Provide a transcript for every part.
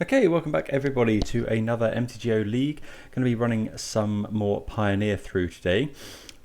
Okay, welcome back everybody to another MTGO League. Going to be running some more Pioneer through today.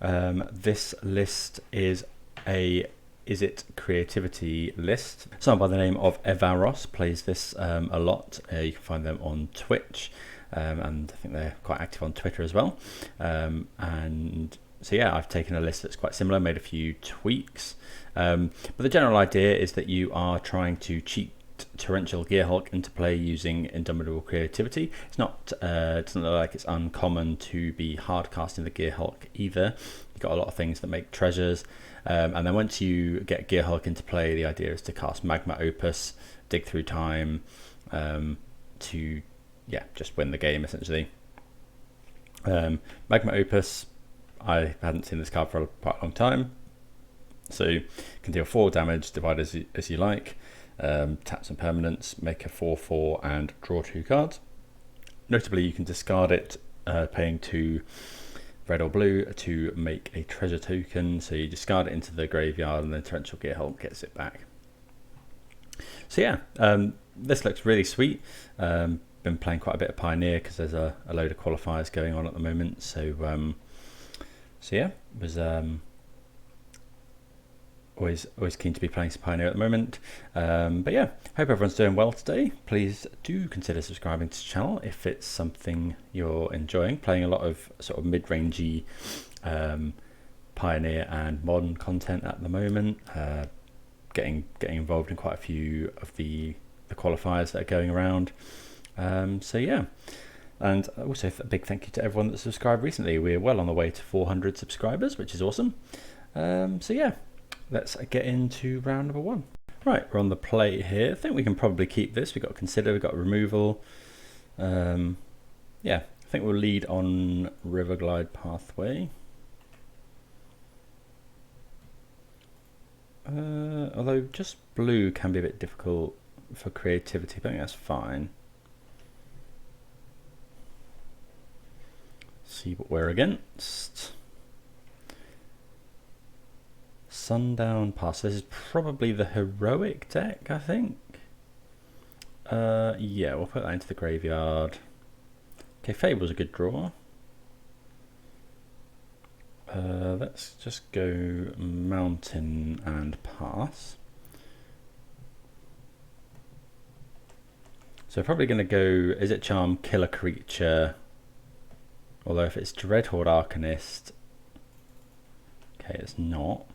This list is a Izzet Creativity list. Someone by the name of Evaros plays this a lot. You can find them on Twitch, and I think they're quite active on Twitter as well. And so yeah, I've taken a list that's quite similar, made a few tweaks. But the general idea is that you are trying to cheat Torrential Gearhulk into play using Indomitable Creativity. It's not, it doesn't look like it's uncommon to be hard casting the Gearhulk either. You've got a lot of things that make treasures, and then once you get Gearhulk into play, the idea is to cast Magma Opus, dig through time, to just win the game essentially. Magma Opus, I hadn't seen this card for quite a long time, so you can deal 4 damage, divide as you like. Tap some permanents, make a 4/4 and draw 2 cards. Notably, you can discard it, paying 2 red or blue to make a treasure token. So you discard it into the graveyard and then Torrential Gearhulk gets it back. So yeah, this looks really sweet. Been playing quite a bit of Pioneer because there's a load of qualifiers going on at the moment. So yeah, it was always keen to be playing some Pioneer at the moment. But yeah, hope everyone's doing well today. Please do consider subscribing to the channel if it's something you're enjoying. Playing a lot of sort of mid-rangey Pioneer and modern content at the moment. Getting involved in quite a few of the qualifiers that are going around. So yeah, and also a big thank you to everyone that subscribed recently. We're well on the way to 400 subscribers, which is awesome. So yeah, let's get into round number 1. Right, we're on the play here. I think we can probably keep this. We've got consider, we've got removal. Yeah, I think we'll lead on Riverglide Pathway. Although just blue can be a bit difficult for creativity, but I think that's fine. See what we're against. Sundown Pass. This is probably the heroic deck, I think. Yeah, we'll put that into the graveyard. Okay, Fable's a good draw. Let's just go Mountain and Pass. So probably going to go Izzet Charm, kill a creature. Although if it's Dreadhorde Arcanist, okay, it's not.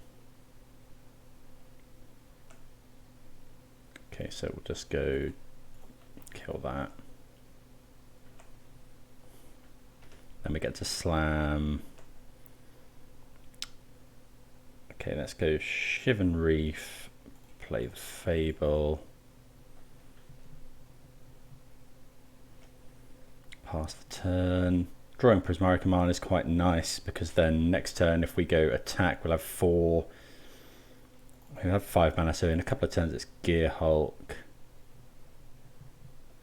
Okay, so we'll just go kill that. Then we get to slam. Okay, let's go Shivan Reef, play the Fable. Pass the turn. Drawing Prismari Command is quite nice because then next turn if we go attack we'll have 4. We have 5 mana, so in a couple of turns it's Gearhulk.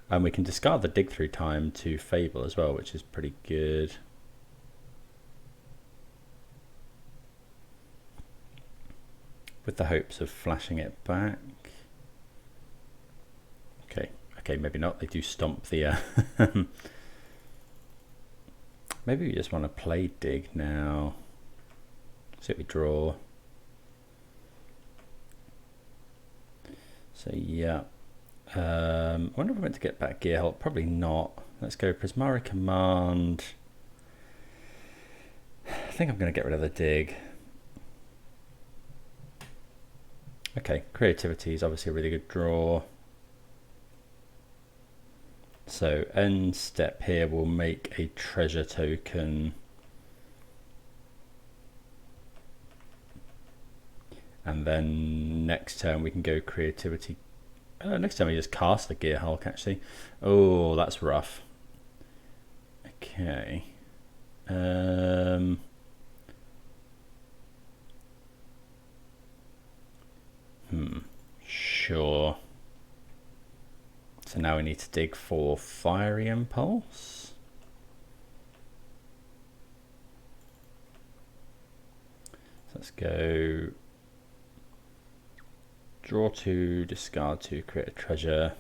And we can discard the dig through time to Fable as well, which is pretty good. With the hopes of flashing it back. Okay, maybe not. They do stomp the... Maybe we just want to play dig now. See what we draw. So yeah, I wonder if we're meant to get back Gearhulk. Probably not. Let's go Prismari Command. I think I'm going to get rid of the dig. Okay, Creativity is obviously a really good draw. So end step here will make a treasure token. And then next turn we can go Creativity. Next time we just cast the Gearhulk actually. Oh, that's rough. Okay. Sure. So now we need to dig for Fiery Impulse. So let's go draw 2, discard 2, create a treasure.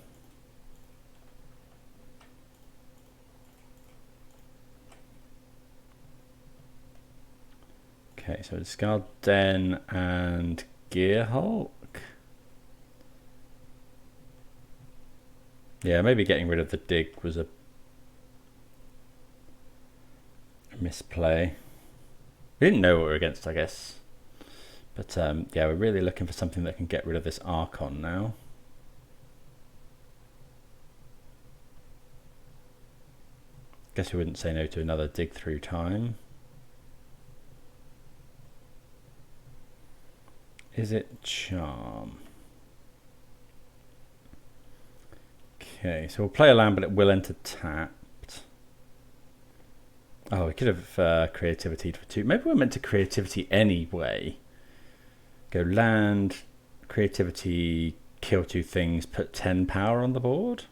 Okay, so discard Den and Gearhulk. Yeah, maybe getting rid of the dig was a misplay. We didn't know what we were against, I guess. But yeah, we're really looking for something that can get rid of this Archon now. Guess we wouldn't say no to another dig through time. Izzet Charm. Okay, so we'll play a land, but it will enter tapped. Oh, we could have creativity for 2. Maybe we're meant to creativity anyway. Go land, creativity, kill 2 things, put 10 power on the board.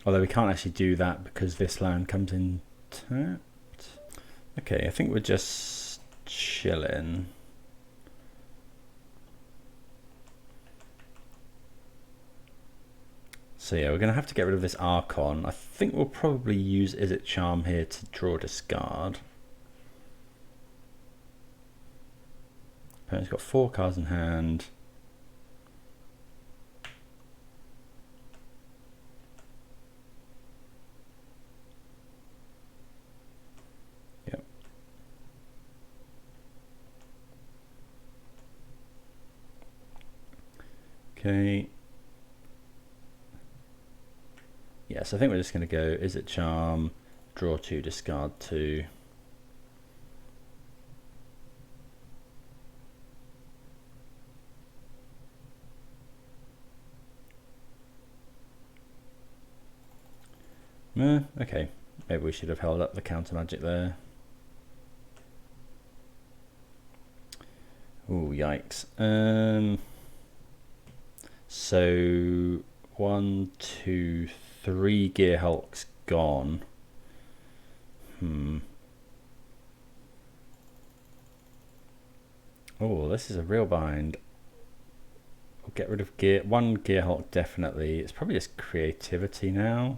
Although we can't actually do that because this land comes in tapped. Okay, I think we're just chilling. So yeah, we're going to have to get rid of this Archon. I think we'll probably use Izzet Charm here to draw discard. Opponent's got 4 cards in hand. Yep. Okay. Yes, I think we're just going to go Izzet Charm, draw 2, discard 2. Okay, maybe we should have held up the counter magic there. Ooh, yikes. So 1, 2, 3 Gearhulks gone. Oh, this is a real bind. We'll get rid of one Gearhulk definitely. It's probably just creativity now.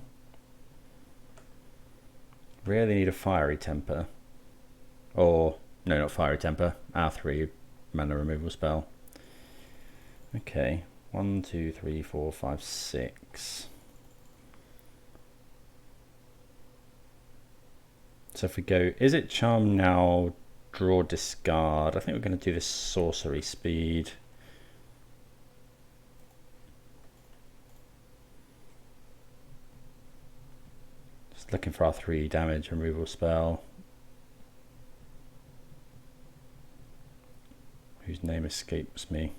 Really need a fiery temper. Or, no, not fiery temper. R3 mana removal spell. Okay. 1, 2, 3, 4, 5, 6. So if we go, Izzet Charm now, draw, discard. I think we're going to do this sorcery speed. Just looking for our 3 damage removal spell. Whose name escapes me.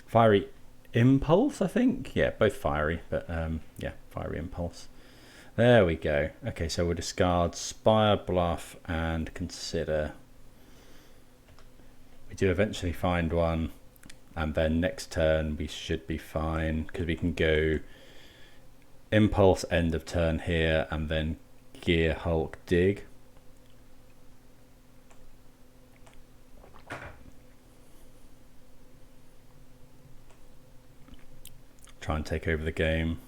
Fiery Impulse, I think. Yeah, both fiery, but yeah, Fiery Impulse. There we go. Okay, so we'll discard Spirebluff and consider. We do eventually find one, and then next turn we should be fine because we can go Impulse end of turn here and then Gearhulk dig. Try and take over the game.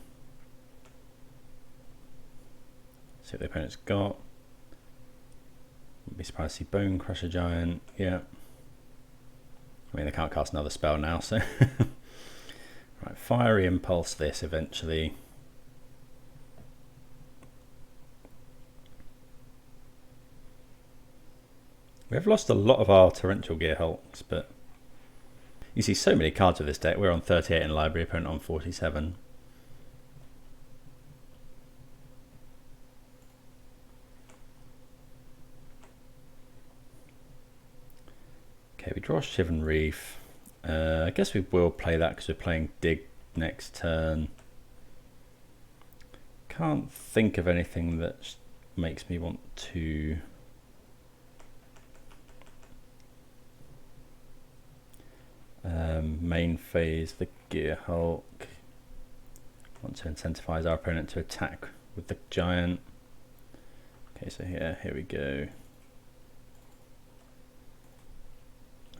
See what the opponent's got. Wouldn't be surprised to see Bone Crusher Giant. Yeah. I mean, they can't cast another spell now, so. Right, Fiery Impulse this eventually. We have lost a lot of our Torrential Gearhulks, but you see so many cards of this deck. We're on 38 in library, opponent on 47. Okay, we draw Shivan Reef. I guess we will play that because we're playing Dig next turn. Can't think of anything that makes me want to. Main phase the Gearhulk. Want to incentivize our opponent to attack with the giant. Okay, so here we go.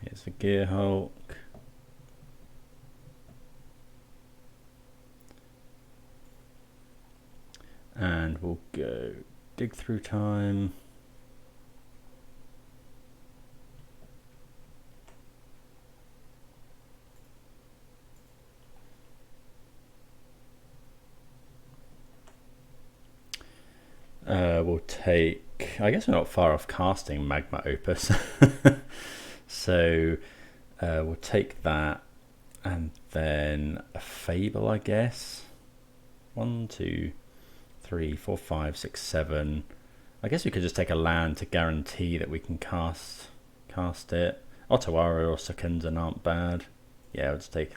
Here's the Gearhulk. we'll go dig through time. We'll take, I guess we're not far off casting Magma Opus. So we'll take that and then a Fable, I guess. 1, 2, 3, 4, 5, 6, 7. I guess we could just take a land to guarantee that we can cast it. Otawara or Sokenzan aren't bad. Yeah, we'll just take.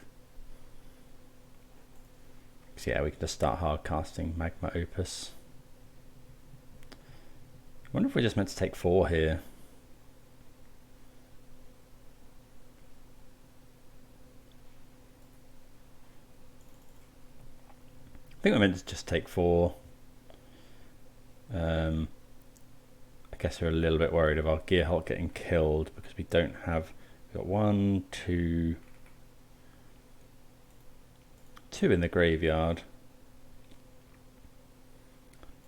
So yeah, we can just start hard casting Magma Opus. I wonder if we're just meant to take 4 here. I think we're meant to just take 4. I guess we're a little bit worried of our Gearhulk getting killed because we don't have. We've got 1, 2 in the graveyard.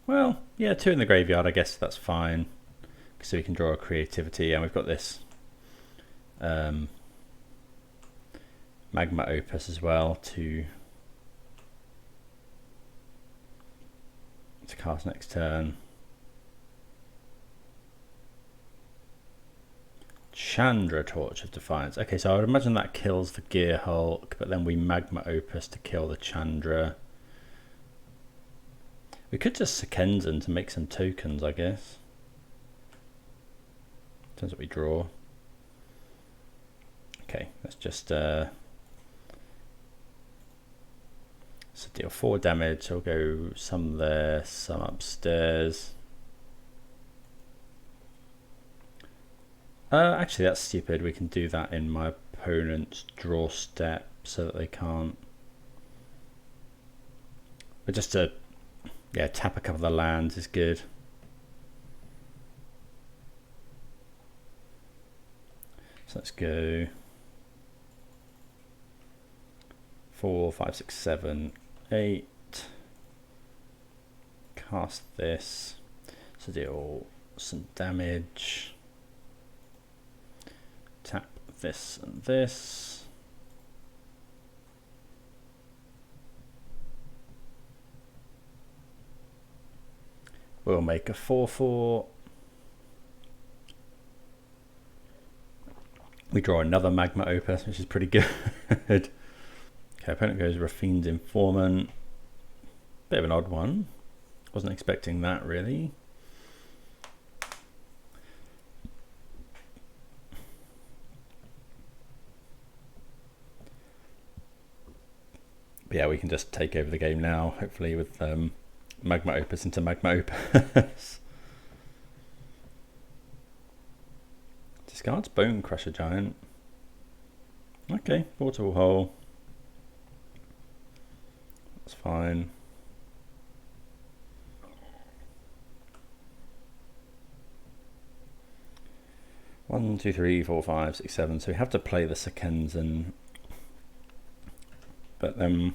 Well, yeah, 2 in the graveyard, I guess that's fine. So we can draw a creativity, and we've got this Magma Opus as well to cast next turn. Chandra, Torch of Defiance. Okay, so I would imagine that kills the Gearhulk, but then we Magma Opus to kill the Chandra. We could just Sokenzan to make some tokens, I guess. Depends what we draw. Okay, let's just so deal 4 damage. So we'll go some there, some upstairs. Actually, that's stupid. We can do that in my opponent's draw step so that they can't. But just to, yeah, tap a couple of the lands is good. So let's go 4, 5, 6, 7, 8. Cast this. So deal some damage. Tap this and this. We'll make a 4/4. We draw another Magma Opus, which is pretty good. Okay, opponent goes Raffine's Informant. Bit of an odd one. Wasn't expecting that really. But yeah, we can just take over the game now, hopefully with Magma Opus into Magma Opus. Discards Bone Crusher Giant. Okay, Portable Hole. That's fine. One, 2, 3, 4, 5, 6, 7. So we have to play the Sokenzan. But then we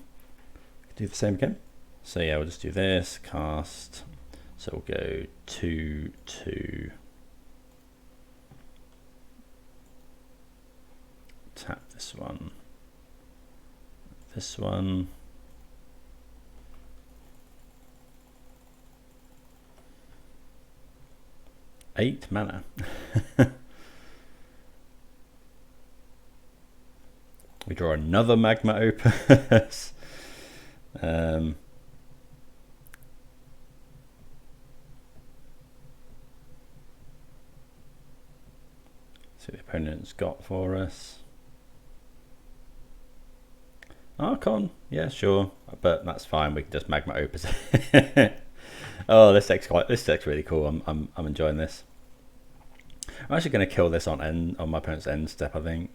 can do the same again. So yeah, we'll just do this, cast. So we'll go 2, 2. Tap this one. This one. Eight mana. We draw another Magma Opus. So the opponent's got for us. Archon, yeah, sure, but that's fine. We can just Magma Opus. Oh, this deck's really cool. I'm enjoying this. I'm actually going to kill this on my opponent's end step, I think.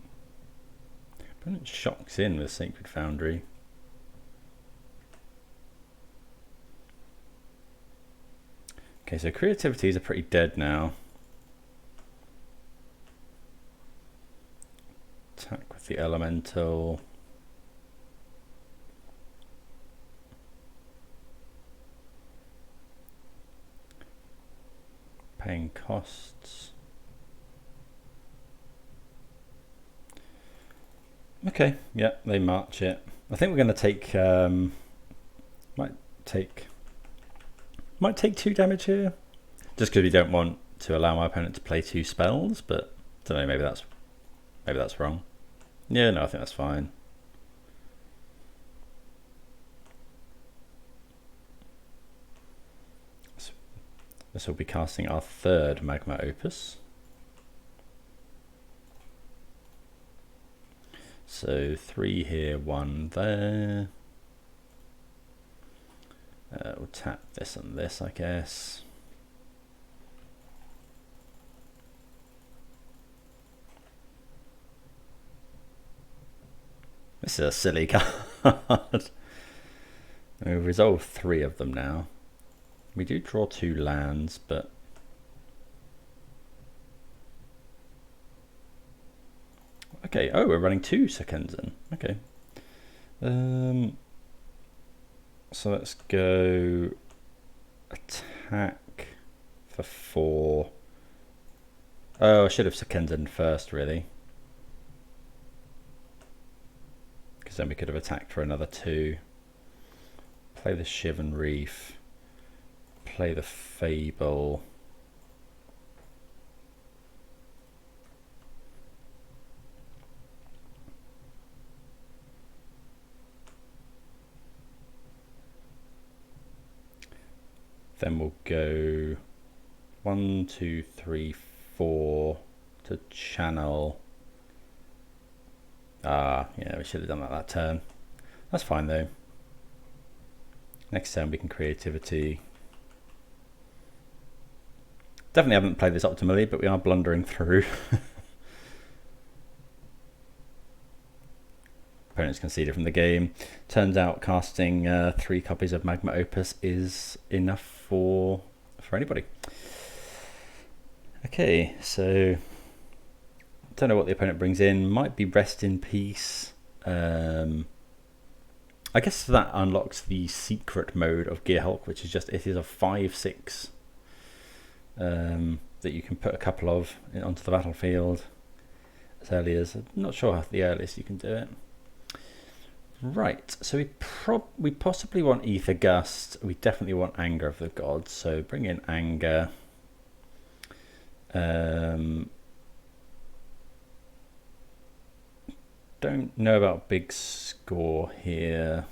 Opponent shocks in with Sacred Foundry. Okay, so creativities are pretty dead now. Attack with the Elemental. costs. Okay, yeah, they march it. I think we're going to take might take 2 damage here, just because we don't want to allow my opponent to play 2 spells. But I don't know, maybe that's wrong. Yeah, no, I think that's fine. This will be casting our 3rd Magma Opus. So 3 here, 1 there. We'll tap this and this, I guess. This is a silly card. We've resolved 3 of them now. We do draw 2 lands, but okay. Oh, we're running 2 Sokenzan. Okay. So let's go attack for 4. Oh, I should have Sokenzan first, really, because then we could have attacked for another 2. Play the Shivan Reef. Play the Fable. Then we'll go 1, 2, 3, 4 to channel. Yeah, we should have done that turn. That's fine though. Next turn we can creativity. Definitely haven't played this optimally, but we are blundering through. Opponents conceded from the game. Turns out casting 3 copies of Magma Opus is enough for anybody. Okay, so don't know what the opponent brings in. Might be Rest in Peace. I guess that unlocks the secret mode of Gearhulk, which is just, it is a 5/6 that you can put a couple of onto the battlefield as early as, I'm not sure how the earliest you can do it. Right, so we possibly want Aether Gust. We definitely want Anger of the Gods, so bring in Anger. Don't know about big score here.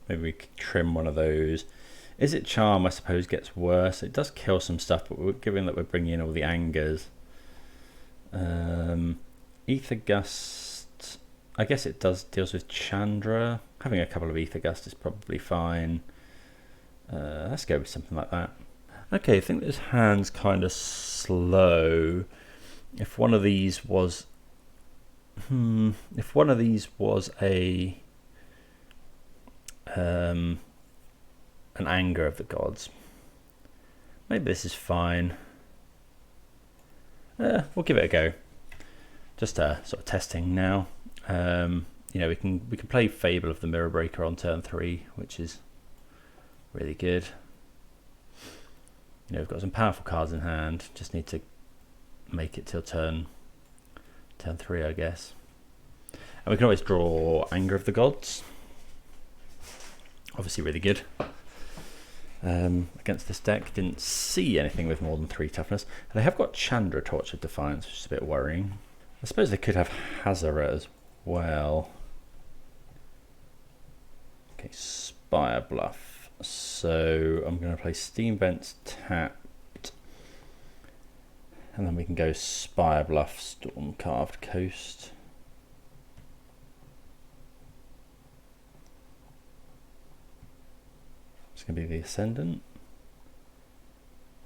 Maybe we could trim one of those. Izzet Charm, I suppose, gets worse. It does kill some stuff, but given that we're bringing in all the Angers. Aether Gust, I guess it deals with Chandra. Having a couple of Aether Gust is probably fine. Let's go with something like that. Okay, I think this hand's kind of slow. If one of these was a an Anger of the Gods, maybe this is fine. We'll give it a go. Just sort of testing now. You know, we can play Fable of the Mirror Breaker on turn 3, which is really good. You know, we've got some powerful cards in hand. Just need to make it till turn 3, I guess. And we can always draw Anger of the Gods. Obviously really good. Against this deck, didn't see anything with more than 3 toughness. And they have got Chandra, Torch of Defiance, which is a bit worrying. I suppose they could have Hazara as well. Okay, Spirebluff. So I'm going to play Steam Vents tapped. And then we can go Spirebluff, Stormcarved Coast. It's going to be the Ascendant.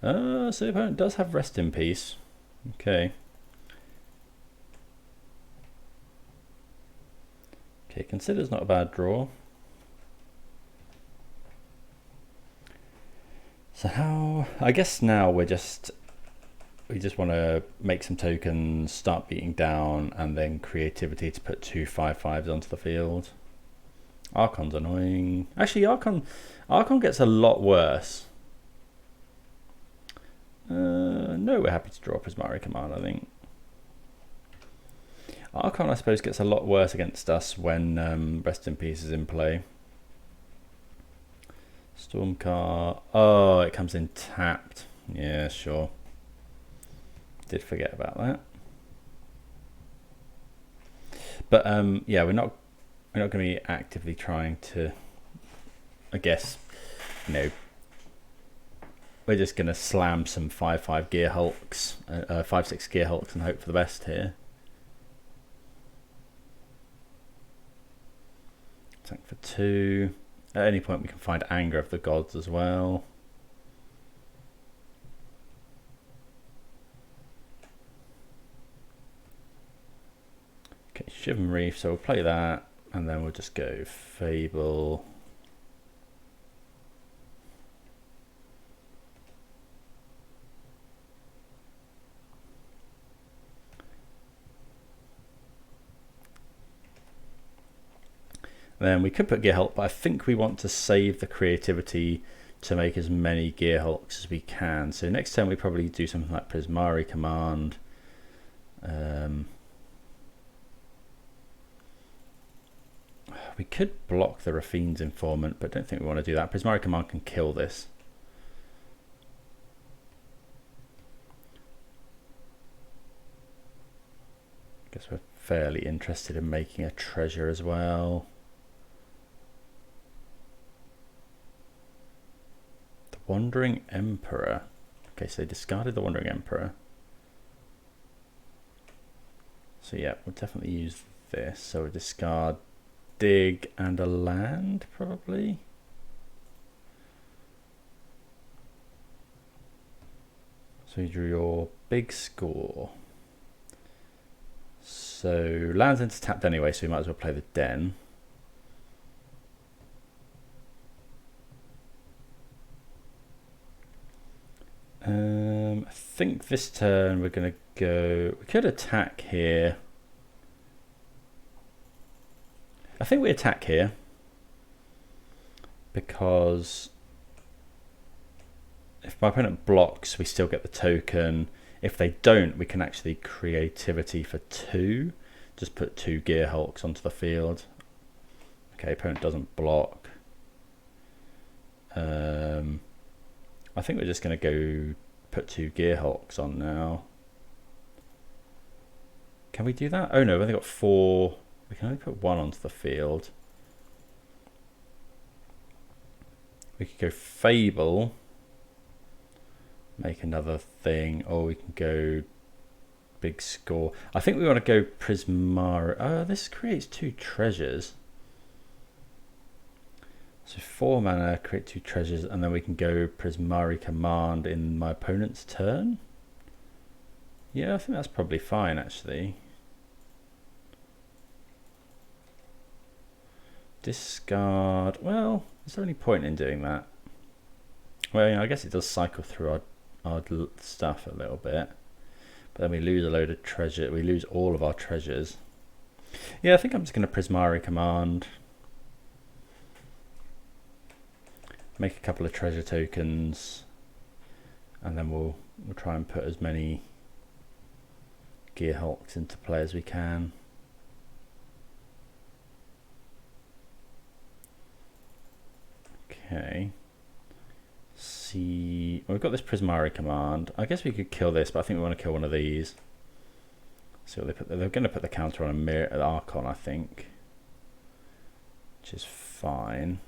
So the opponent does have Rest in Peace. Okay. Okay, Consider's not a bad draw. So how, I guess now we just want to make some tokens, start beating down, and then creativity to put 2 5/5s onto the field. Archon's annoying. Actually, Archon gets a lot worse. No, we're happy to draw Prismari Command, I think. Archon, I suppose, gets a lot worse against us when Rest in Peace is in play. Stormcar. Oh, it comes in tapped. Yeah, sure. Did forget about that. But yeah, we're not going to be actively trying to, I guess, you know, we're just going to slam some 5/5 Gearhulks, 5/6 Gearhulks and hope for the best here. Attack for 2. At any point we can find Anger of the Gods as well. Okay, Shivan Reef, so we'll play that, and then we'll just go Fable. Then we could put Gearhulk, but I think we want to save the creativity to make as many Gearhulks as we can. So next turn we probably do something like Prismari Command. We could block the Rafine's Informant, but I don't think we want to do that. Prismari Command can kill this. I guess we're fairly interested in making a treasure as well. The Wandering Emperor. Okay, so they discarded the Wandering Emperor. So yeah, we'll definitely use this. So we'll discard Dig and a land, probably. So you drew your big score. So lands into tapped anyway, so we might as well play the Den. I think this turn we're going to go... We could attack here. I think we attack here because if my opponent blocks, we still get the token. If they don't, we can actually creativity for 2. Just put 2 Gearhulks onto the field. Okay, opponent doesn't block. I think we're just going to go put 2 Gearhulks on now. Can we do that? Oh no, we've only got 4. We can only put 1 onto the field. We could go Fable, make another thing, or we can go big score. I think we want to go Prismari. Oh, this creates 2 treasures. So 4 mana, create 2 treasures, and then we can go Prismari Command in my opponent's turn. Yeah, I think that's probably fine actually. Discard. Well, is there any point in doing that? Well, you know, I guess it does cycle through our stuff a little bit, but then we lose a load of treasure. We lose all of our treasures. Yeah, I think I'm just going to Prismari Command, make a couple of treasure tokens, and then we'll try and put as many Gearhulks into play as we can. Okay. See, well, we've got this Prismari Command. I guess we could kill this, but I think we want to kill one of these. See what they put. They're going to put the counter on a mirror at Archon, I think, which is fine.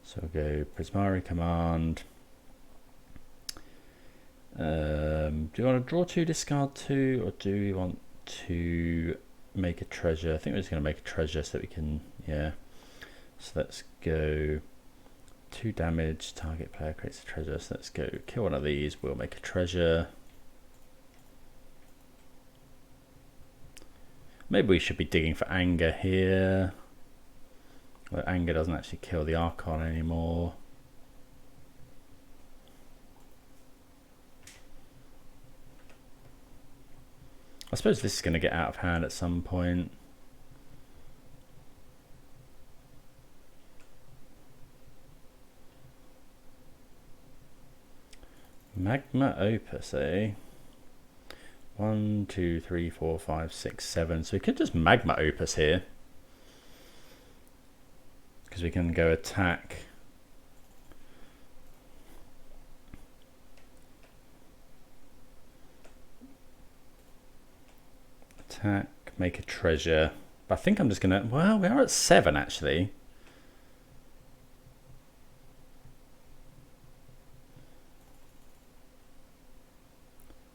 So we'll go Prismari Command. Do you want to draw 2, discard 2, or do we want to make a treasure? I think we're just going to make a treasure so that we can, yeah. So let's go 2 damage, target player creates a treasure. So let's go kill one of these, we'll make a treasure. Maybe we should be digging for Anger here. Well, Anger doesn't actually kill the Archon anymore. I suppose this is going to get out of hand at some point. Magma Opus, eh? 1, 2, 3, 4, 5, 6, 7. So we could just Magma Opus here. Because we can go attack. Attack, make a treasure. But I think I'm just going to... Well, we are at 7 actually.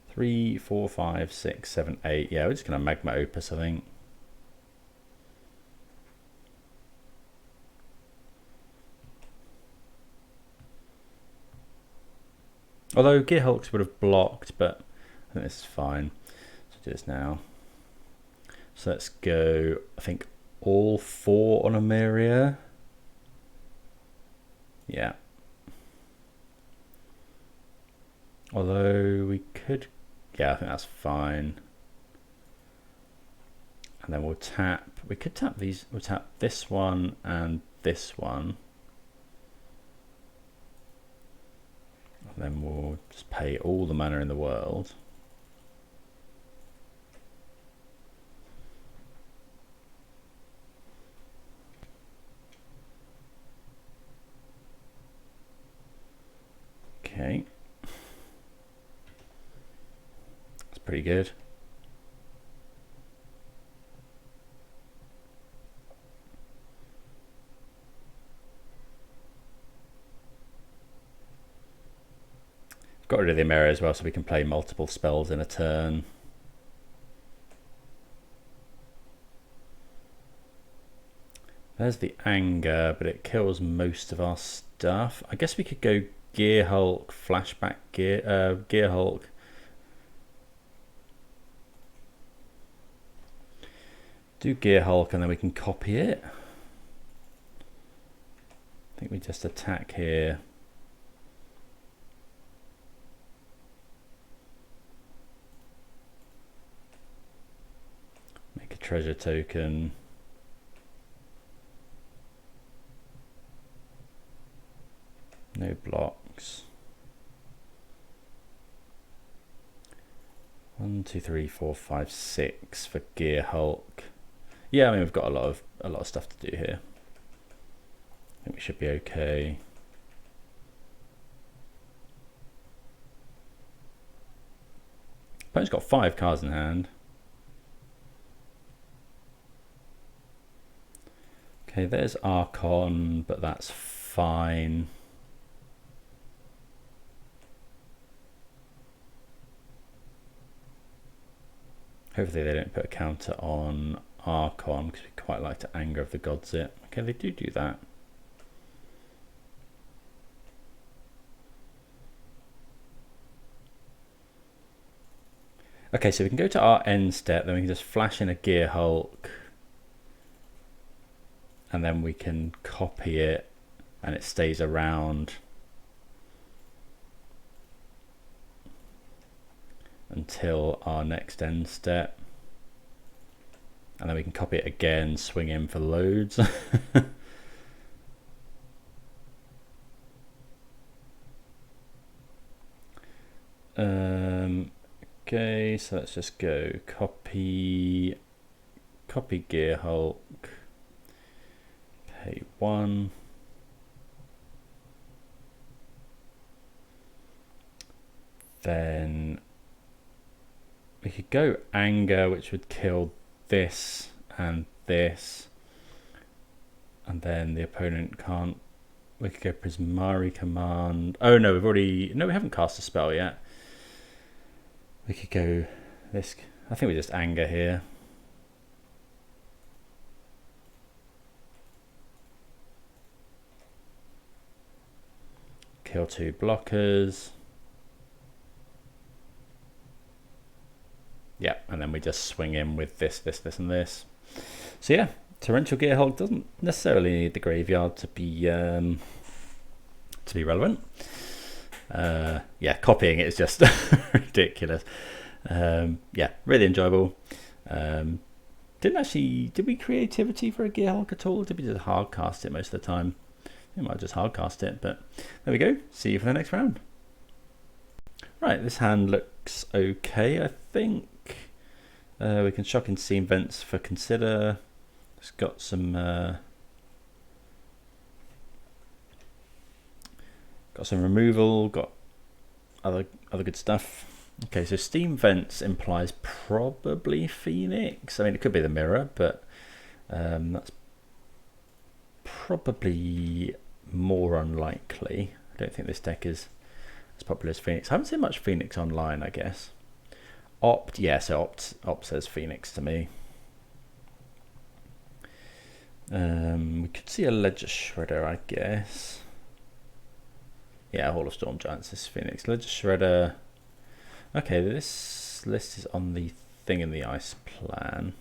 Three, 4, 5, 6, 7, 8. Yeah, we're just going to Magma Opus, I think. Although Gearhulks would have blocked, but I think this is fine. So do this now. So let's go, I think, all 4 on Emeria. Yeah. Although we could... Yeah, I think that's fine. And then we'll tap... We could tap these... We'll tap this one and this one. And then we'll just pay all the mana in the world. Okay. That's pretty good. Got rid of the Emeria as well, so we can play multiple spells in a turn. There's the Anger, but it kills most of our stuff. I guess we could go Gearhulk, flashback Gearhulk. Do Gearhulk and then we can copy it. I think we just attack here. Make a treasure token. No blocks. 1, 2, 3, 4, 5, 6 for Gearhulk. Yeah, I mean we've got a lot of stuff to do here. I think we should be okay. Opponent's got 5 cards in hand. Okay, there's Archon, but that's fine. Hopefully they don't put a counter on Archon, because we quite like to Anger of the Gods it. Okay, they do that. Okay, so we can go to our end step, then we can just flash in a Gearhulk. And then we can copy it, and it stays around until our next end step. And then we can copy it again, swing in for loads. Okay, so let's just go copy Gearhulk, pay 1. Then we could go Anger, which would kill this and this, and then the opponent can't. We could go Prismari Command. Oh no, we haven't cast a spell yet. We could go this. I think we just Anger here. Kill 2 blockers. Yeah, and then we just swing in with this, and this. So yeah, Torrential Gearhulk doesn't necessarily need the graveyard to be relevant. Yeah, copying it is just ridiculous. Yeah, really enjoyable. Did we creativity for a Gearhulk at all? Did we just hardcast it most of the time? We might just hardcast it, but there we go. See you for the next round. Right, this hand looks okay, I think. We can shock in Steam Vents for Consider. It's got some removal, got other good stuff. Okay, so Steam Vents implies probably Phoenix. I mean, it could be the mirror, but that's probably more unlikely. I don't think this deck is as popular as Phoenix. I haven't seen much Phoenix online, I guess. Opt, yeah, so Opt says Phoenix to me. We could see a Ledger Shredder, I guess. Yeah, Hall of Storm Giants is Phoenix. Ledger Shredder. Okay, this list is on the Thing in the Ice plan.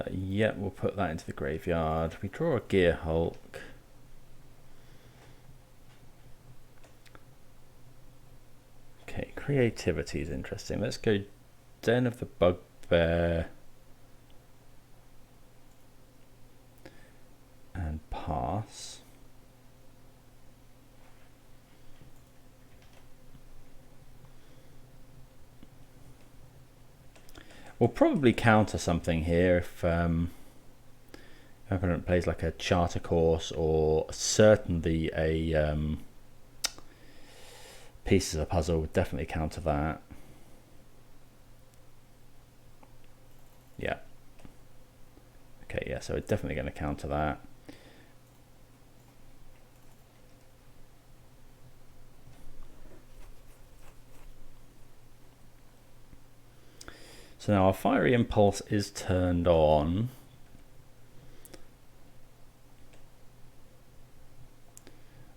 Yeah, we'll put that into the graveyard. We draw a Gearhulk. Okay, creativity is interesting. Let's go Den of the Bugbear and pass. We'll probably counter something here if opponent plays like a Charter Course, or certainly a Pieces of Puzzle. Would definitely counter that. Yeah. Okay, yeah, so we're definitely going to counter that. So now our Fiery Impulse is turned on.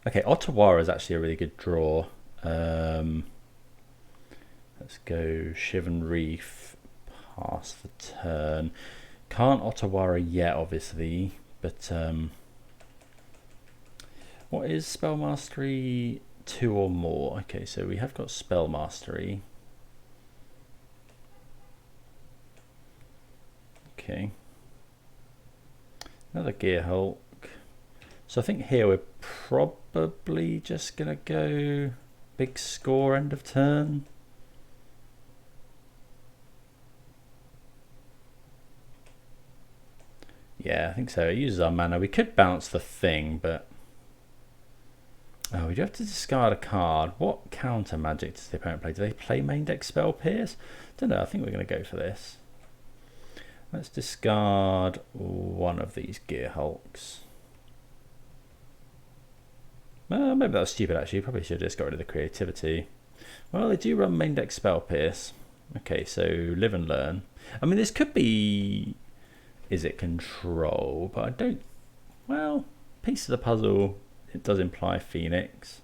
Okay, Otawara is actually a really good draw. Let's go Shivan Reef, pass the turn. Can't Otawara yet, obviously, but what is Spell Mastery 2 or more? Okay, so we have got Spell Mastery. Okay. Another Gearhulk. So I think here we're probably just going to go big score end of turn. Yeah, I think so. It uses our mana. We could bounce the Thing, but oh, we do have to discard a card. What counter magic does the opponent play? Do they play main deck Spell Pierce? Don't know. I think we're going to go for this. Let's discard one of these Gearhulks. Maybe that was stupid actually. Probably should have just got rid of the creativity. Well, they do run main deck Spell Pierce. Okay, so live and learn. I mean, this could be Izzet Control, but I don't. Well, Piece of the Puzzle, it does imply Phoenix.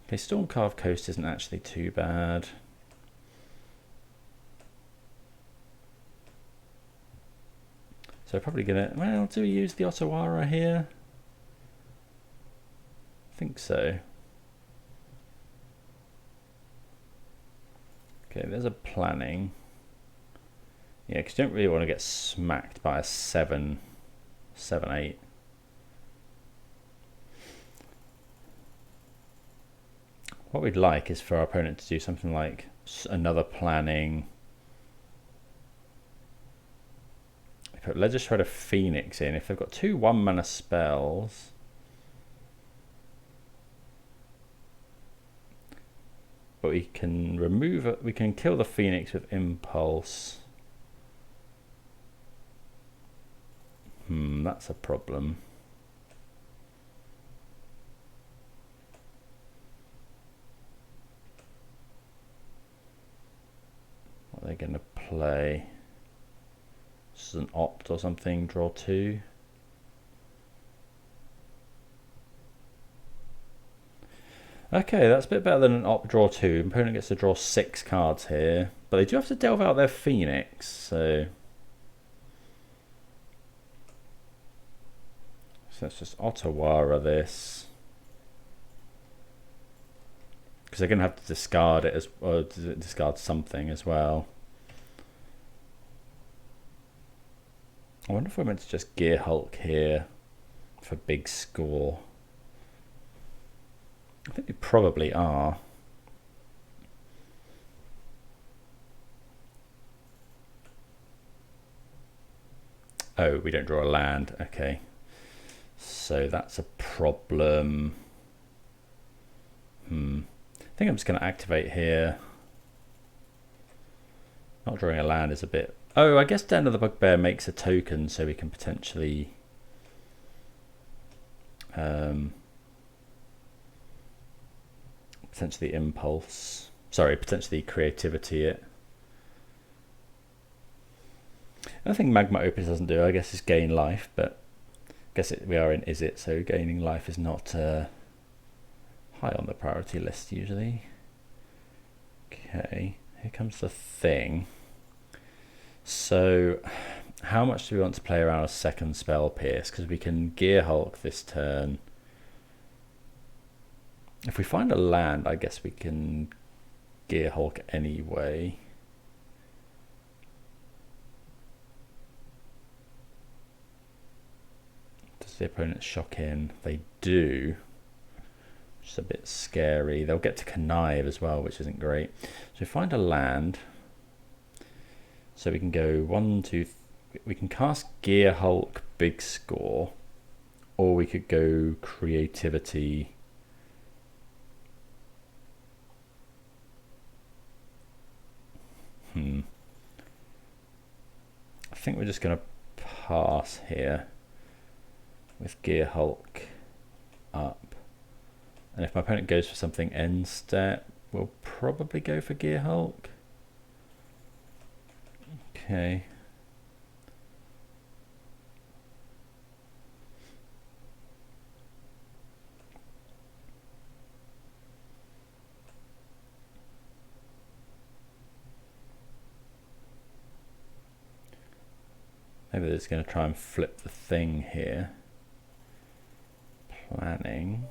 Okay, Stormcarved Coast isn't actually too bad. So probably gonna, well, do we use the Otawara here? I think so. Okay, there's a planning. Yeah, because you don't really want to get smacked by a 7-8. What we'd like is for our opponent to do something like another planning. Put Ledger Shredder Phoenix in. If they've got 2 1-mana spells, but we can remove it. We can kill the Phoenix with Impulse. That's a problem. What are they going to play? This is an Opt or something, draw 2. Okay, that's a bit better than an Opt, draw 2. Opponent gets to draw 6 cards here, but they do have to delve out their Phoenix, so let's just Otawara this, because they're going to have to discard it, or discard something as well. I wonder if we're meant to just Gearhulk here for big score. I think we probably are. Oh, we don't draw a land. Okay. So that's a problem. I think I'm just going to activate here. Not drawing a land is a bit... Oh, I guess Den of the Bugbear makes a token, so we can potentially... potentially impulse. Sorry, potentially creativity it. Another thing Magma Opus doesn't do, I guess, is gain life, but I guess we are in Izzet, so gaining life is not high on the priority list usually. Okay, here comes the thing. So, how much do we want to play around a second spell Pierce? Because we can Gearhulk this turn. If we find a land, I guess we can Gearhulk anyway. Does the opponent shock in? They do. Which is a bit scary. They'll get to connive as well, which isn't great. So we find a land. So we can go 1, 2, we can cast Gearhulk, big score, or we could go creativity. I think we're just going to pass here with Gearhulk up. And if my opponent goes for something end step, we'll probably go for Gearhulk. Okay. Maybe they're just going to try and flip the thing here. Planning.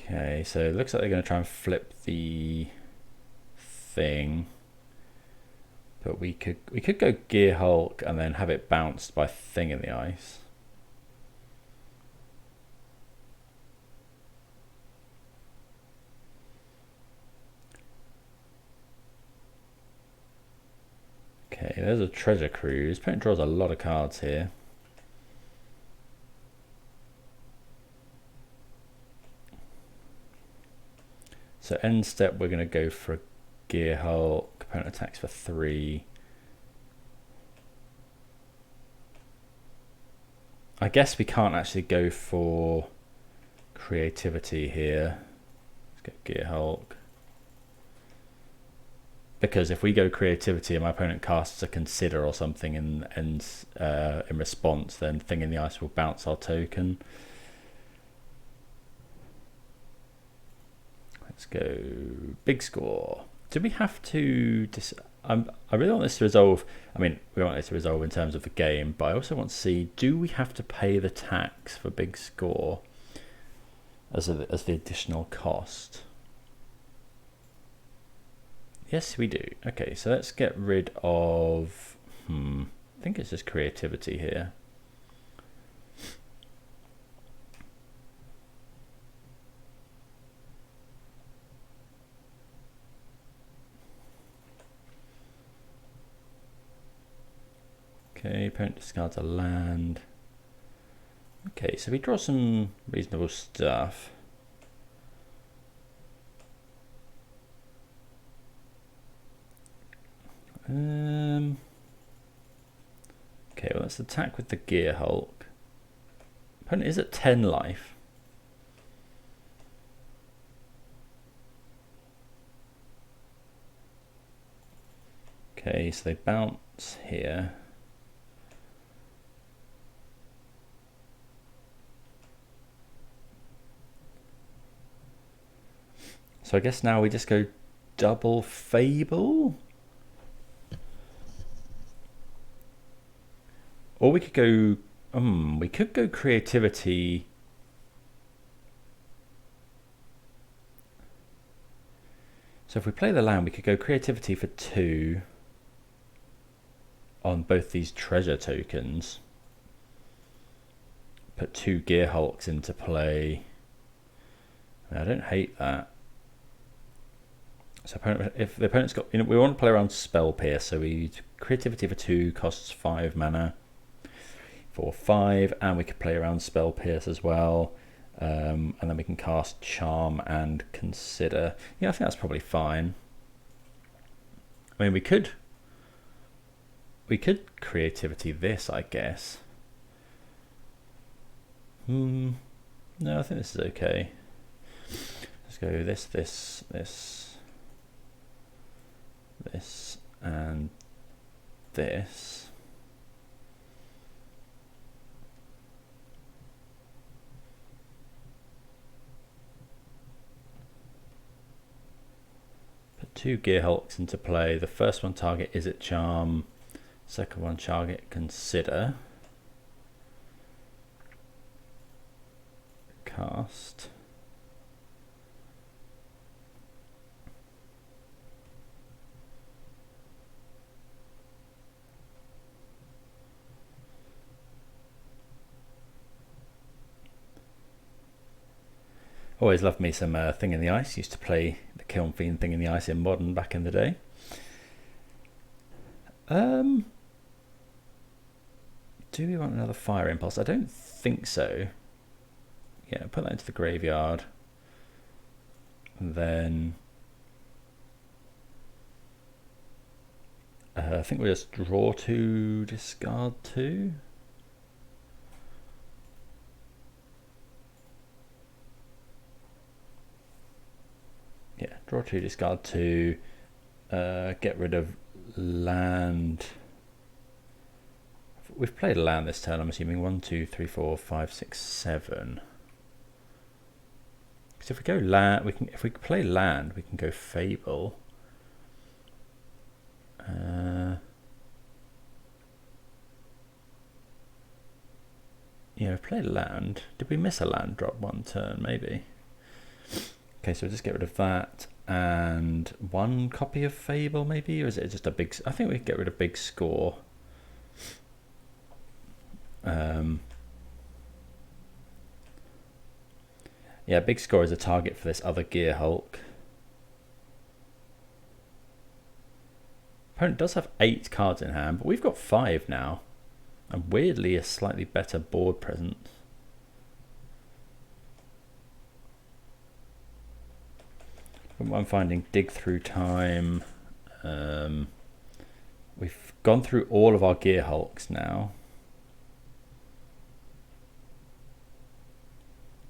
Okay, so it looks like they're going to try and flip the thing. But we could go Gearhulk and then have it bounced by Thing in the Ice. Okay, there's a Treasure Cruise. Opponent draws a lot of cards here. So end step, we're going to go for a Gearhulk. Opponent attacks for 3. I guess we can't actually go for creativity here. Let's go Gearhulk. Because if we go creativity and my opponent casts a consider or something in response, then Thing in the Ice will bounce our token. Let's go big score. Do we have to... I really want this to resolve. I mean, we want this to resolve in terms of the game, but I also want to see, do we have to pay the tax for big score as the additional cost? Yes, we do. Okay, so let's get rid of... I think it's just creativity here. Okay, opponent discards a land. Okay, so we draw some reasonable stuff. Okay, well, let's attack with the Gearhulk. Opponent is at 10 life. Okay, so they bounce here. So I guess now we just go double Fable. Or we could go creativity. So So if we play the land, we could go creativity for 2 on both these treasure tokens. Put 2 Gearhulks into play. I don't hate that. So if the opponent's got, we want to play around Spell Pierce, so we creativity for 2 costs 5 mana. For 5, and we could play around Spell Pierce as well. And then we can cast Charm and Consider. Yeah, I think that's probably fine. I mean, we could creativity this, I guess. No, I think this is okay. Let's go this, and this. Put 2 Gearhulks into play. The first one target Izzet Charm. Second one target Consider. Cast. Always loved me some Thing in the Ice. Used to play the Kiln Fiend Thing in the Ice in Modern back in the day. Do we want another Fire Impulse? I don't think so. Yeah, put that into the graveyard. And then I think we'll just draw 2, discard 2. Yeah, draw 2, discard 2. Get rid of land. We've played a land this turn, I'm assuming. 1, 2, 3, 4, 5, 6, 7. So if we go land, we can. If we play land, we can go Fable. Yeah, we've played land. Did we miss a land drop one turn? Maybe. Okay, so we'll just get rid of that. And 1 copy of Fable, maybe? Or is it just a big... I think we can get rid of big score. Yeah, big score is a target for this other Gearhulk. Opponent does have 8 cards in hand, but we've got 5 now. And weirdly, a slightly better board presence. I'm finding Dig Through Time. We've gone through all of our Gearhulks now.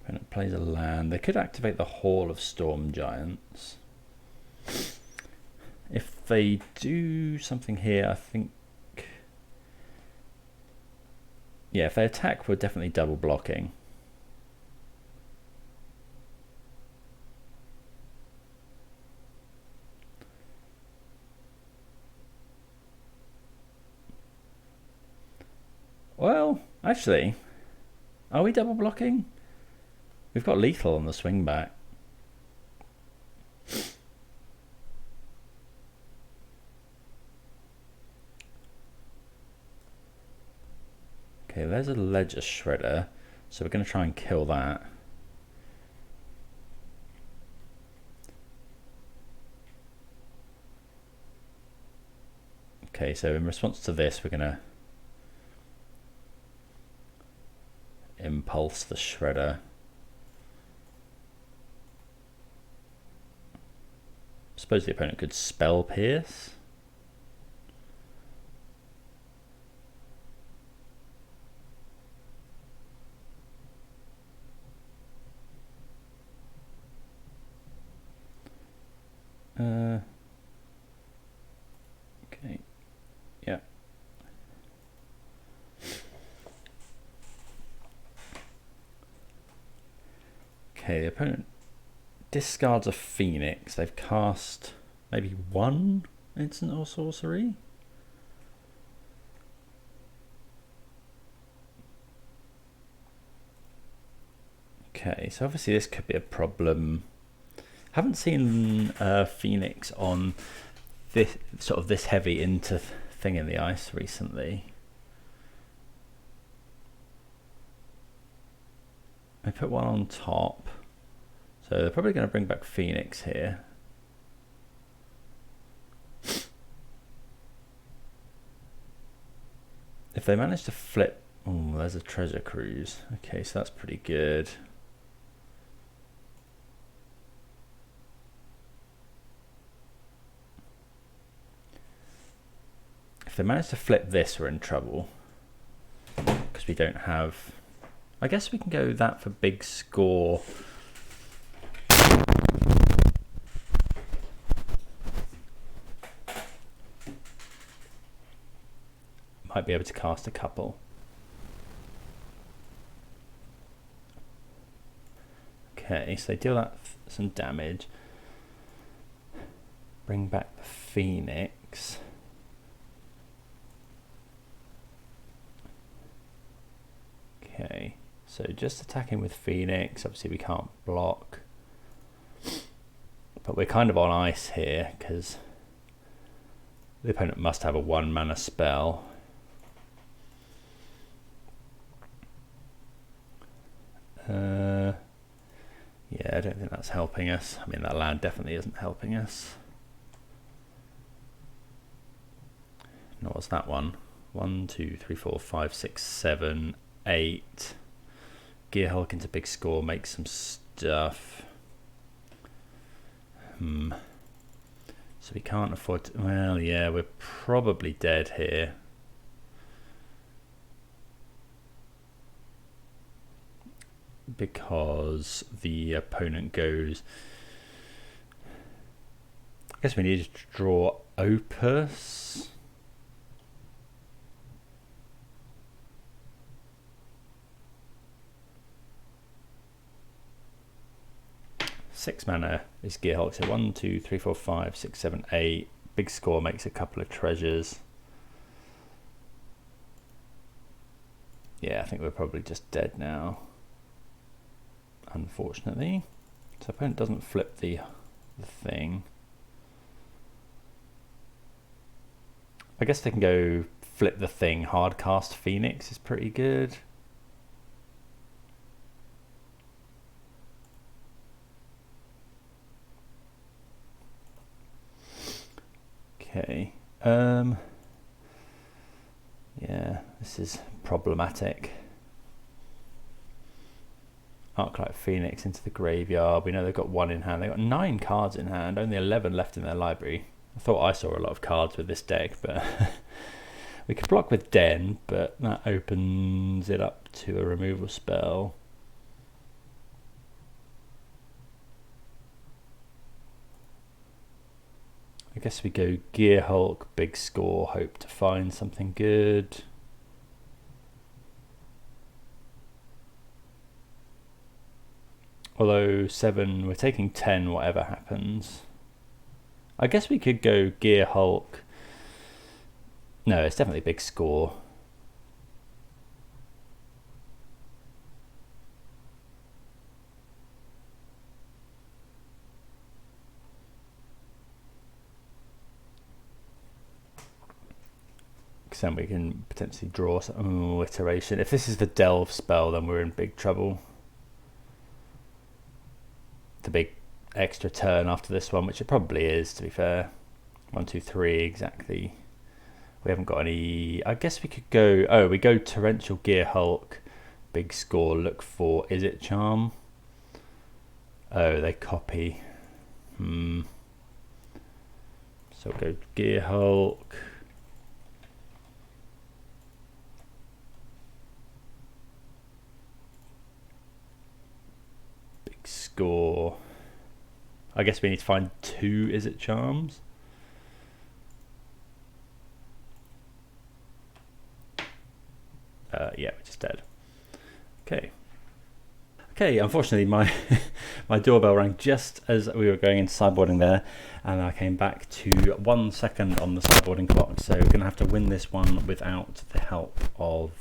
And it plays a land. They could activate the Hall of Storm Giants. If they do something here, I think... Yeah, if they attack, we're definitely double blocking. Well, actually, are we double blocking? We've got lethal on the swing back. Okay, there's a Ledger Shredder, so we're going to try and kill that. Okay, so in response to this, we're going to impulse the Shredder. Suppose the opponent could Spell Pierce. Okay, yeah. Okay, the opponent discards a Phoenix. They've cast maybe 1 instant or sorcery. Okay, so obviously this could be a problem. Haven't seen Phoenix on this sort of this heavy into thing in the ice recently. I put one on top, so they're probably going to bring back Phoenix here. If they manage to flip, oh, there's a treasure cruise. Okay, so that's pretty good. If they manage to flip this, we're in trouble because we don't have. I guess we can go that for big score. Might be able to cast a couple. Okay, so they deal that some damage. Bring back the Phoenix. Okay, so just attacking with Phoenix. Obviously we can't block, but we're kind of on ice here because the opponent must have a 1 mana spell. Yeah, I don't think that's helping us. I mean, that land definitely isn't helping us. Nor was that one. 1, 2, 3, 4, 5, 6, 7, 8. Gearhulk into big score, make some stuff. So we can't afford to, well, yeah, we're probably dead here. Because the opponent goes, I guess we need to draw Opus. Six mana is Gearhulk, so 1, 2, 3, 4, 5, 6, 7, 8. Big score makes a couple of treasures. Yeah, I think we're probably just dead now, unfortunately. So opponent doesn't flip the thing. I guess they can go flip the thing. Hard cast Phoenix is pretty good. Okay. Yeah, this is problematic. Arclight Phoenix into the graveyard. We know they've got 1 in hand. They've got 9 cards in hand, only 11 left in their library. I thought I saw a lot of cards with this deck, but we could block with Den, but that opens it up to a removal spell. I guess we go Gearhulk, big score, hope to find something good. Although 7, we're taking 10 whatever happens. I guess we could go Gearhulk. No, it's definitely big score. Because then we can potentially draw some iteration. If this is the Delve spell, then we're in big trouble. The big extra turn after this one, which it probably is, to be fair. 1, 2, 3 exactly. We haven't got any. I guess we could go, oh, we go Torrential Gearhulk, big score, look for Izzet Charm. Oh, they copy. So we'll go Gearhulk. Big score. I guess we need to find 2 Izzet Charms. Yeah, we're just dead. Okay. Okay, unfortunately my my doorbell rang just as we were going into sideboarding there, and I came back to 1 second on the sideboarding clock, so we're going to have to win this one without the help of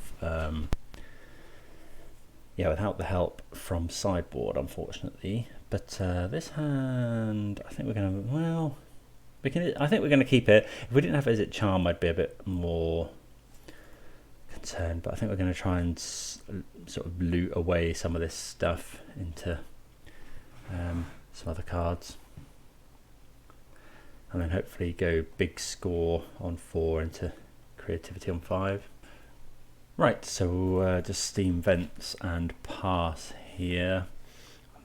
without the help from sideboard, unfortunately. But this hand, I think we're gonna, well, we can. I think we're gonna keep it. If we didn't have Izzet Charm, I'd be a bit more concerned. But I think we're gonna try and sort of loot away some of this stuff into some other cards, and then hopefully go big score on 4 into creativity on 5. Right, so just steam vents and pass here.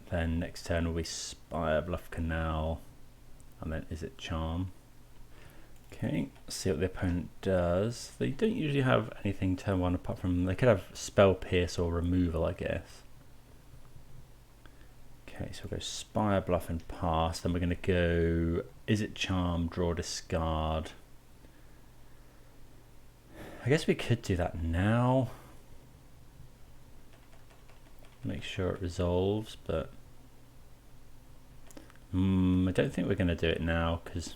Then next turn will be Spirebluff Canal, and then Izzet Charm. Okay, let's see what the opponent does. They don't usually have anything turn 1 apart from, they could have Spell Pierce or Removal, I guess. Okay, so we'll go Spirebluff and pass. Then we're going to go Izzet Charm, draw, discard. I guess we could do that now. Make sure it resolves, but I don't think we're going to do it now because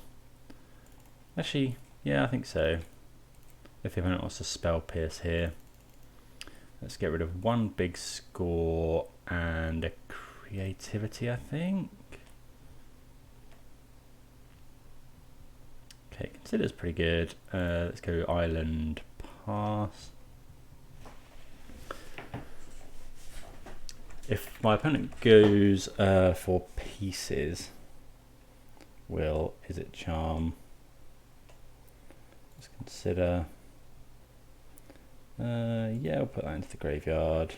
actually, yeah, I think so. If the opponent wants to Spell Pierce here, let's get rid of 1 big score and a creativity, I think. Okay, considers pretty good. Let's go Island, pass. If my opponent goes for pieces, will Izzet Charm? Let's consider. Yeah, we'll put that into the graveyard.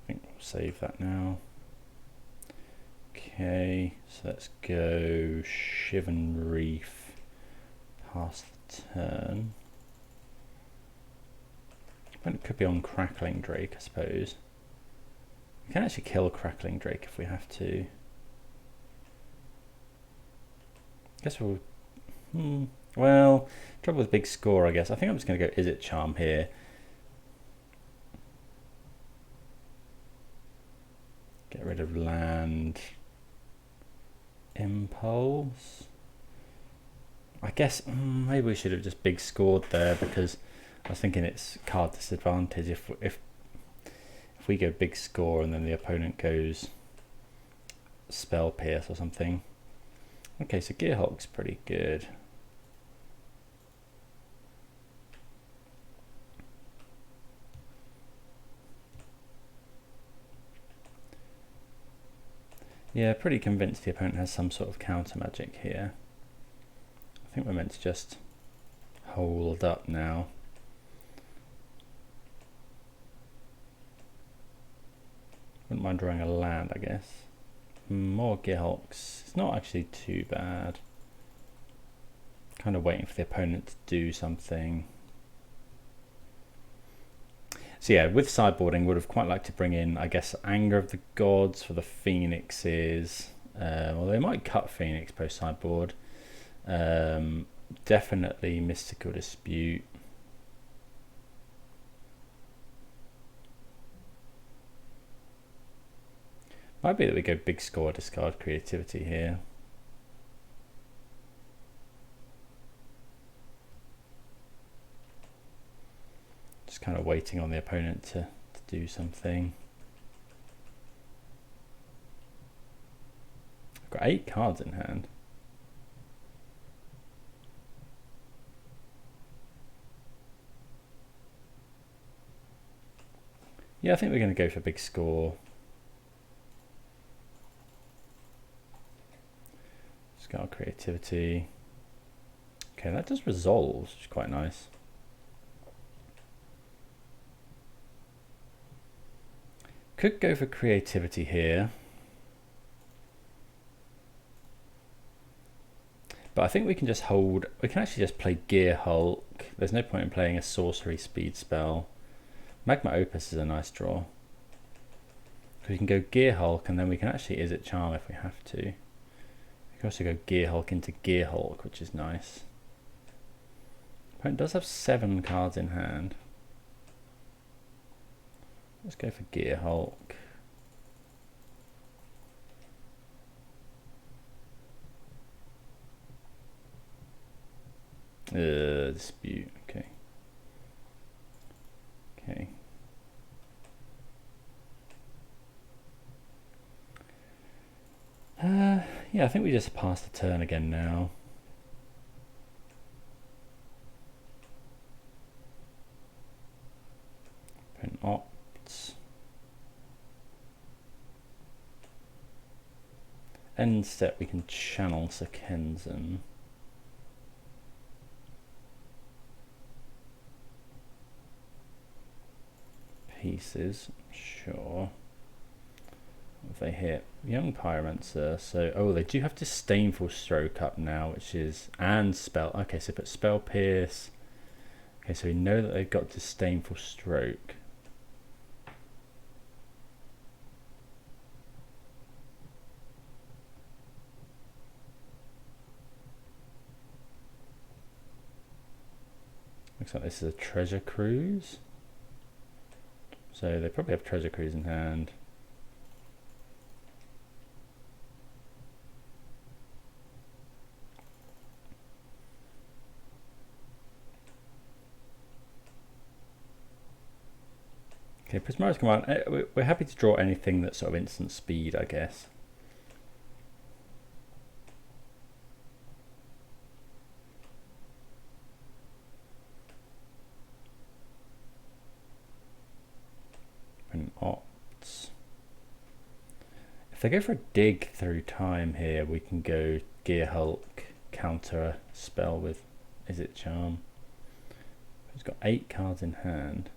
I think we'll save that now. Okay, so let's go Shivan Reef, pass the turn. It could be on Crackling Drake, I suppose. We can actually kill Crackling Drake if we have to. Guess we'll. Well, trouble with big score, I guess. I think I'm just going to go Izzet Charm here. Get rid of land. Impulse. I guess maybe we should have just big scored there because I was thinking it's card disadvantage if we go big score and then the opponent goes Spell Pierce or something. Okay, so Gearhulk's pretty good. Yeah, pretty convinced the opponent has some sort of counter magic here. I think we're meant to just hold up now. Wouldn't mind drawing a land, I guess. More Gearhulks. It's not actually too bad. Kind of waiting for the opponent to do something. So yeah, with sideboarding, would have quite liked to bring in, I guess, Anger of the Gods for the Phoenixes. Well, they might cut Phoenix post sideboard. Definitely Mystical Dispute. Might be that we go big score, discard creativity here. Just kind of waiting on the opponent to do something. I've got 8 cards in hand. Yeah, I think we're going to go for big score. Discard creativity. Okay, that just resolves, which is quite nice. Could go for creativity here. But I think we can just hold, we can actually just play Gearhulk. There's no point in playing a sorcery speed spell. Magma Opus is a nice draw. We can go Gearhulk and then we can actually Izzet Charm if we have to. We can also go Gearhulk into Gearhulk, which is nice. Opponent does have 7 cards in hand. Let's go for Gearhulk. Dispute, okay. Okay. Yeah, I think we just passed the turn again now. Print opts. End step, we can channel Sokenzan. Pieces, sure. If they hit Young Pyromancer, so oh, they do have Disdainful Stroke up now, which is and spell. Okay, so put Spell Pierce. Okay, so we know that they've got Disdainful Stroke. Looks like this is a Treasure Cruise. So they probably have Treasure Cruise in hand. Okay, Prismari Command. We're happy to draw anything that's sort of instant speed, I guess. And opts. If they go for a dig through time here, we can go Gearhulk, counter a spell with Izzet Charm. He's got 8 cards in hand.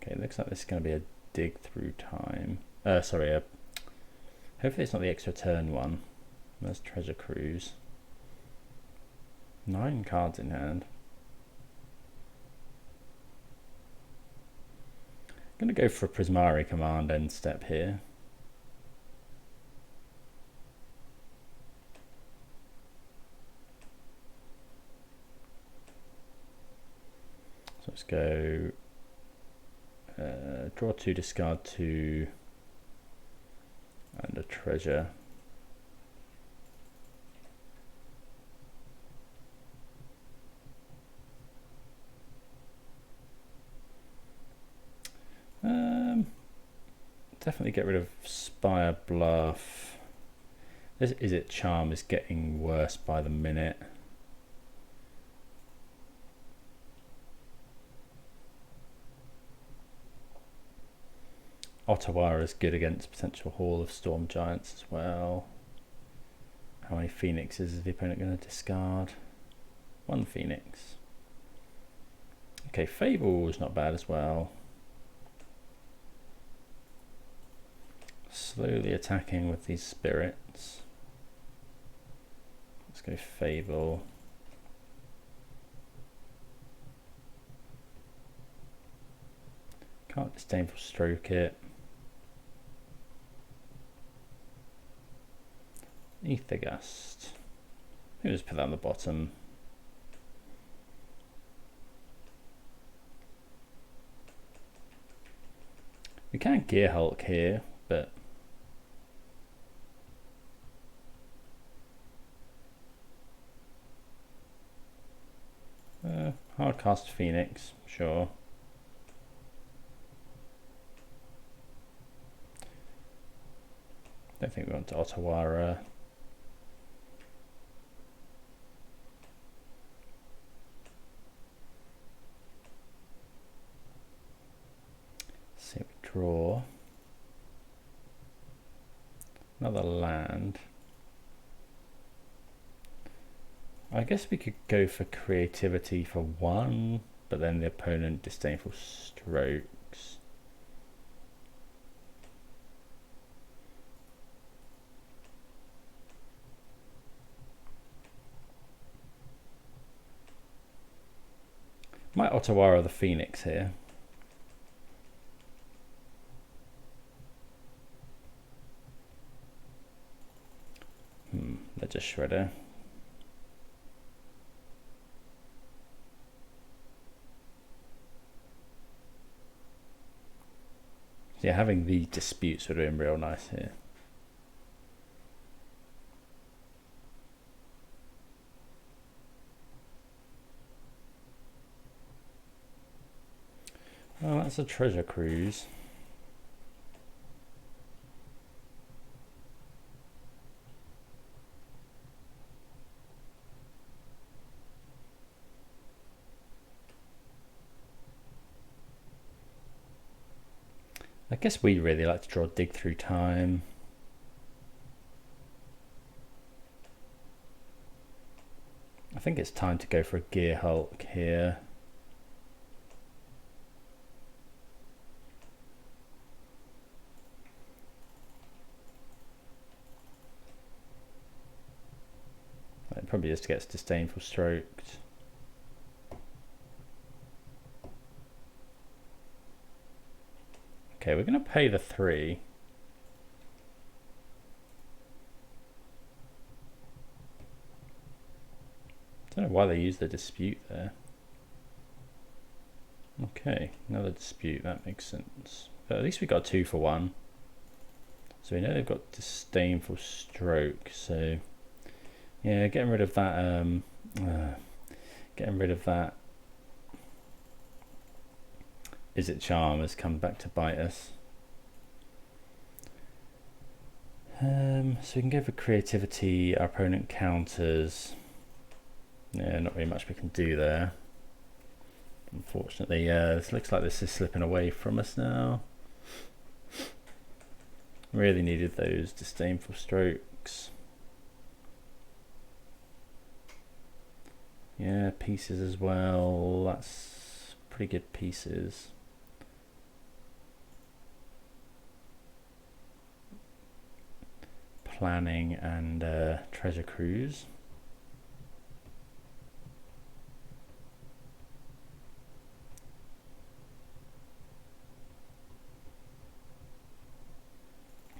Okay, it looks like this is going to be a dig through time. Sorry, hopefully it's not the extra turn one. There's Treasure Cruise. 9 cards in hand. I'm going to go for a Prismari Command end step here. So let's go draw 2, discard 2, and a treasure. Definitely get rid of Spirebluff. This Izzet Charm is getting worse by the minute. Otawara is good against potential Hall of Storm Giants as well. How many Phoenixes is the opponent going to discard? 1 Phoenix. Okay, Fable is not bad as well. Slowly attacking with these spirits. Let's go Fable. Can't Disdainful Stroke it. Aether Gust. Let me just put that on the bottom. We can Gearhulk here, but hard cast Phoenix, sure. Don't think we want to Otawara. See, we draw another land. I guess we could go for creativity for 1, but then the opponent Disdainful Strokes. Might Otawara the Phoenix here. Ledger Shredder. Yeah, having the disputes would have been real nice here. Well, that's a Treasure Cruise. I guess we really like to draw Dig Through Time. I think it's time to go for a Gearhulk here. It probably just gets Disdainful Stroked. Okay, we're going to pay the 3. Don't know why they use the Dispute there. Okay, another Dispute, that makes sense. But at least we got 2 for 1. So we know they've got Disdainful Stroke, so yeah, getting rid of that Izzet Charm has come back to bite us. So we can go for Creativity, our opponent counters. Yeah, not really much we can do there. Unfortunately, this looks like this is slipping away from us now. Really needed those Disdainful Strokes. Yeah, pieces as well. That's pretty good pieces. Planning and Treasure Cruise.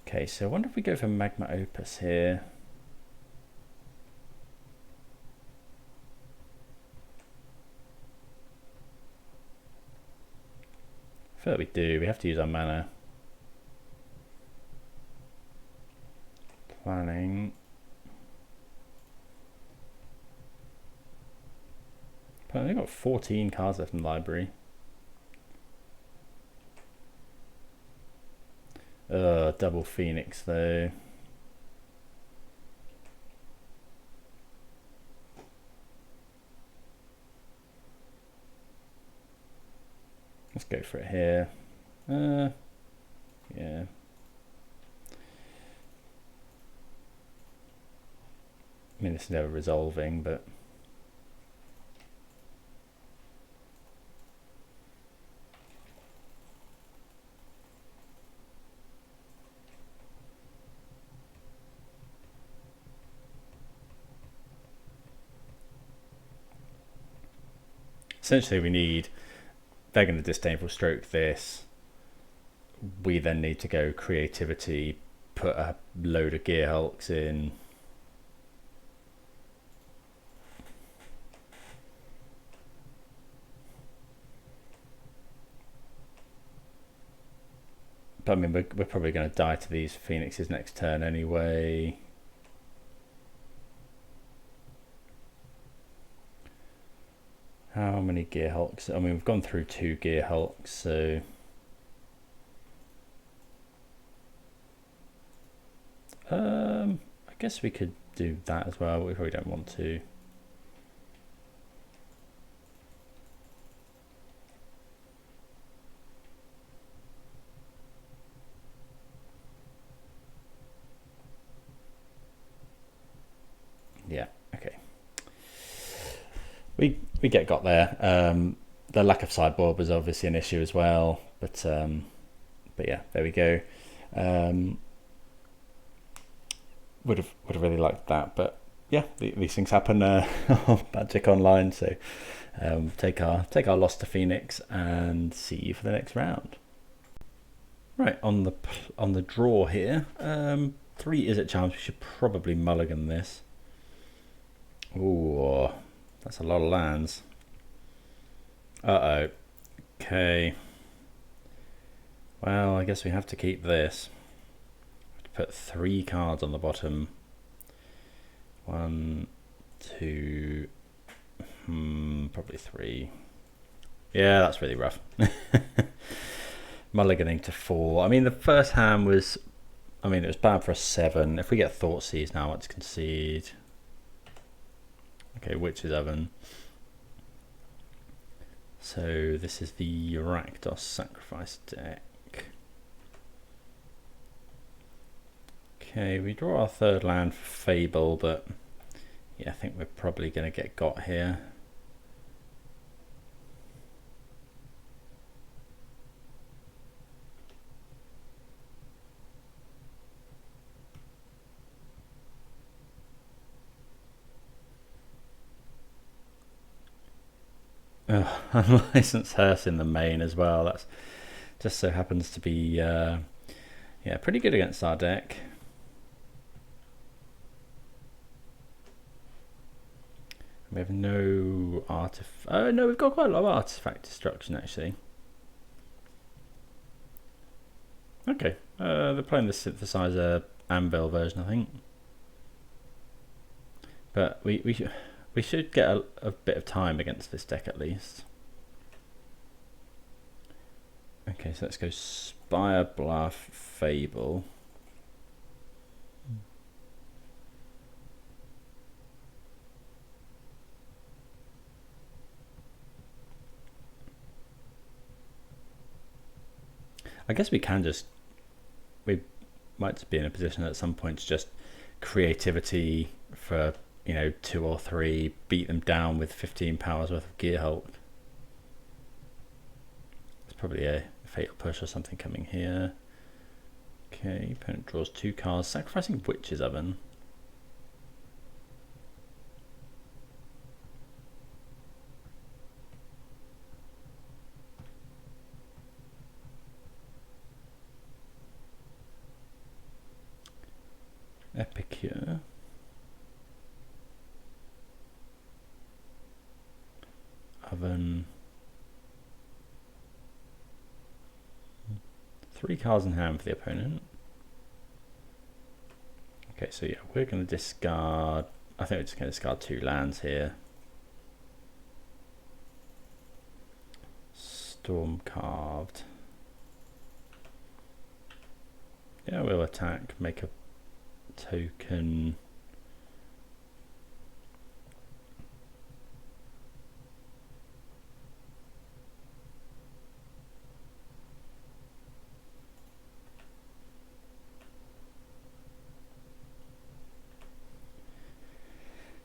Okay, so I wonder if we go for Magma Opus here. I feel like we do. We have to use our mana. Planning. But they've got 14 cards left in the library. Double Phoenix though. Let's go for it here. Yeah. I mean, this is never resolving, but essentially they're going to Disdainful Stroke this. We then need to go Creativity, put a load of Gearhulks in. But I mean, we're probably going to die to these Phoenixes next turn anyway. How many Gearhulks? I mean, we've gone through 2 Gearhulks, so I guess we could do that as well, but we probably don't want to. Yeah, okay. We got there. The lack of sideboard was obviously an issue as well, but yeah, there we go. Would have really liked that, but yeah, these things happen on Magic Online. So take our loss to Phoenix and see you for the next round. Right, on the draw here, 3 Izzet Charms. We should probably mulligan this. Ooh, that's a lot of lands. Uh-oh. Okay. Well, I guess we have to keep this. Put 3 cards on the bottom. 1, 2, probably 3. Yeah, that's really rough. Mulliganing to 4. I mean, the first hand was, it was bad for a 7. If we get Thoughtseize now, let's concede. Okay, Witch's Oven. So this is the Rakdos Sacrifice deck. Okay, we draw our third land for Fable, but yeah, I think we're probably going to get got here. Oh, Unlicensed Hearse in the main as well. That's just so happens to be yeah, pretty good against our deck. We have no artifact. Oh no, we've got quite a lot of artifact destruction actually. Okay, they're playing the synthesizer anvil version, I think. But we should get a bit of time against this deck at least. Okay, so let's go Spirebluff Fable. I guess we might be in a position at some point to just creativity for, you know, 2 or 3, beat them down with 15 powers worth of Gearhulk. There's probably a fatal push or something coming here. Okay, opponent draws 2 cards, sacrificing Witch's Oven. Epicure. Oven. 3 cards in hand for the opponent. Okay, so yeah, we're going to discard. I think we're just going to discard 2 lands here. Stormcarved. Yeah, we'll attack, make a token.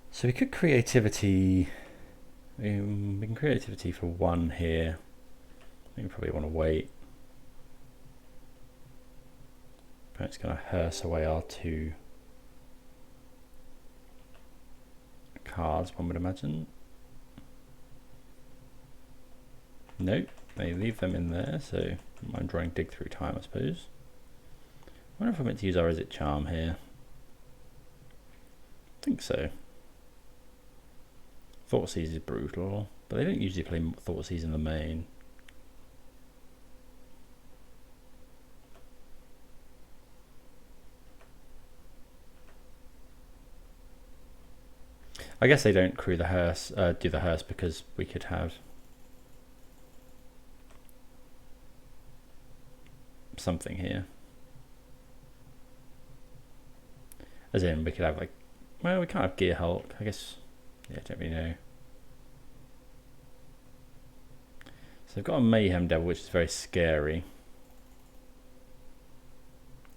So we could creativity. We can creativity for 1 here. I think we probably want to wait. It's going to hearse away our 2 cards, one would imagine. Nope, they leave them in there, so I'm drawing Dig Through Time, I suppose. I wonder if we're meant to use our Izzet Charm here. I think so. Thoughtseize is brutal, but they don't usually play Thoughtseize in the main. I guess they don't do the hearse because we could have something here. As in, we could have like, well, we can't have Gearhulk. I guess, yeah, I don't really know. So they've got a Mayhem Devil, which is very scary.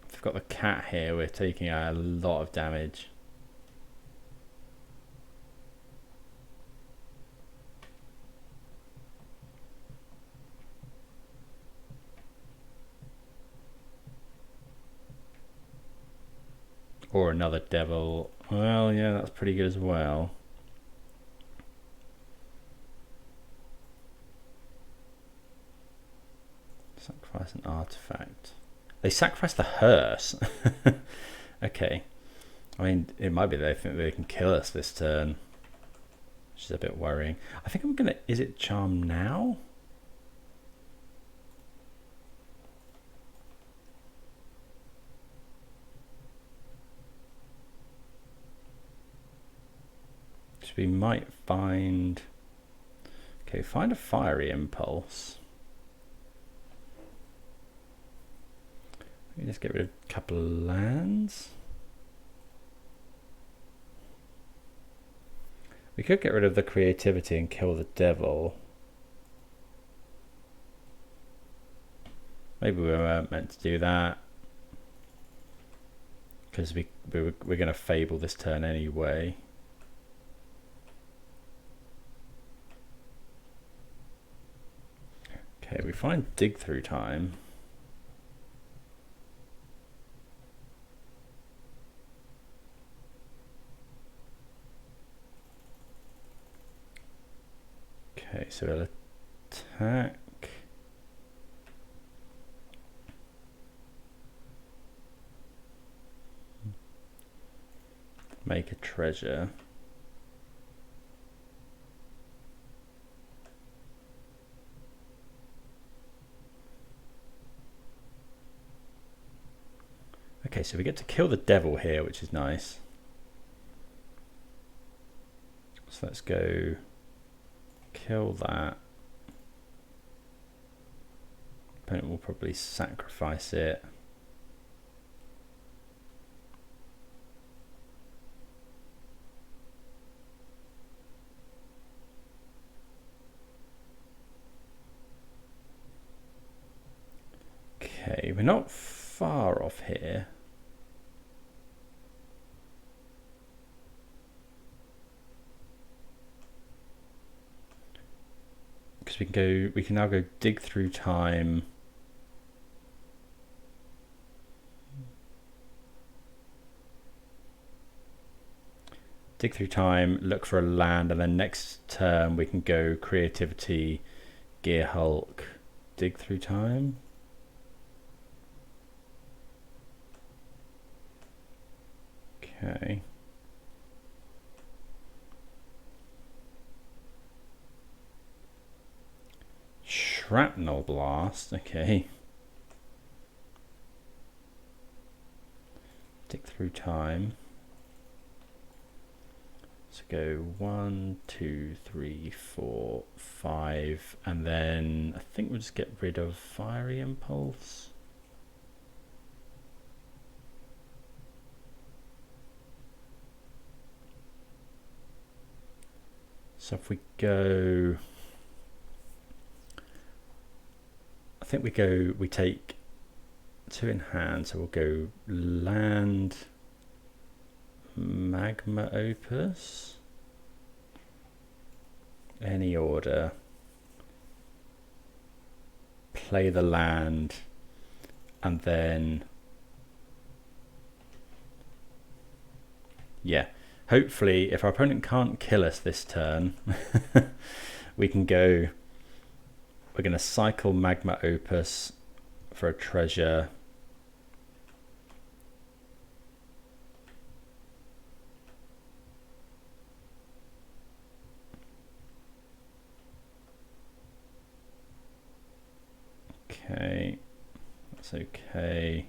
If we've got the cat here, we're taking a lot of damage. Or another devil. Well, yeah, that's pretty good as well. Sacrifice an artifact. They sacrifice the hearse. Okay. I mean, it might be they think they can kill us this turn, which is a bit worrying. I think I'm going to Izzet Charm now. We might find, okay, find a Fiery Impulse. Let me just get rid of a couple of lands. We could get rid of the creativity and kill the devil. Maybe we weren't meant to do that. because we're going to Fable this turn anyway. Okay, we find Dig Through Time. Okay, so we'll attack. Make a treasure. Okay, so we get to kill the devil here, which is nice. So let's go kill that. Opponent will probably sacrifice it. Okay, we're not far off here. Because we can now go Dig Through Time. Dig Through Time, look for a land, and then next turn we can go Creativity, Gearhulk, Dig Through Time. Okay. Shrapnel Blast, okay. Dig Through Time. So go 1, 2, 3, 4, 5, and then I think we'll just get rid of Fiery Impulse. So if we go, I think we take 2 in hand, so we'll go land, Magma Opus, any order, play the land, and then, yeah. Hopefully, if our opponent can't kill us this turn, we can go, we're going to cycle Magma Opus for a treasure. Okay, that's okay.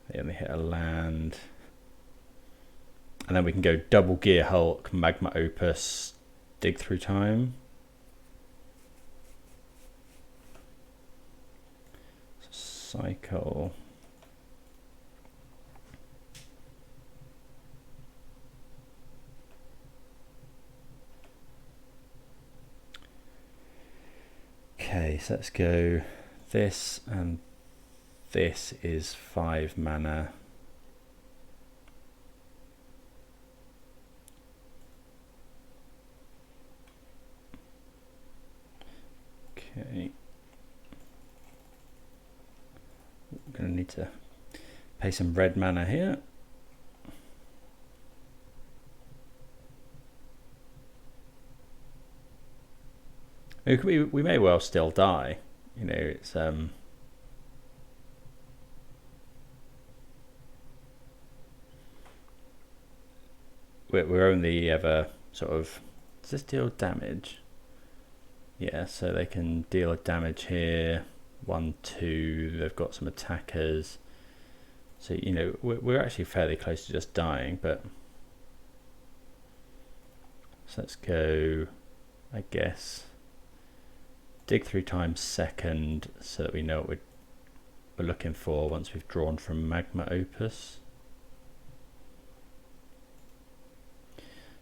They only hit a land. And then we can go double Gearhulk, Magma Opus, Dig Through Time. Cycle. Okay, so let's go this, and this is 5 mana. Okay. We're going to need to pay some red mana here. We may well still die. You know, it's we're only ever sort of, does this deal damage? Yeah, so they can deal a damage here, 1, 2, they've got some attackers. So, you know, we're actually fairly close to just dying, but... So let's go, I guess, Dig Through Time second, so that we know what we're looking for once we've drawn from Magma Opus.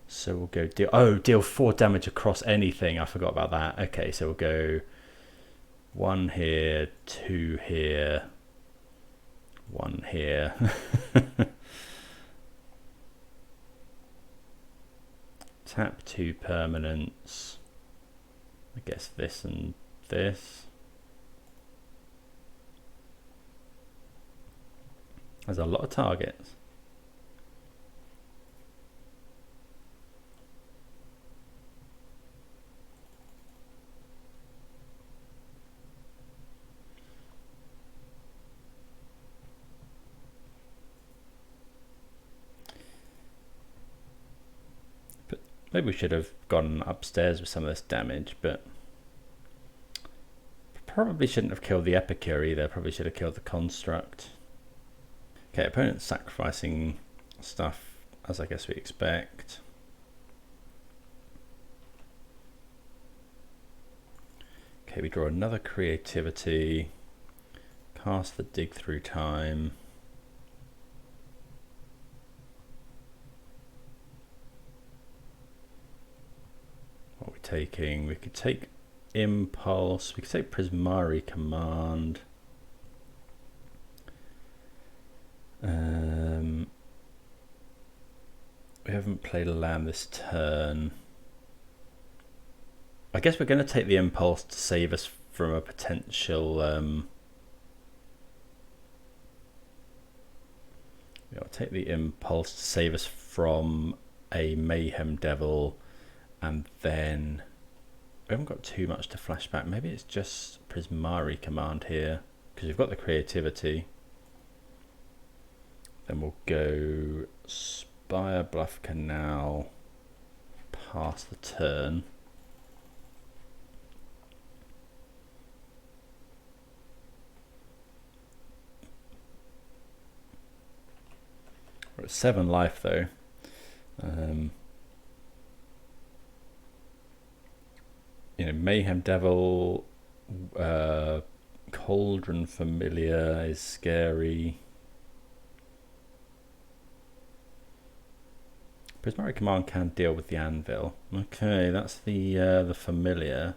So we'll go deal 4 damage across anything. I forgot about that. Okay, so we'll go 1 here, 2 here, one here. Tap 2 permanents. I guess this and this. There's a lot of targets. Maybe we should have gone upstairs with some of this damage, but probably shouldn't have killed the Epicure either. Probably should have killed the Construct. Okay, opponent's sacrificing stuff, as I guess we expect. Okay, we draw another Creativity. Cast the Dig Through Time. What are we taking? We could take Impulse. We could take Prismari Command. We haven't played a land this turn. I guess we're going to take the Impulse to save us from a potential... I'll take the Impulse to save us from a Mayhem Devil, and then we haven't got too much to flash back. Maybe it's just Prismari Command here, because we've got the Creativity. Then we'll go Spirebluff Canal past the turn. We're at 7 life though. You know, Mayhem Devil, Cauldron Familiar is scary. Prismari Command can deal with the Anvil. Okay, that's the familiar.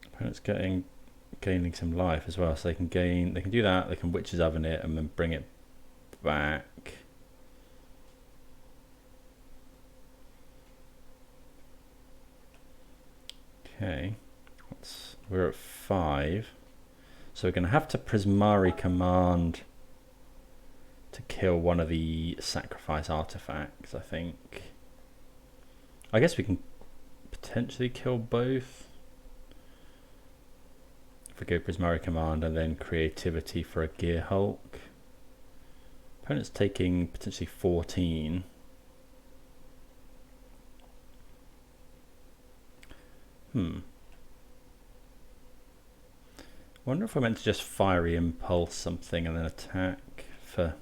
Opponent's gaining some life as well, so they can do that. They can Witch's Oven it and then bring it back. Okay, we're at 5, so we're going to have to Prismari Command to kill one of the sacrifice artifacts, I think. I guess we can potentially kill both. If we go Prismari Command and then Creativity for a Gearhulk. Opponent's taking potentially 14. I wonder if we're meant to just Fiery Impulse something and then attack for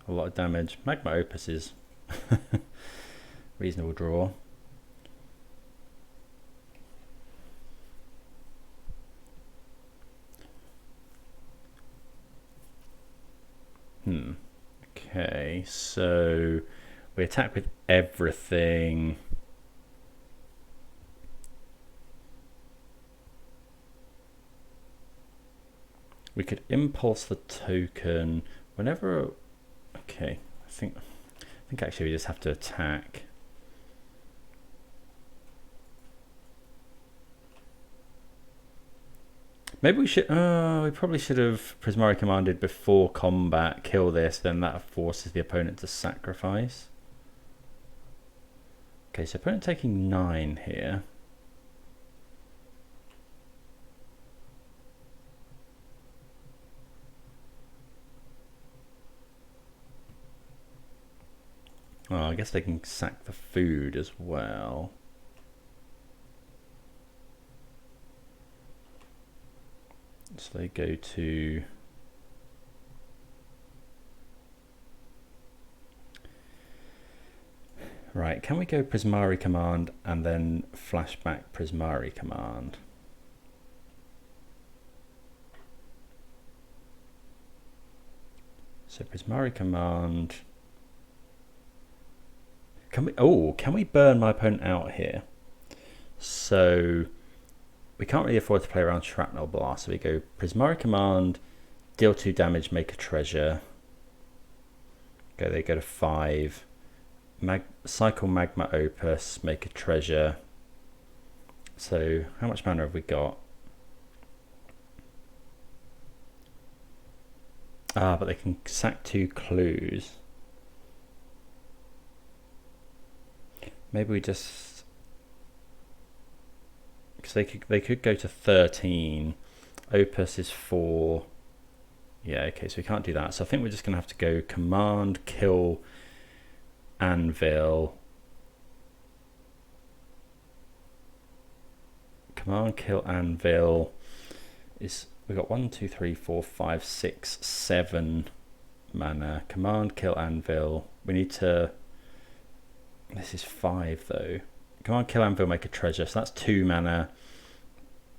a lot of damage. Magma Opus is reasonable draw. Okay, so we attack with everything. We could impulse the token whenever. Okay, I think actually we just have to attack. Maybe we should. We probably should have Prismari Commanded before combat. Kill this, then that forces the opponent to sacrifice. Okay, so opponent taking 9 here. Oh, I guess they can sack the food as well. So they go to... Right, can we go Prismari Command and then flashback Prismari Command? So Prismari Command... Can we burn my opponent out here? So we can't really afford to play around Shrapnel Blast, so we go Prismari Command Deal 2 damage, make a treasure. They go to 5. Cycle Magma Opus, make a treasure. So how much mana have we got? But they can sack 2 clues. Maybe we just, because they could go to 13. Opus is 4. Yeah, okay, so we can't do that. So I think we're just gonna have to go command, kill, anvil. Command, kill, anvil is, we got 1, 2, 3, 4, 5, 6, 7 mana. Command, kill, anvil. We need to, this is 5 though. Command, kill, anvil, make a treasure. So that's 2 mana.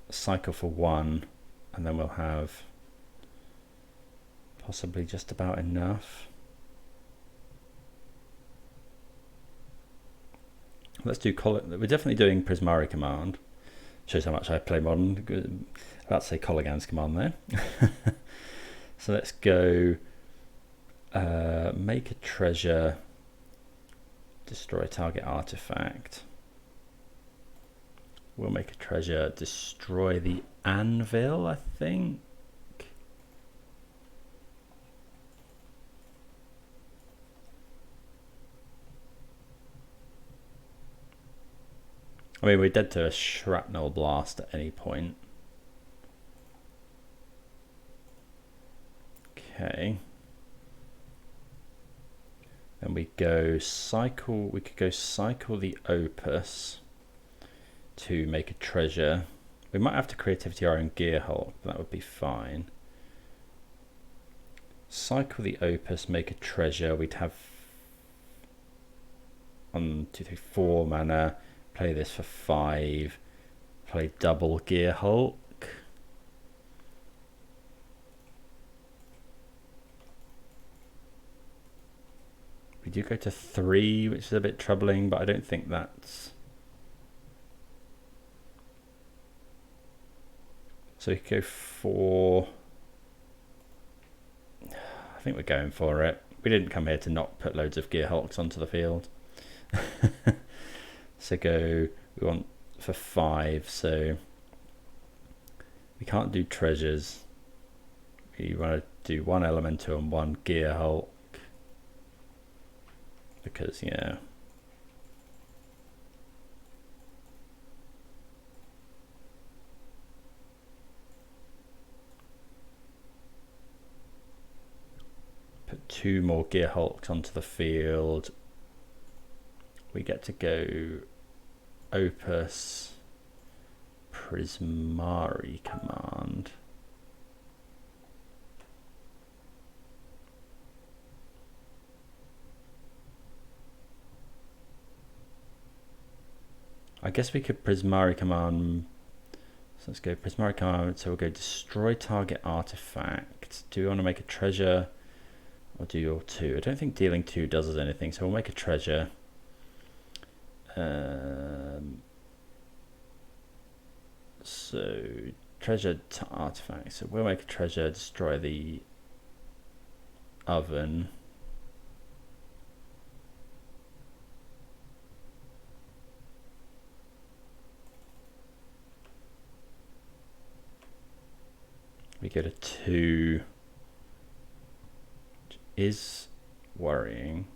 Cycle for 1, and then we'll have possibly just about enough. Let's do, we're definitely doing Prismari Command. Shows how much I play Modern. About to say Colligan's Command there. So let's go make a treasure, destroy target artifact. We'll make a treasure, destroy the anvil, I think. I mean, we're dead to a shrapnel blast at any point. Okay. Then we go cycle, we could go cycle the Opus to make a treasure. We might have to creativity our own Gearhulk, but that would be fine. Cycle the Opus, make a treasure. We'd have 1, 2, 3, 4 mana. Play this for 5. Play double Gearhulk. We do go to 3, which is a bit troubling, but I don't think that's... So we could go 4. I think we're going for it. We didn't come here to not put loads of Gearhulks onto the field. So we want for 5, so we can't do treasures. We want to do 1 elemental and 1 Gearhulk. Because, yeah. Put 2 more Gearhulks onto the field. We get to go Opus, Prismari Command. I guess we could Prismari Command. So let's go Prismari Command. So we'll go destroy target artifact. Do we want to make a treasure or do your 2? I don't think dealing 2 does us anything, so we'll make a treasure. So treasure to artifact. So we'll make a treasure, destroy the oven. We go to 2, which is worrying.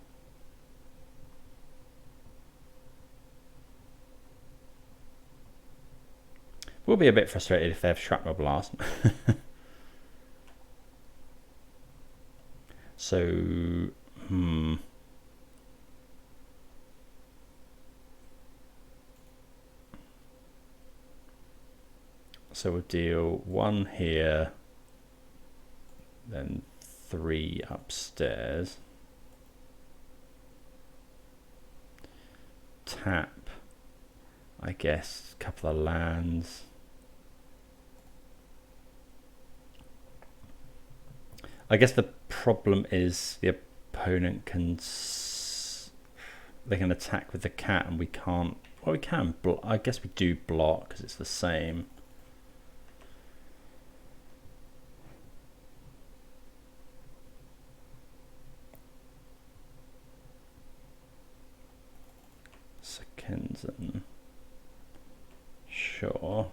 We'll be a bit frustrated if they have shrapnel blast. So, So we'll deal 1 here, then 3 upstairs. Tap, I guess, a couple of lands. I guess the problem is the opponent can they can attack with the cat and we can't. Well, we can block. I guess we do block because it's the same. 1,000. Sure.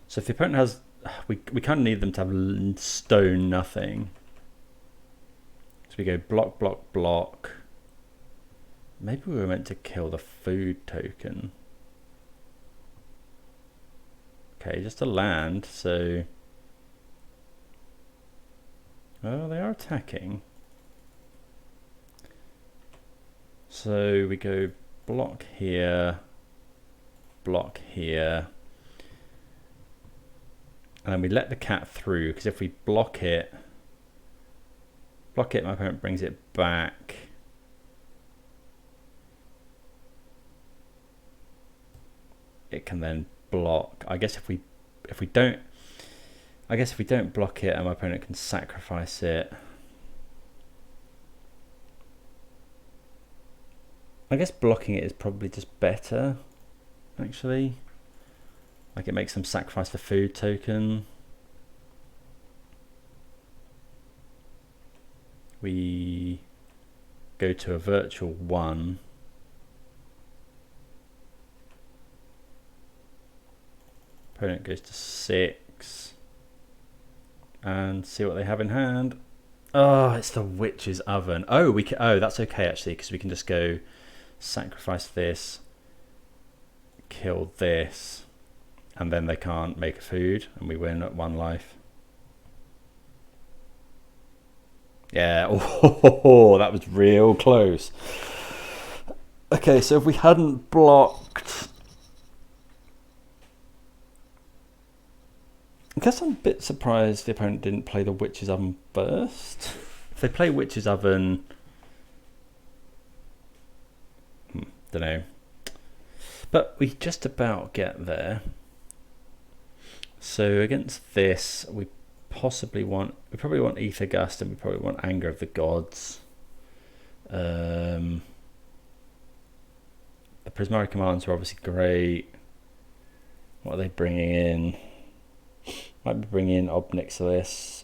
So if the opponent has, we kind of need them to have stone nothing. So we go block, block, block. Maybe we were meant to kill the food token. Okay, just a land, so... Oh, they are attacking. So we go block here, block here. And then we let the cat through, because if we block it, my opponent brings it back. It can then block. I guess if we don't block it and my opponent can sacrifice it. I guess blocking it is probably just better, actually. Like it makes them sacrifice the food token. We go to a virtual 1. Opponent goes to 6. And see what they have in hand. Oh, it's the Witch's Oven. Oh, that's okay actually, because we can just go sacrifice this, kill this, and then they can't make a food, and we win at 1 life. Yeah, oh, that was real close. Okay, so if we hadn't blocked... I guess I'm a bit surprised the opponent didn't play the Witch's Oven first. If they play Witch's Oven... don't know. But we just about get there. So against this, we probably want Aether Gust, and we probably want Anger of the Gods. The Prismari Commands are obviously great. What are they bringing in? Might be bringing in Obnixilis.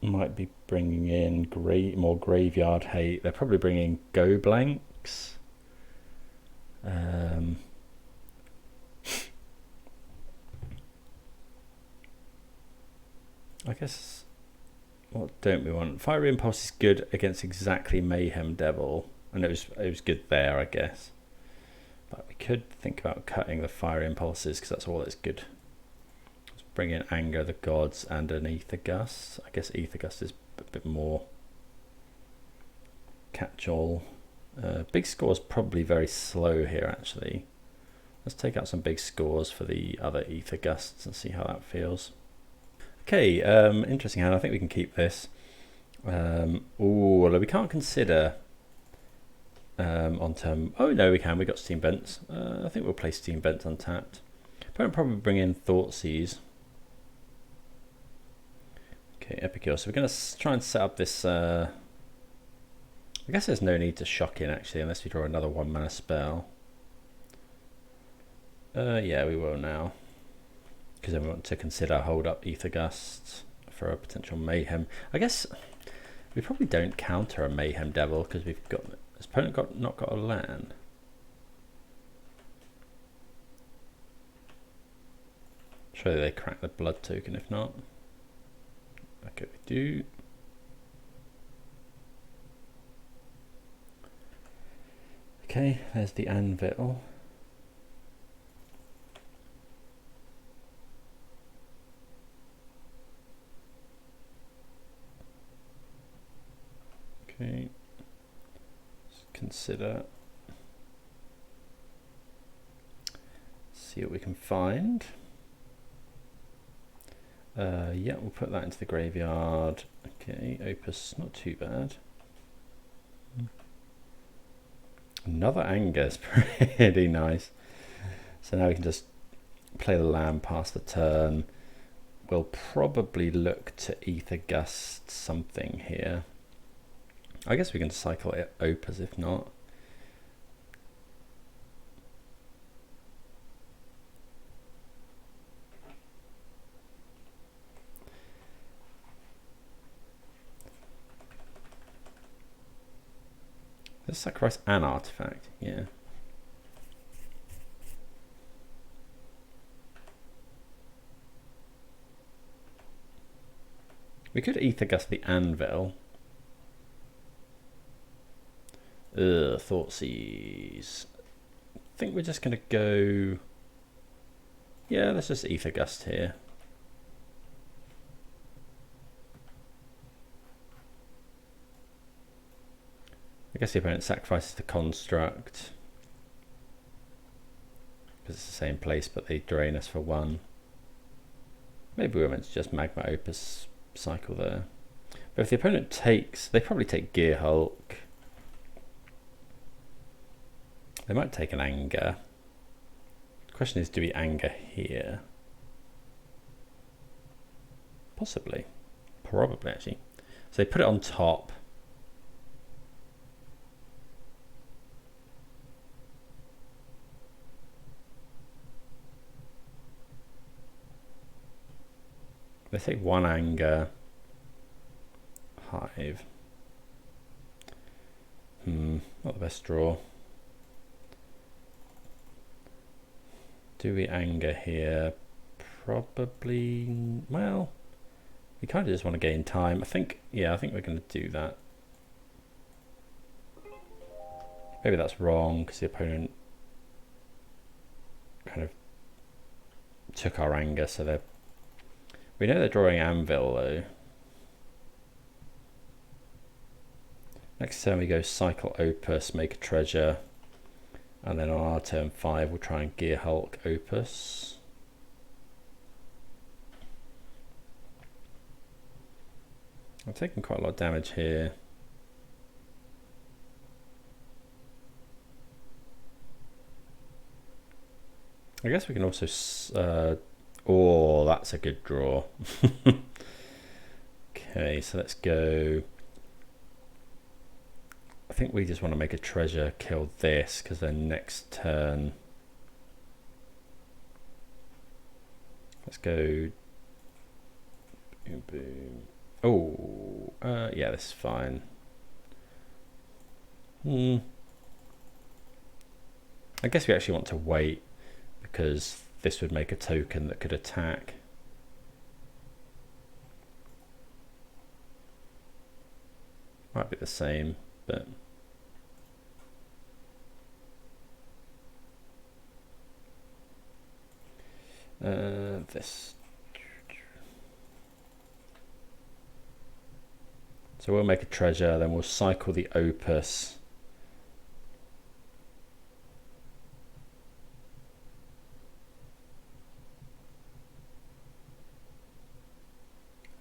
Might be bringing in more Graveyard Hate. They're probably bringing Go Blanks. I guess, what don't we want? Fiery Impulse is good against exactly Mayhem Devil, and it was good there, I guess. But we could think about cutting the Fiery Impulses, because that's all that's good. Let's bring in Anger of the Gods and an Aether Gust. I guess Aether Gust is a bit more catch-all. Big Score's probably very slow here, actually. Let's take out some big scores for the other Aether Gusts and see how that feels. Okay, interesting hand. I think we can keep this. We can't consider on turn. Oh no, we can. We got Steam Vents. I think we'll play Steam Vents untapped. Probably bring in Thoughtseize. Okay, Epicure. So we're going to try and set up this. I guess there's no need to shock in actually, unless we draw another 1 mana spell. Yeah, we will now. Because then we want to consider hold up Aether Gust for a potential Mayhem. I guess we probably don't counter a Mayhem Devil because we've got this opponent not got a land. Surely they crack the blood token if not. Okay, we do. Okay, there's the Anvil. Okay, let's consider, see what we can find. Yeah, we'll put that into the graveyard. Okay, Opus, not too bad. Another Anger is pretty nice. So now we can just play the land past the turn. We'll probably look to Aether Gust something here. I guess we can cycle it Opus if not. Let's sacrifice an artifact, yeah. We could Aether Gust the Anvil. Thoughtseize. I think we're just going to go... Yeah, let's just Aether Gust here. I guess the opponent sacrifices the construct. Because it's the same place, but they drain us for 1. Maybe we were meant to just Magma Opus cycle there. But if the opponent takes... They probably take Gearhulk. They might take an Anger. The question is, do we Anger here? Possibly. Probably, actually. So they put it on top. They take 1 Anger. Hive. Not the best draw. Do we Anger here? Probably. Well, we kind of just want to gain time. I think we're going to do that. Maybe that's wrong because the opponent kind of took our Anger, so we know they're drawing Anvil though. Next turn we go cycle Opus, make a treasure. And then on our turn 5, we'll try and Gearhulk Opus. I'm taking quite a lot of damage here. I guess we can also... oh, that's a good draw. Okay, so let's go... I think we just want to make a treasure, kill this, because then next turn... Let's go... Boom, boom. Oh, yeah, this is fine. I guess we actually want to wait, because this would make a token that could attack. Might be the same, but... this. So we'll make a treasure, then we'll cycle the Opus.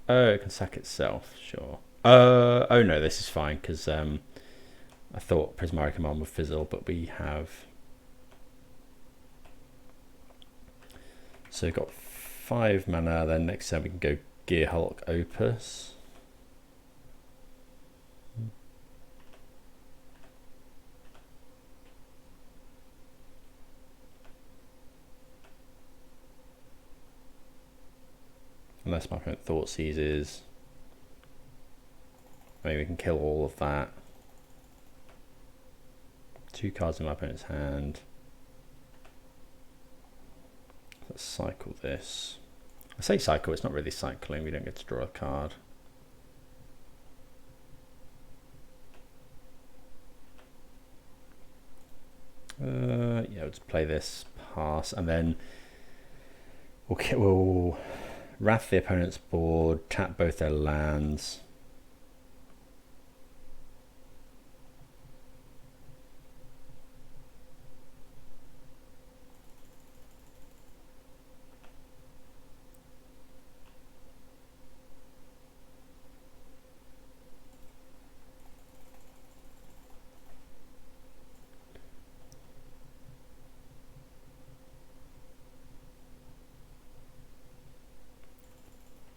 Oh, it can sack itself, sure. Oh no, this is fine, because I thought Prismari Command would fizzle, but we have... So we've got 5 mana, then next turn we can go Gearhulk Opus. Unless my opponent Thoughtseizes. Maybe we can kill all of that. 2 cards in my opponent's hand. Let's cycle this. I say cycle, it's not really cycling, we don't get to draw a card. Yeah, we'll just play this, pass, and then we'll wrath the opponent's board, tap both their lands.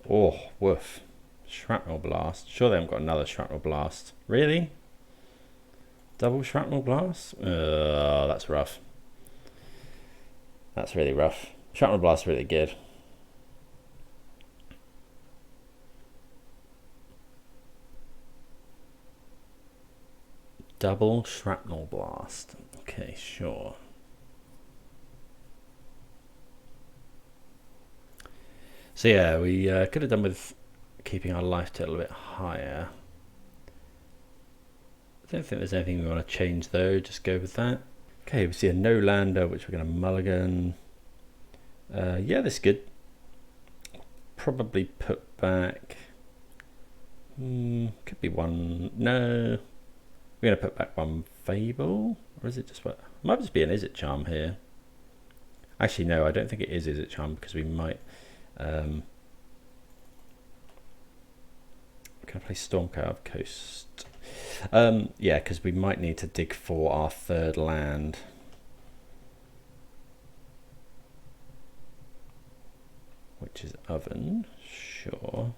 Oh, woof. Shrapnel Blast. Sure they haven't got another Shrapnel Blast. Really? Double Shrapnel Blast? That's rough. That's really rough. Shrapnel Blast is really good. Double Shrapnel Blast. Okay, sure. So yeah, we could have done with keeping our life total a bit higher. I don't think there's anything we want to change though, just go with that. Okay, we see a no lander, which we're going to mulligan. Yeah, this is good. Probably put back. Could be one. No, we're going to put back one Fable, or is it just what? Might just be an Izzet Charm here. Actually, no, I don't think it is Izzet Charm because we might. Can I play Stormcarved Coast? Yeah, because we might need to dig for our third land. Which is Oven, sure.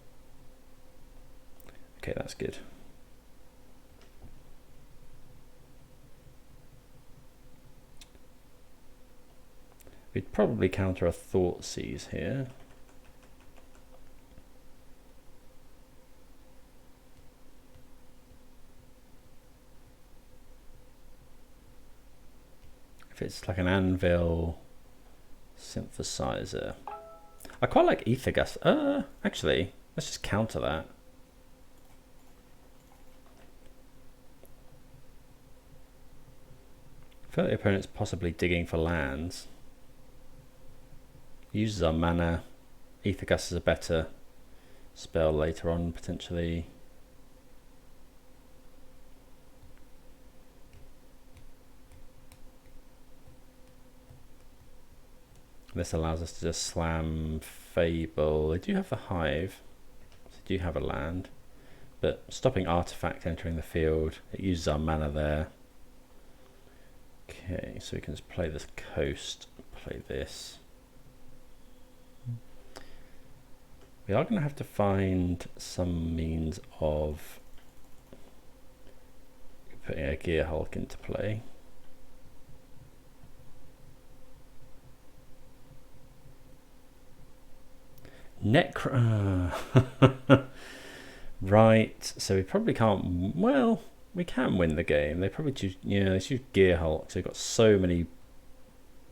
Okay, that's good. We'd probably counter a Thoughtseize here. If it's like an anvil synthesizer. I quite like Aether Gust. Actually, let's just counter that. I feel like the opponent's possibly digging for lands. Uses our mana. Aether Gust is a better spell later on, potentially. This allows us to just slam Fable. They do have the Hive, so they do have a land, but stopping Artifact entering the field, it uses our mana there. Okay, so we can just play this coast, play this. We are going to have to find some means of putting a Gearhulk into play. Right, so we probably can't. Well, we can win the game. They probably choose. Yeah, they choose Gearhulk. So they've got so many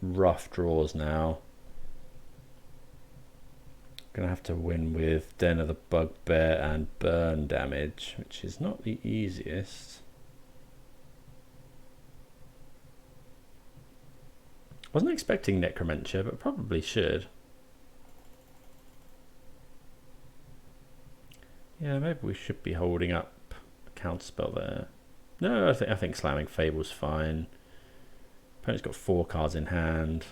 rough draws now. Gonna have to win with Den of the Bugbear and burn damage, which is not the easiest. Wasn't expecting Necromancer, but probably should. Yeah, maybe we should be holding up a counterspell there. No, I think slamming Fable's fine. Opponent's got 4 cards in hand.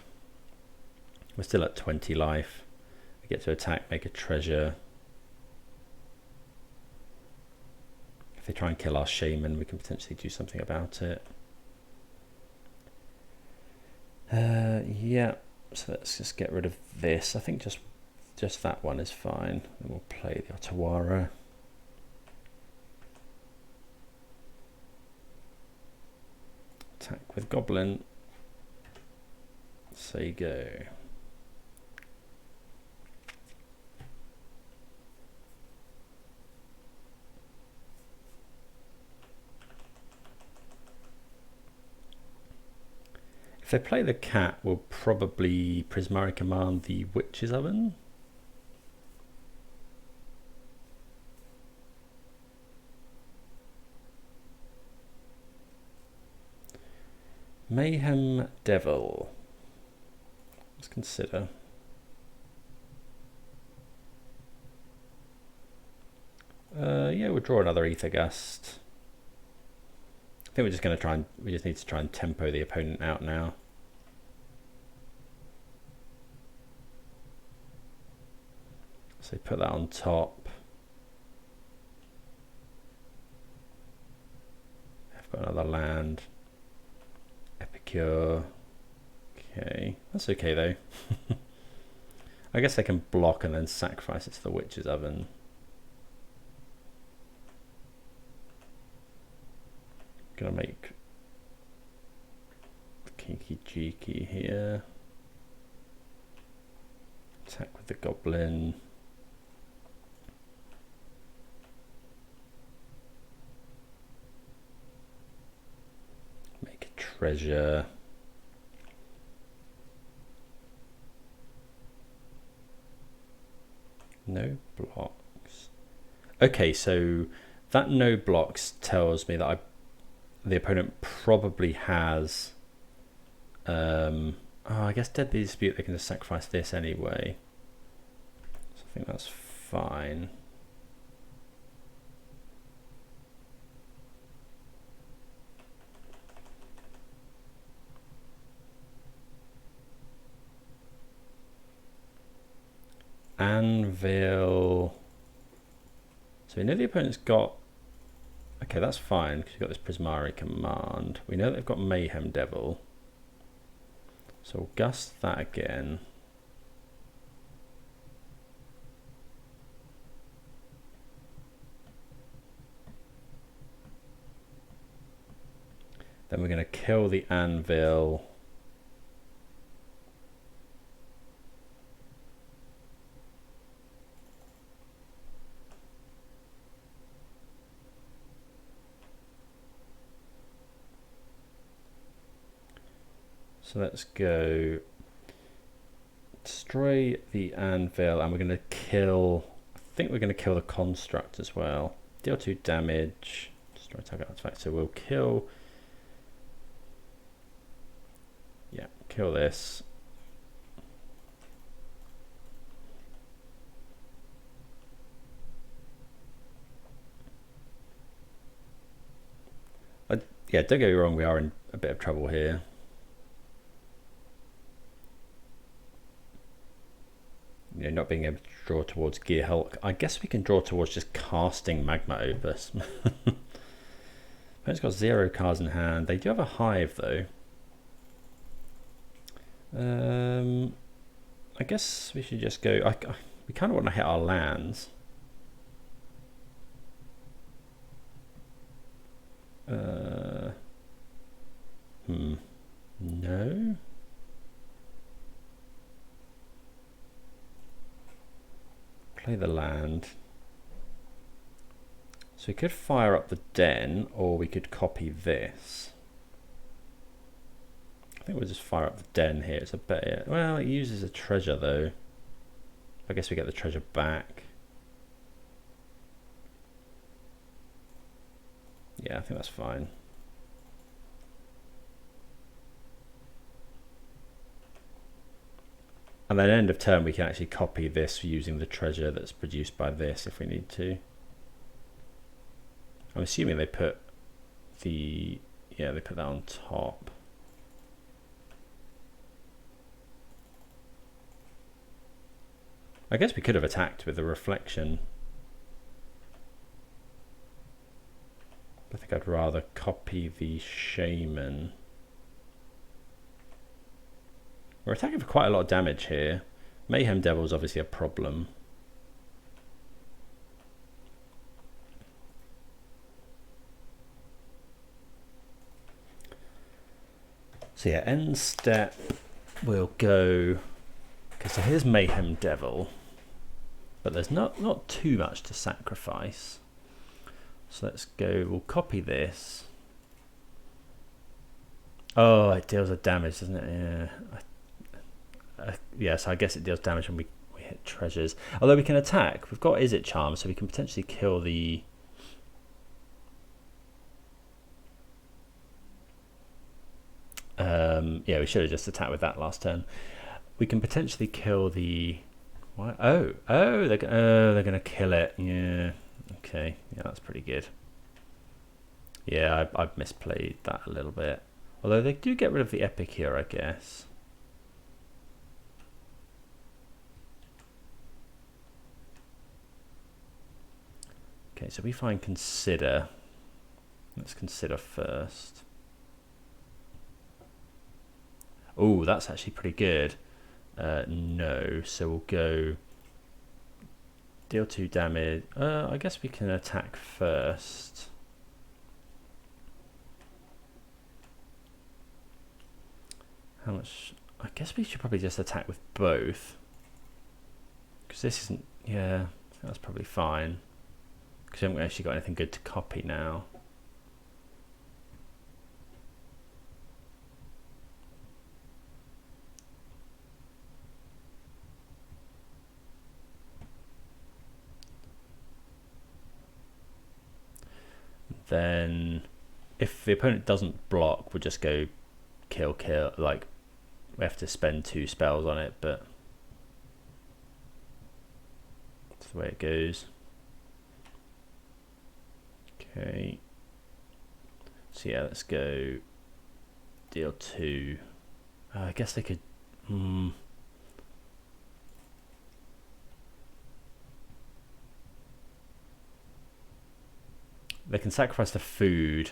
We're still at 20 life. We get to attack, make a treasure. If they try and kill our shaman, we can potentially do something about it. Yeah, so let's just get rid of this. I think just that one is fine. Then we'll play the Otawara. Attack with Goblin. So you go. If they play the cat, we'll probably Prismari Command the Witch's Oven. Mayhem Devil. Let's consider. Yeah, we'll draw another Aether Gust. I think we're just going to try and we just need to try and tempo the opponent out now. So put that on top. I've got another land. Epicure. Okay, that's okay though. I guess I can block and then sacrifice it to the Witch's Oven. Gonna make Kinky Cheeky here. Attack with the Goblin. Make a treasure. No blocks. Okay, so that no blocks tells me that the opponent probably has... oh, I guess Deadly Dispute, they can just sacrifice this anyway. So I think that's fine. Anvil. So we know the opponent's got... Okay, that's fine, because you've got this Prismari Command. We know they've got Mayhem Devil. So we'll gust that again. Then we're going to kill the Anvil. So let's go destroy the Anvil, and we're going to kill... I think we're going to kill the Construct as well. Deal 2 damage. Destroy target artifact. So we'll kill... Yeah, kill this. Yeah, don't get me wrong, we are in a bit of trouble here. You know, not being able to draw towards Gearhulk. I guess we can draw towards just casting Magma Opus. Opponent's got 0 cards in hand. They do have a Hive though. I guess we should just go... we kind of want to hit our lands. No. Play the land. So we could fire up the den, or we could copy this. I think we'll just fire up the den here. It's a better... Well, it uses a treasure though. I guess we get the treasure back. Yeah, I think that's fine. And then end of turn we can actually copy this using the treasure that's produced by this if we need to. I'm assuming they put the... Yeah, they put that on top. I guess we could have attacked with the reflection. I think I'd rather copy the shaman. We're attacking for quite a lot of damage here. Mayhem Devil is obviously a problem. So yeah, end step we'll go... Okay, so here's Mayhem Devil. But there's not too much to sacrifice. So let's go, we'll copy this. Oh, it deals a damage, doesn't it? Yeah. Yeah, so I guess it deals damage when we hit treasures. Although we can attack. We've got Izzet Charm, so we can potentially kill the... yeah, we should have just attacked with that last turn. We can potentially kill the... What? Oh, they're going to kill it. Yeah, okay. Yeah, that's pretty good. Yeah, I've misplayed that a little bit. Although they do get rid of the epic here, I guess. Okay, so we find consider. Let's consider first. Oh, that's actually pretty good. No, so we'll go deal 2 damage. I guess we can attack first. How much? I guess we should probably just attack with both. Because this isn't... Yeah, that's probably fine. Because we haven't actually got anything good to copy now. then if the opponent doesn't block, we'll just go kill, like we have to spend 2 spells on it, but that's the way it goes. Okay, so yeah, let's go deal 2. I guess they could they can sacrifice the food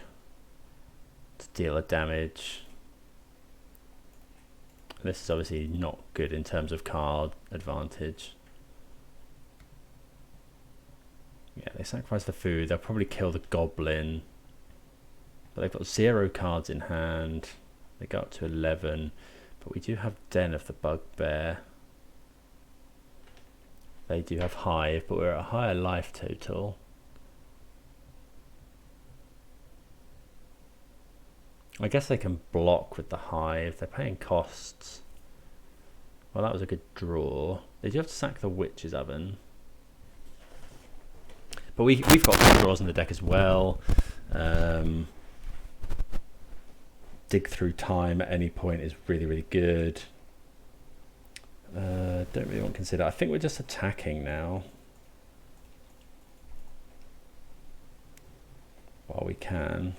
to deal a damage. This is obviously not good in terms of card advantage. Yeah, they sacrifice the food. They'll probably kill the goblin. But they've got 0 cards in hand. They go up to 11. But we do have Den of the Bugbear. They do have Hive, but we're at a higher life total. I guess they can block with the Hive. They're paying costs. Well, that was a good draw. They do have to sack the Witch's Oven. But we've got good draws in the deck as well. Dig Through Time at any point is really, really good. Don't really want to consider. I think we're just attacking now. While we can.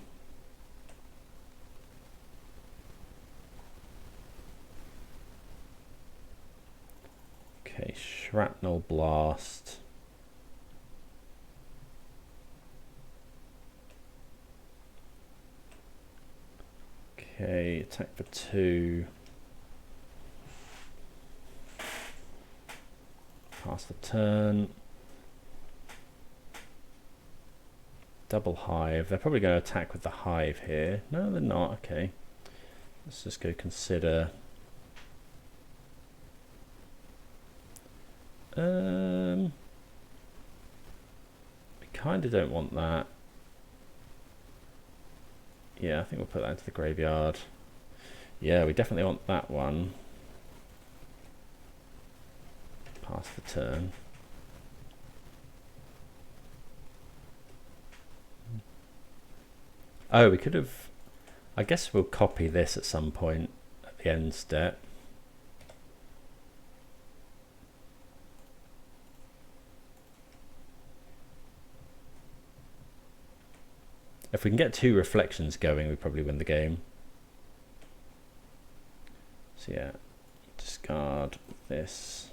Okay, Shrapnel Blast. Okay, attack for 2. Pass the turn. Double Hive. They're probably going to attack with the Hive here. No, they're not. Okay. Let's just go consider. We kind of don't want that. Yeah, I think we'll put that into the graveyard. Yeah, we definitely want that one. Pass the turn. Oh, we could have... I guess we'll copy this at some point at the end step. If we can get 2 reflections going, we probably win the game. So yeah, discard this.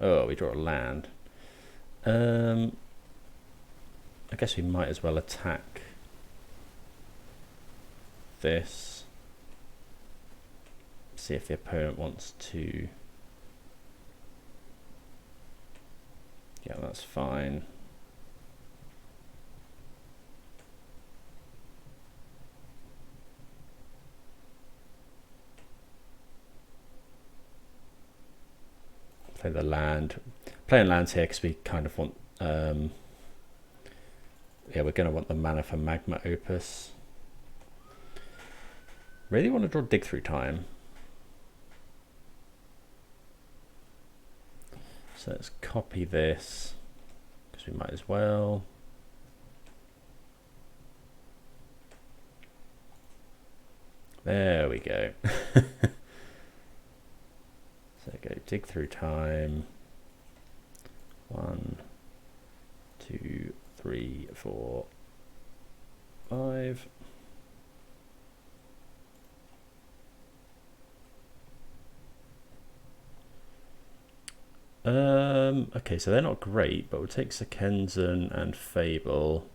Oh, we draw a land. I guess we might as well attack this. See if the opponent wants to. Yeah, that's fine. Play the land. Playing lands here because we kind of want. Yeah, we're going to want the mana for Magma Opus. Really want to draw Dig Through Time. So let's copy this because we might as well. There we go. So go Dig Through Time. 1, 2, 3, 4, 5. Okay, so they're not great, but we'll take Sokenzan and Fable.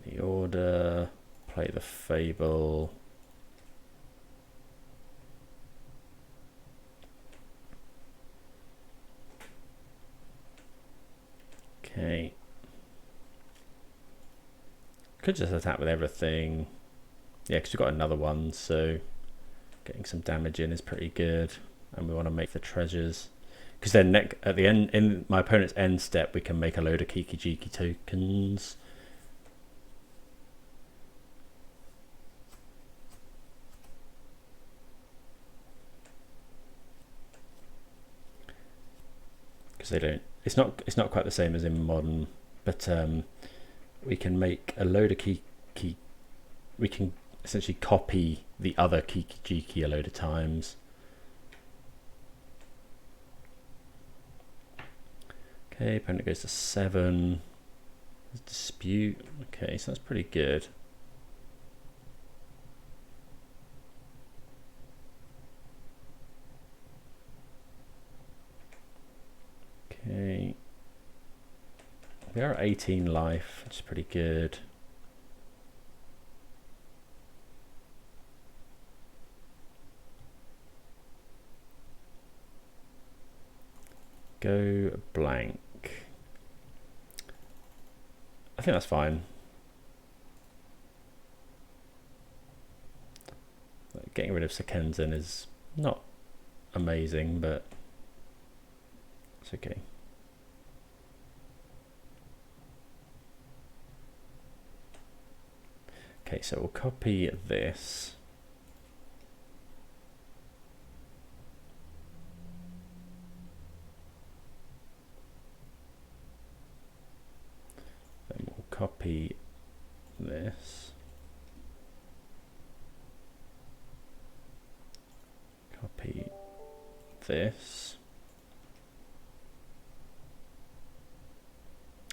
Any order, play the Fable. Okay. Could just attack with everything. Yeah, because we've got another one, so getting some damage in is pretty good. And we want to make the treasures. Because then at the end, in my opponent's end step, we can make a load of Kiki-Jiki tokens. Because they don't. It's not quite the same as in modern, but we can make a load of we can essentially copy the other Kiki a load of times. Okay, opponent goes to 7. Dispute. Okay, so that's pretty good. Okay. We are at 18 life, which is pretty good. Go blank. I think that's fine. Getting rid of Sokenzan is not amazing, but it's okay. Okay, so we'll copy this. Then we'll copy this. Copy this.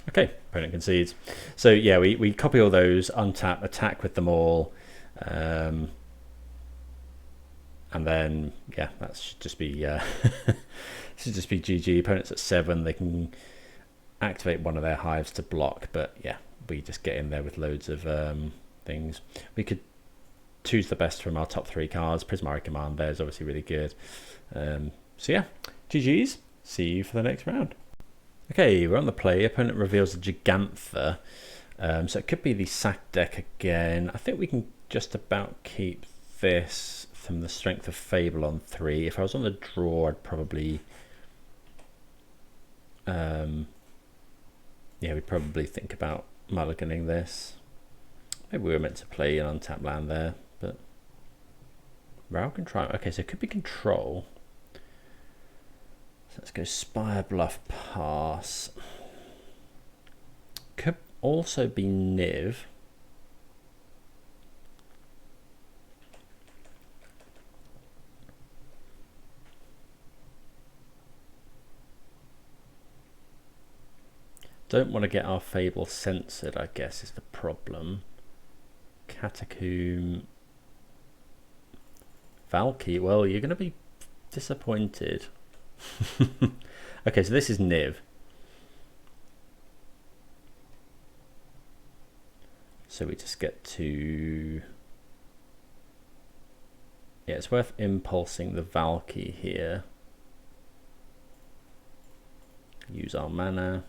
Okay, opponent concedes. So yeah, we copy all those, untap, attack with them all, and then yeah, that should just be should just be GG. Opponents at 7, they can activate one of their hives to block, but yeah, we just get in there with loads of things. We could choose the best from our top 3 cards. Prismari Command there is obviously really good. So yeah, GG's. See you for the next round. Okay, we're on the play. Opponent reveals a Gigantha. So it could be the sack deck again. I think we can just about keep this from the strength of Fable on 3. If I was on the draw, I'd probably... yeah, we'd probably think about mulliganing this. Maybe we were meant to play an untapped land there, but... Row control. Okay, so it could be control. Let's go Spirebluff Pass. Could also be Niv. Don't want to get our Fable censored, I guess, is the problem. Catacomb. Valky. Well, you're going to be disappointed. Okay, so this is Niv. So we just get to... Yeah, it's worth impulsing the Valky here. Use our mana.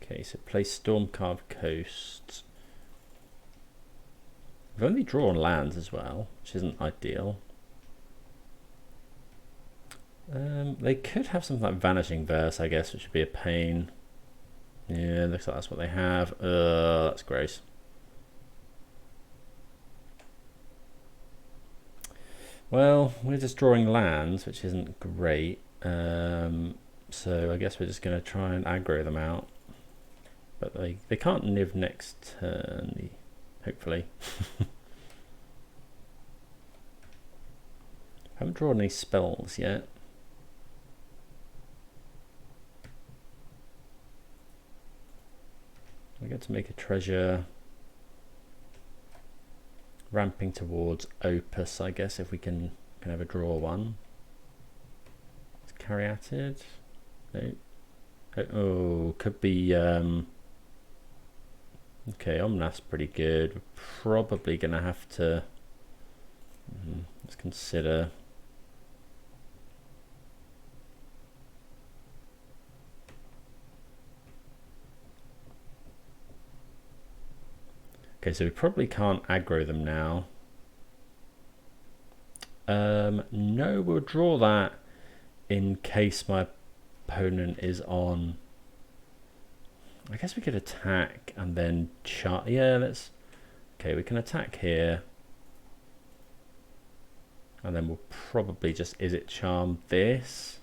Okay, so play Stormcarved Coast. We've only drawn lands as well, which isn't ideal. They could have something like Vanishing Verse, I guess, which would be a pain. Yeah, looks like that's what they have. That's gross. Well, we're just drawing lands, which isn't great. So I guess we're just going to try and aggro them out. But they can't Niv next turn, hopefully. Haven't drawn any spells yet. We get to make a treasure. Ramping towards Opus, I guess, if we can ever draw one. It's Caryatid. No. Oh, could be. Okay, Omnath's pretty good. We're probably gonna have to. Let's consider. Okay, so we probably can't aggro them now. No, we'll draw that in case my opponent is on. I guess we could attack and then chart. Yeah, let's. Okay, we can attack here. And then we'll probably just Izzet Charm this.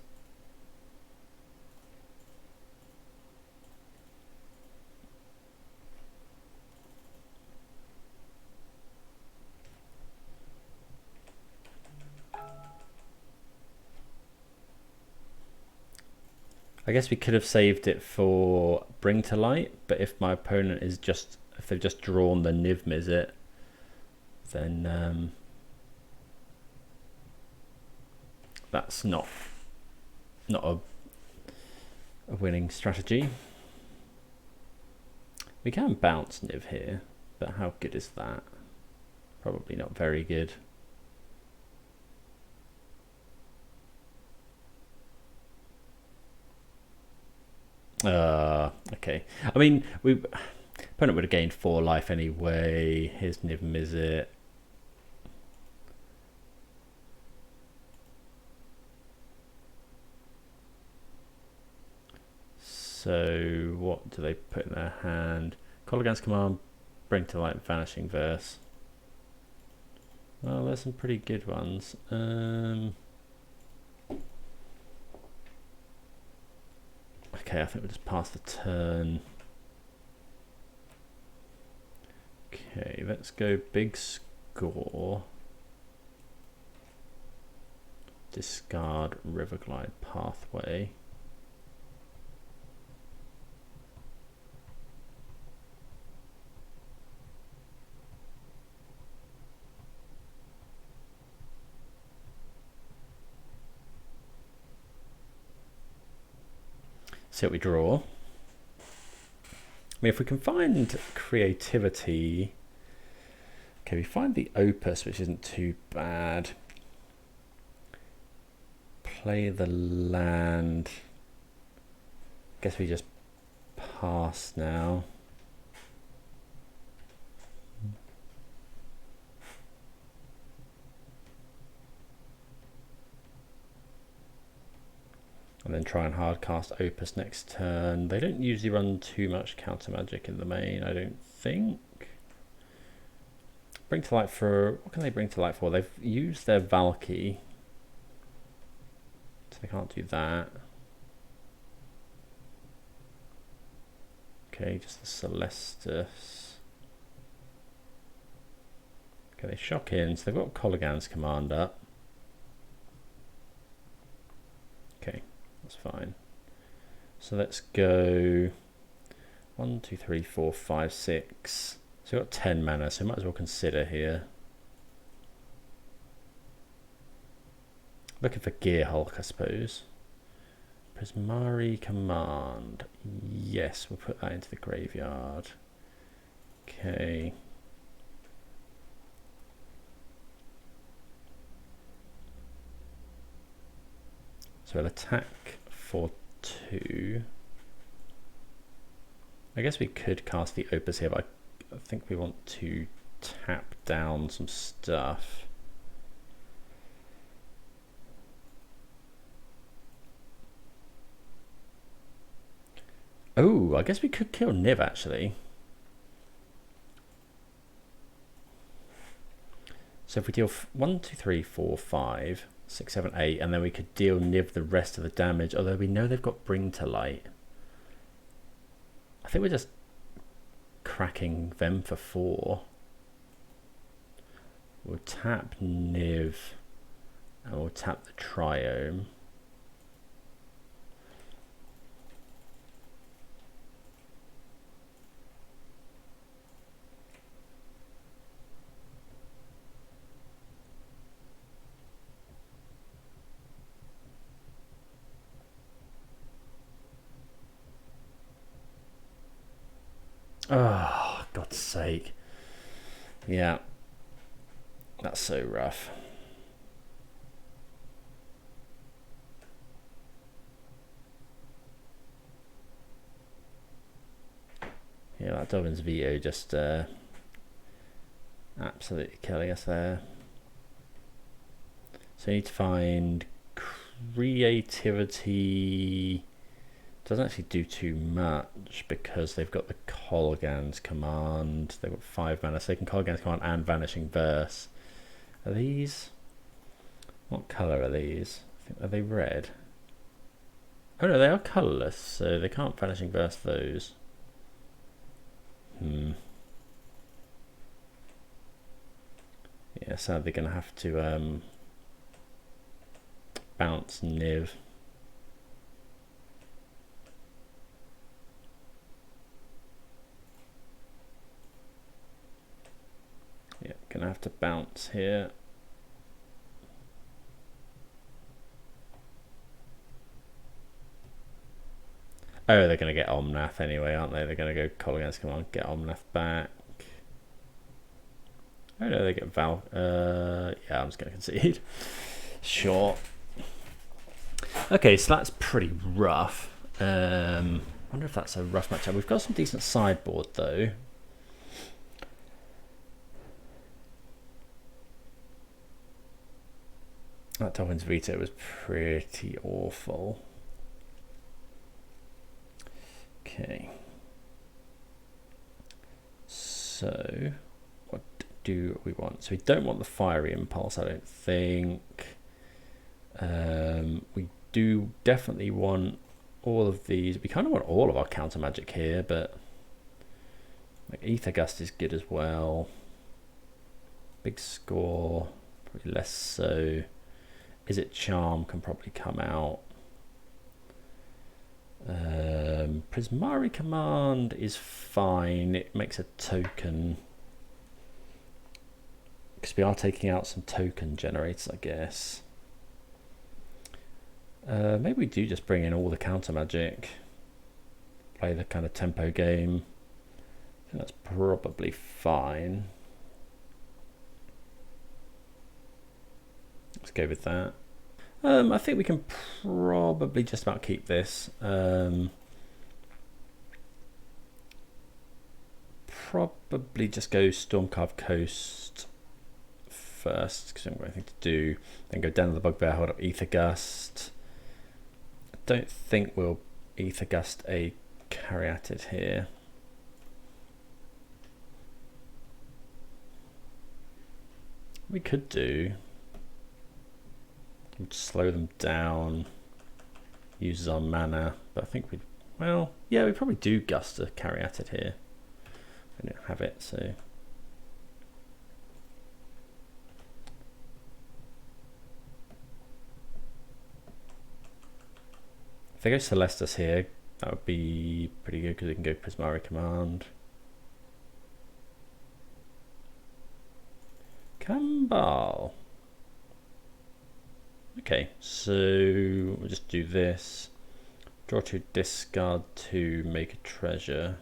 I guess we could have saved it for Bring to Light, but if my opponent is just, if they've just drawn the Niv Mizzet, then that's not a winning strategy. We can bounce Niv here, but how good is that? Probably not very good. Okay. I mean, opponent would have gained 4 life anyway. Here's Niv Mizzet. So what do they put in their hand? Kolaghan's Command, Bring to Light, Vanishing Verse. Well, there's some pretty good ones. Okay, I think we'll just pass the turn. Okay, let's go big score. Discard Riverglide Pathway. See what we draw. I mean, if we can find creativity, okay, we find the Opus, which isn't too bad. Play the land. Guess we just pass now. And then try and hardcast Opus next turn. They don't usually run too much counter magic in the main, I don't think. Bring to Light for, what can they bring to light for? They've used their Valky, so they can't do that. Okay, just the Celestus. Okay, they shock in, so they've got Kolaghan's Command up. Okay. That's fine. So let's go 1, 2, 3, 4, 5, 6. So we've got 10 mana, so we might as well consider here. Looking for Gearhulk, I suppose. Prismari Command. Yes, we'll put that into the graveyard. Okay. So we'll attack for 2. I guess we could cast the Opus here, but I think we want to tap down some stuff. Oh, I guess we could kill Niv actually. So if we deal 1, 2, 3, 4, 5, 6, 7, 8, and then we could deal Niv the rest of the damage, although we know they've got Bring to Light. I think we're just cracking them for 4. We'll tap Niv and we'll tap the Triome. Oh, God's sake. Yeah. That's so rough. Yeah, that Dobbin's veto just absolutely killing us there. So you need to find creativity. Doesn't actually do too much because they've got the Kolaghan's Command. They've got 5 mana, so they can Kolaghan's Command and Vanishing Verse. Are these? What colour are these? I think, are they red? Oh no, they are colourless, so they can't Vanishing Verse those. Yeah, sadly going to have to bounce Niv. Gonna have to bounce here. Oh, they're going to get Omnath anyway, aren't they? They're going to go Kolaghan's Command, get Omnath back. Oh no, they get Val. Yeah, I'm just going to concede. Sure. Okay, so that's pretty rough. Wonder if that's a rough matchup. We've got some decent sideboard though. That Tolkien's Veto was pretty awful. Okay. So, what do we want? So we don't want the Fiery Impulse, I don't think. We do definitely want all of these. We kind of want all of our counter magic here, but like Aether Gust is good as well. Big Score, probably less so. Izzet Charm can probably come out. Prismari Command is fine. It makes a token. Because we are taking out some token generators, I guess. Maybe we do just bring in all the counter magic. Play the kind of tempo game. I think that's probably fine. Let's go with that. I think we can probably just about keep this. Probably just go Stormcarved Coast first because I haven't got anything to do. Then go down to the Bugbear, hold up Aether Gust. I don't think we'll Aether Gust a Caryatid here. We could do. We'd slow them down, uses our mana, but I think we'd, well, yeah, we probably do Gust a Caryatid here. I don't have it, so. If they go Celestus here, that would be pretty good because we can go Prismari Command. Kambal. Okay, so we'll just do this. Draw 2, discard 2, make a treasure.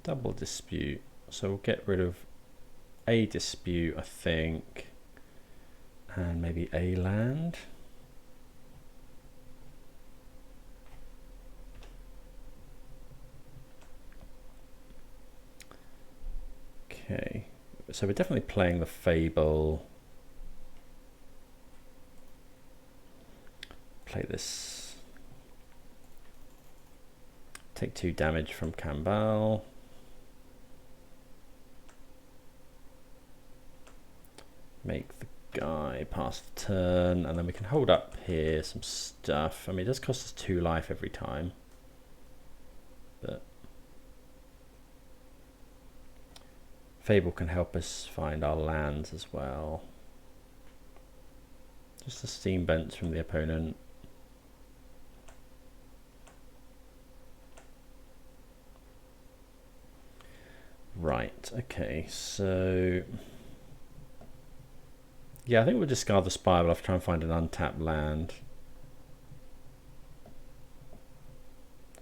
Double dispute. So we'll get rid of a dispute, I think, and maybe a land. Okay, so we're definitely playing the Fable. Play this. Take 2 damage from Kambal. Make the guy pass the turn, and then we can hold up here some stuff. I mean, it does cost us 2 life every time, but Fable can help us find our lands as well. Just the steam vents from the opponent. Right, okay, so yeah, I think we'll discard the Spirebluff, try and find an untapped land.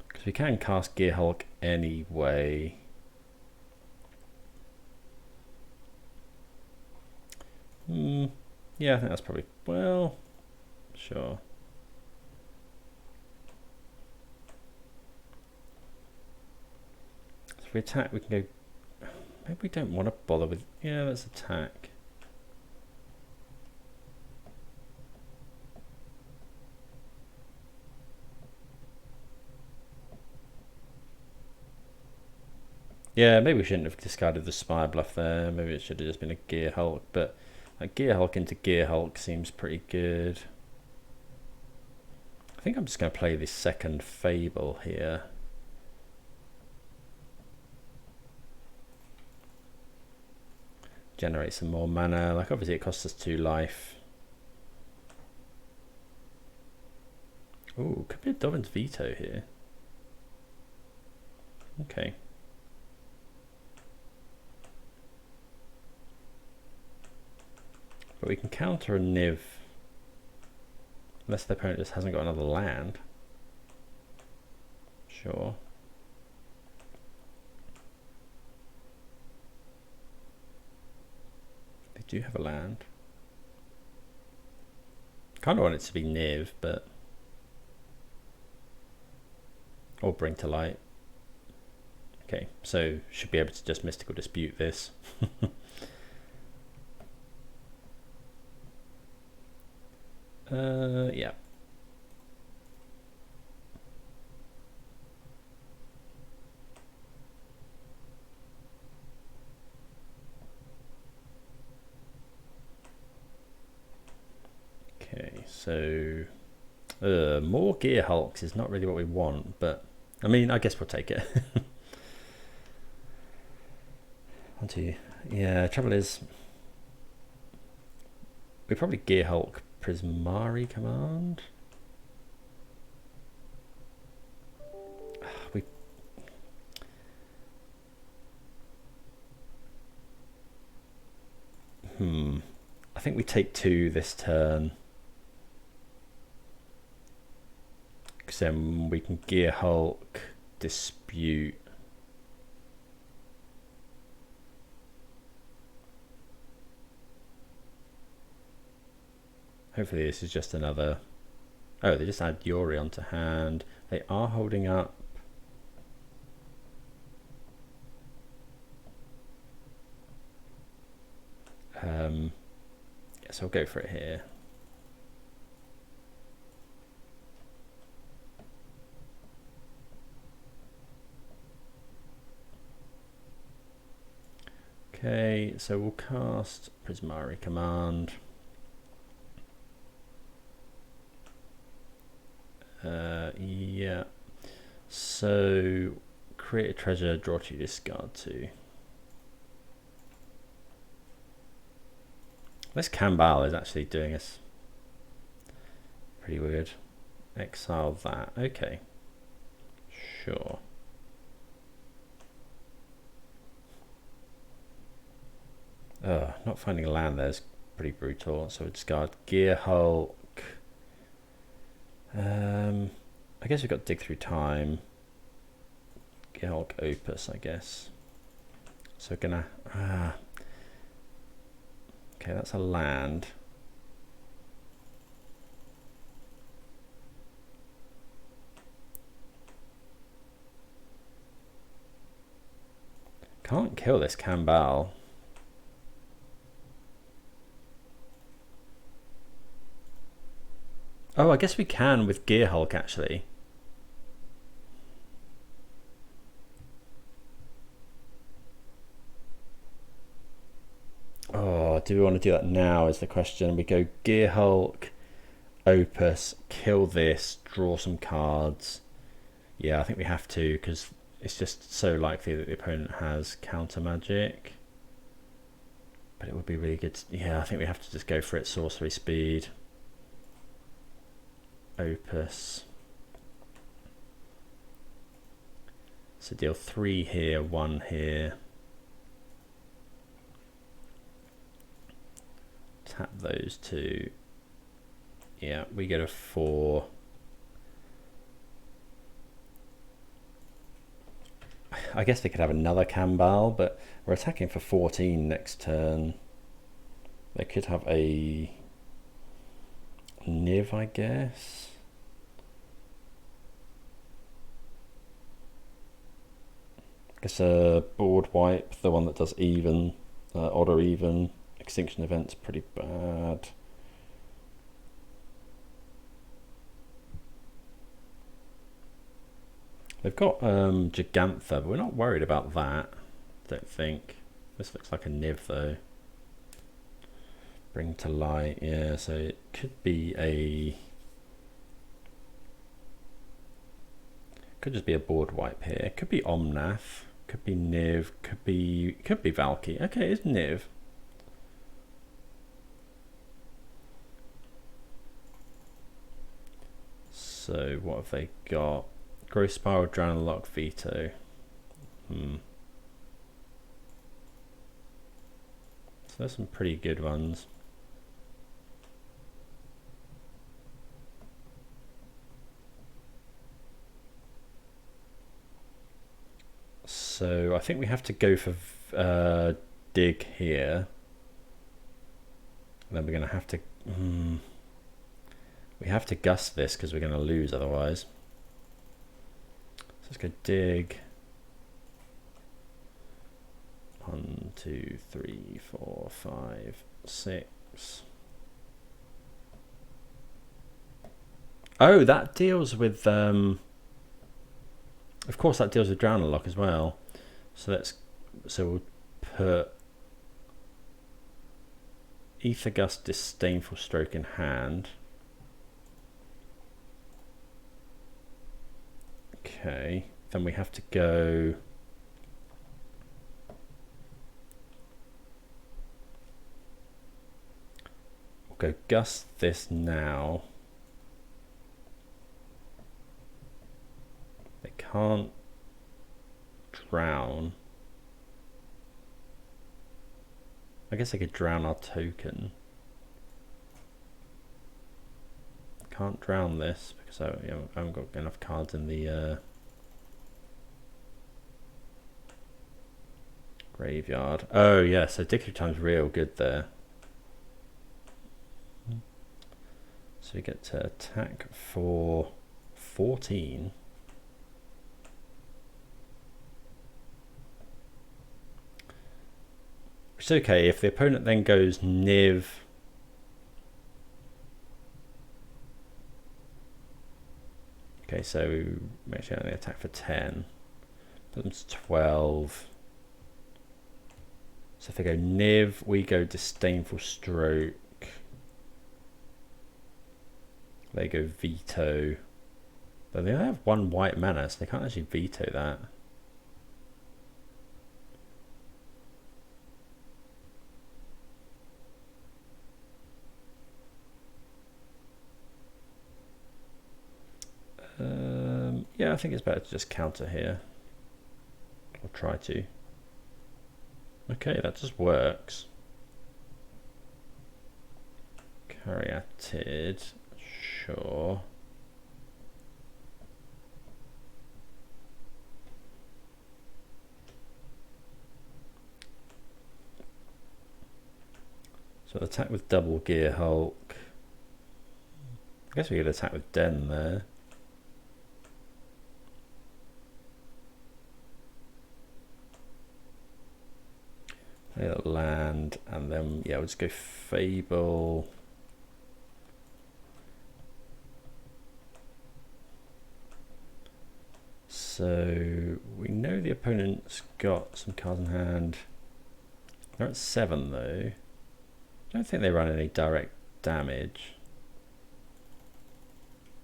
Because we can cast Gearhulk anyway. Yeah, I think that's probably, well, sure. So if we attack, we can go, maybe we don't want to bother with, yeah, let's attack. Yeah, maybe we shouldn't have discarded the Spirebluff there. Maybe it should have just been a Gearhulk, but a Gearhulk into Gearhulk seems pretty good. I think I'm just going to play this second Fable here. Generate some more mana. Like, obviously it costs us 2 life. Ooh, could be a Dovin's Veto here. Okay. But we can counter a Niv. Unless the opponent just hasn't got another land. Sure. They do have a land. Kind of want it to be Niv, but... Or Bring to Light. Okay, so should be able to just Mystical Dispute this. Yeah. Okay, so more Gearhulks is not really what we want, but I mean, I guess we'll take it. Yeah, trouble is, we probably Gearhulk Prismari Command. I think we take 2 this turn. Because then we can Gearhulk, Dispute. Hopefully this is just another... Oh, they just add Yuri onto hand. They are holding up. Yeah, so I'll go for it here. Okay, so we'll cast Prismari Command. Yeah. So create a treasure, draw 2, discard 2. This Kambal is actually doing us pretty weird. Exile that. Okay. Sure. Not finding a land there is pretty brutal. So we discard Gearhulk. I guess we've got Dig Through Time. Gearhulk Opus, I guess. So we're gonna... Okay, that's a land. Can't kill this Kambal. Oh, I guess we can with Gearhulk actually. Oh, do we want to do that now is the question. We go Gearhulk, Opus, kill this, draw some cards. Yeah, I think we have to because it's just so likely that the opponent has counter magic. But it would be really good. Yeah, I think we have to just go for it. Sorcery speed. Opus. So deal 3 here, 1 here. Tap those 2. Yeah, we get a 4. I guess they could have another Kambal, but we're attacking for 14 next turn. They could have a Niv, I guess. I guess a board wipe, the one that does even, odd or even. Extinction event's pretty bad. They've got Gigantha, but we're not worried about that, don't think. This looks like a Niv though. Bring to Light, yeah, so it could be a... Could just be a board wipe here. It could be Omnath, could be Niv, could be Valky. Okay, it's Niv. So what have they got? Growth Spiral, Drown, Lock, Veto. So there's some pretty good ones. So I think we have to go for dig here. And then we're going to have to... we have to gust this because we're going to lose otherwise. So let's go dig. 1, 2, 3, 4, 5, 6. Oh, that deals with... of course that deals with Drown Lock as well. So we'll put Aether Gust, Disdainful Stroke in hand. Okay, then we have to go... We'll go gust this now. They can't drown. I guess they could drown our token. Can't drown this because I haven't got enough cards in the graveyard. Oh yeah, so Dickery Time's real good there. So we get to attack for 14. It's okay if the opponent then goes Niv. Okay, so we actually only attack for 10. Put them to 12. So if they go Niv, we go Disdainful Stroke. They go Veto. But they only have 1 white mana, so they can't actually veto that. Yeah, I think it's better to just counter here. Or try to. Okay, that just works. Caryatid, sure. So attack with double Gearhulk. I guess we could attack with Den there. Play that land, and then yeah, we'll just go Fable. So we know the opponent's got some cards in hand. They're at 7 though. I don't think they run any direct damage.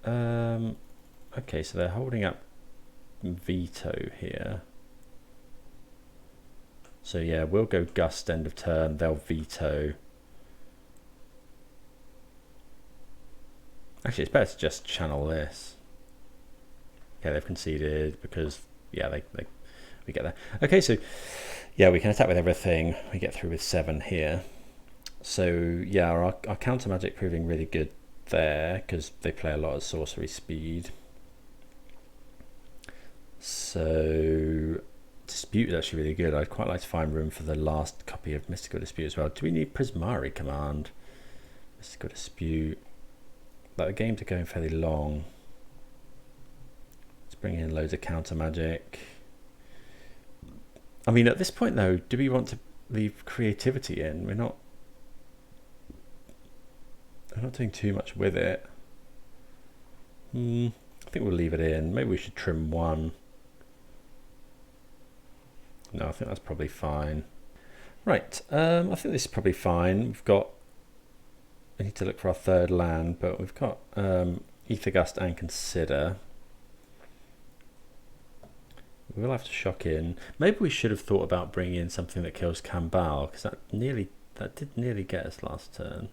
Okay, so they're holding up Veto here. So yeah, we'll go Gust end of turn, they'll Veto. Actually, it's better to just channel this. Okay, they've conceded because, yeah, we get that. Okay, so yeah, we can attack with everything. We get through with 7 here. So yeah, our counter magic proving really good there because they play a lot of sorcery speed. So Dispute is actually really good. I'd quite like to find room for the last copy of Mystical Dispute as well. Do we need Prismari Command? Mystical Dispute. Like the games are going fairly long. Let's bring in loads of counter magic. I mean, at this point though, do we want to leave creativity in? We're not doing too much with it. I think we'll leave it in. Maybe we should trim 1. No, I think that's probably fine. Right, I think this is probably fine. We need to look for our 3rd land, but we've got Aether Gust and Consider. We will have to shock in. Maybe we should have thought about bringing in something that kills Kambal, because that did nearly get us last turn.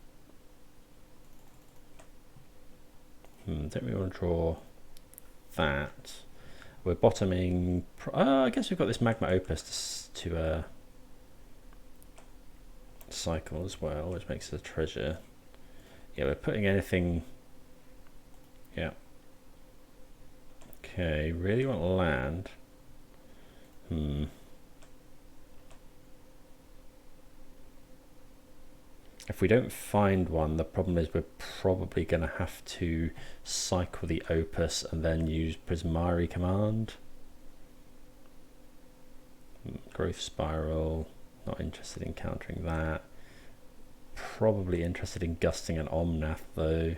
Don't we want to draw that? We're bottoming. I guess we've got this Magma Opus to cycle as well, which makes it a treasure. Yeah, we're putting anything. Yeah. Okay, really want land. If we don't find one, the problem is we're probably going to have to cycle the Opus and then use Prismari Command. Growth Spiral, not interested in countering that. Probably interested in gusting an Omnath though.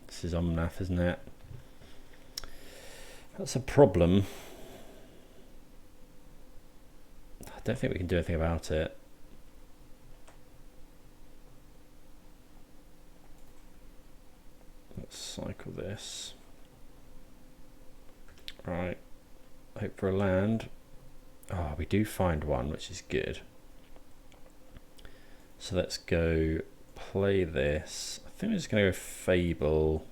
This is Omnath, isn't it? That's a problem. I don't think we can do anything about it. Let's cycle this. Right. Hope for a land. Oh, we do find one, which is good. So let's go play this. I think we're just going to go Fable.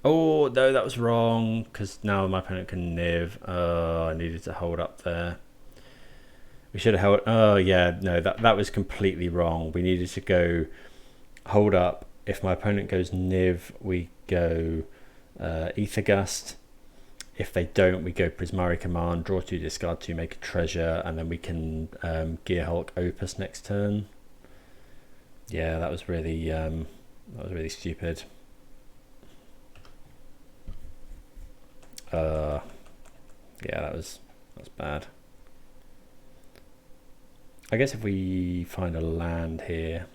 Oh, no, that was wrong, because now my opponent can Niv. Oh, I needed to hold up there. We should have held... Oh, yeah, no, that was completely wrong. We needed to go hold up. If my opponent goes Niv, we go Aether Gust. If they don't, we go Prismari Command, draw 2, discard 2, make a treasure, and then we can Gearhulk Opus next turn. Yeah, that was really stupid. Yeah, that's bad. I guess if we find a land here,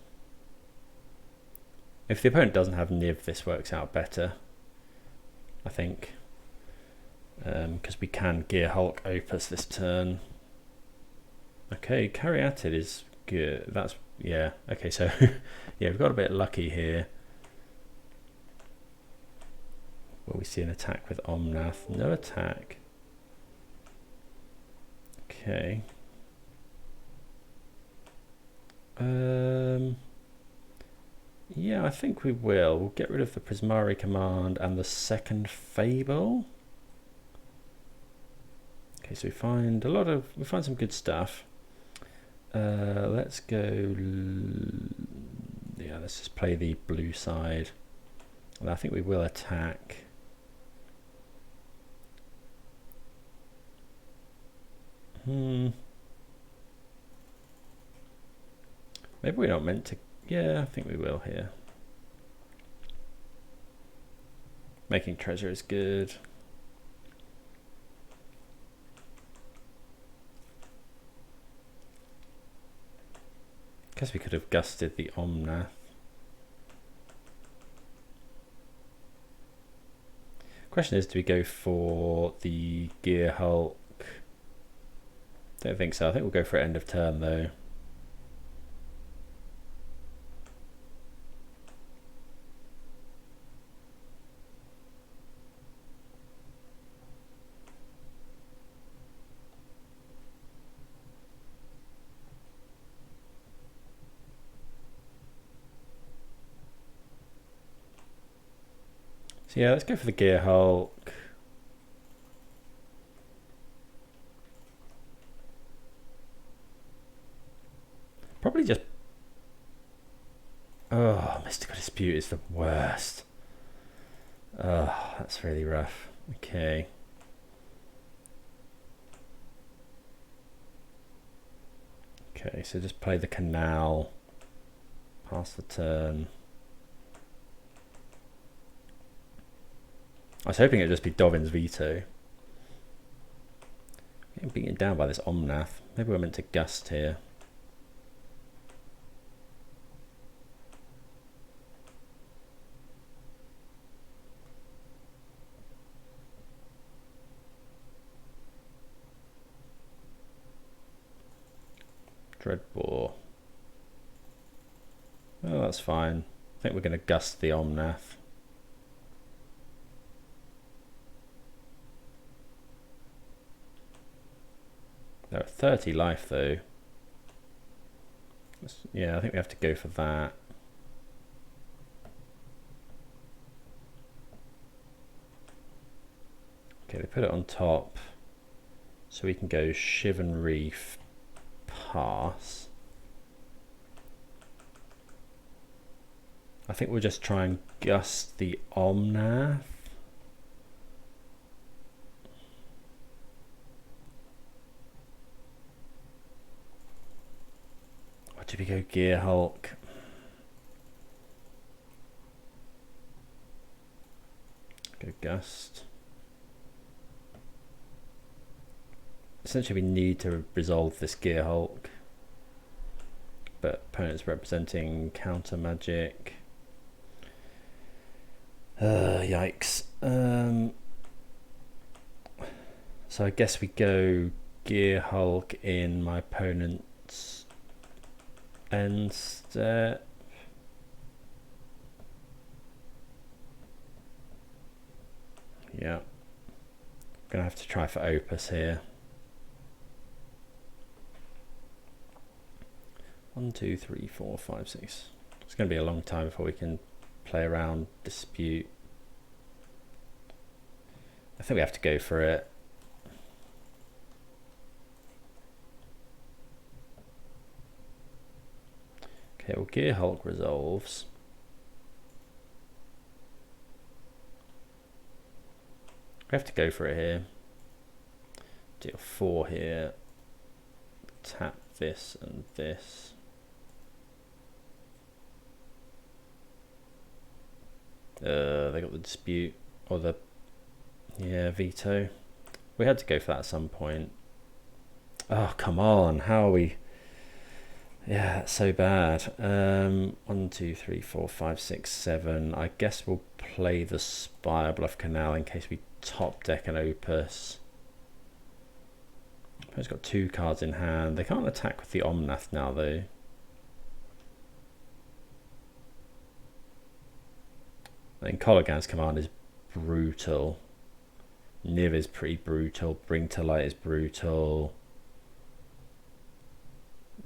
if the opponent doesn't have Niv, this works out better, I think, because we can Gearhulk Opus this turn. Okay, Caryatid is good. That's, yeah, okay, so yeah, we've got a bit lucky here. Will we see an attack with Omnath? No attack. Okay. Yeah, I think we will. We'll get rid of the Prismari Command and the second Fable. Okay, so we find some good stuff. Let's go. Yeah, let's just play the blue side. And I think we will attack. Maybe we're not meant to. Yeah, I think we will here. Making treasure is good. Guess we could have gusted the Omnath. Question is, do we go for the Gearhulk? Don't think so. I think we'll go for end of turn though. So yeah, let's go for the Gearhulk. Probably just... Oh, Mystical Dispute is the worst. Oh, that's really rough. Okay. Okay, so just play the Canal. Pass the turn. I was hoping it would just be Dovin's Veto. Getting beaten down by this Omnath. Maybe we're meant to Gust here. Dreadbore. Oh, that's fine. I think we're going to Gust the Omnath. They're at 30 life though. Yeah, I think we have to go for that. Okay, they put it on top, so we can go Shivan Reef, pass. I think we'll just try and gust the Omnath. Or do we go Gearhulk? Go Gust. Essentially we need to resolve this Gearhulk, but opponent's representing counter magic. Yikes. So I guess we go Gearhulk in my opponent's end step. Yeah. Gonna have to try for Opus here. 1, 2, 3, 4, 5, 6. It's going to be a long time before we can play around dispute. I think we have to go for it. Okay, well, Gearhulk resolves. We have to go for it here. Deal 4 here. Tap this and this. They got the dispute, or the, yeah, veto. We had to go for that at some point. Oh, come on, how are we? Yeah, that's so bad. 1, 2, 3, 4, 5, 6, 7. I guess we'll play the Spirebluff Canal in case we top deck an Opus. He's got 2 cards in hand. They can't attack with the Omnath now though. I think Kolaghan's Command is brutal. Niv is pretty brutal. Bring to Light is brutal.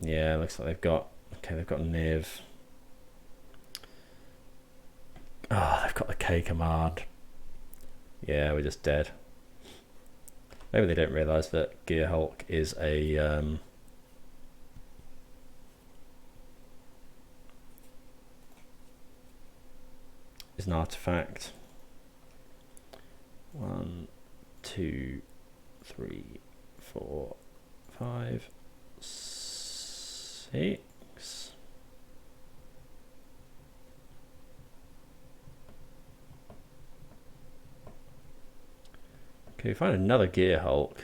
Yeah, looks like they've got, okay, they've got Niv. Oh, they've got the K command. Yeah, we're just dead. Maybe they don't realise that Gearhulk is a is an artifact. 1, 2, 3, 4, 5, 6. Okay, we find another Gearhulk.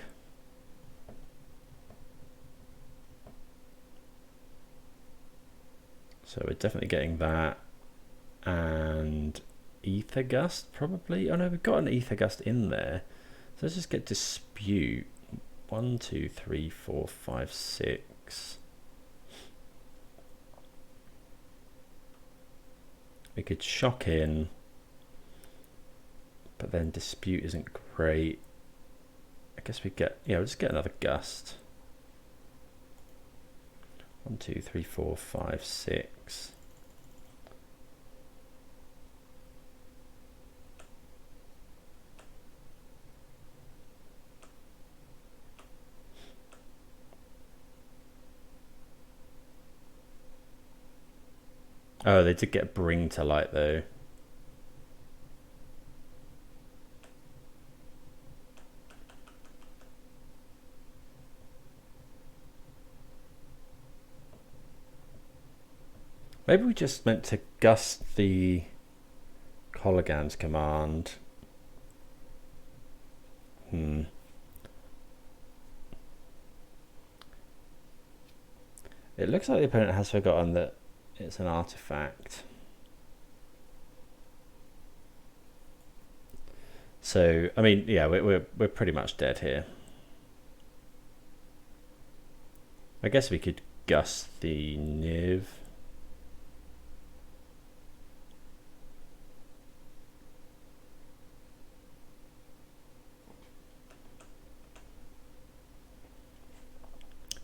So we're definitely getting that. And Aether Gust, probably. Oh no, we've got an Aether Gust in there. So let's just get dispute. 1, 2, 3, 4, 5, 6. We could shock in, but then dispute isn't great. I guess we get, yeah, we'll just get another Gust. 1, 2, 3, 4, 5, 6. Oh, they did get Bring to Light though. Maybe we just meant to gust the Kolaghan's Command. It looks like the opponent has forgotten that it's an artifact. So, I mean, yeah, we're pretty much dead here. I guess we could gust the Niv.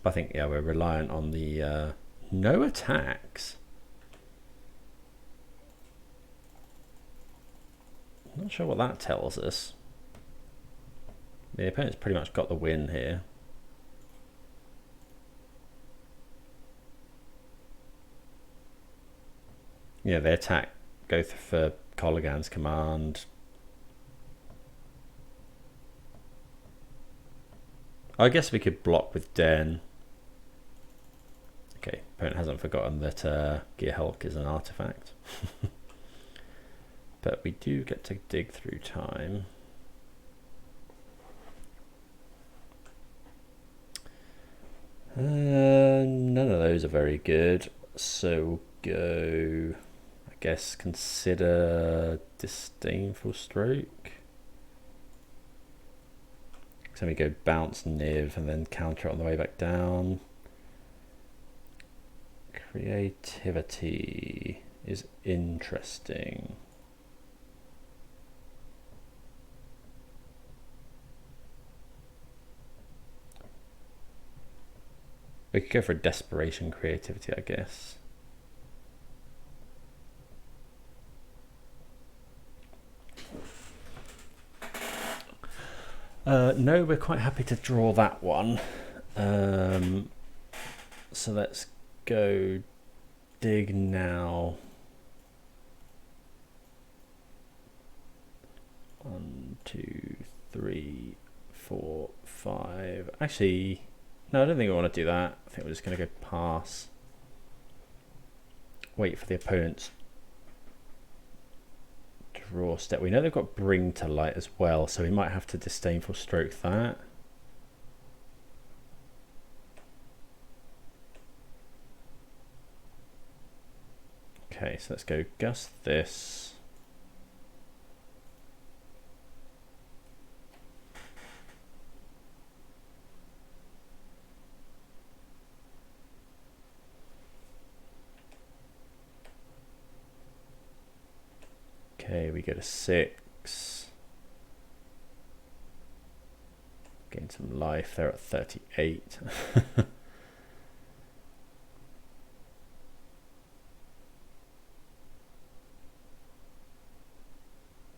I think, yeah, we're reliant on the no attacks. Not sure what that tells us. The opponent's pretty much got the win here. Yeah, they attack, go for Kolaghan's Command. I guess we could block with Den. Okay, opponent hasn't forgotten that Gearhulk is an artifact. But we do get to dig through time. None of those are very good. So go, I guess, consider Disdainful Stroke. So we go bounce Niv and then counter it on the way back down. Creativity is interesting. We could go for a Desperation Creativity, I guess. No, we're quite happy to draw that one. So let's go dig now. 1, 2, 3, 4, 5. Actually, no, I don't think we want to do that. I think we're just going to go pass. Wait for the opponent's draw step. We know they've got Bring to Light as well, so we might have to Disdainful Stroke that. Okay, so let's go Gust this. Okay, we go to 6. Gain some life. They're at 38.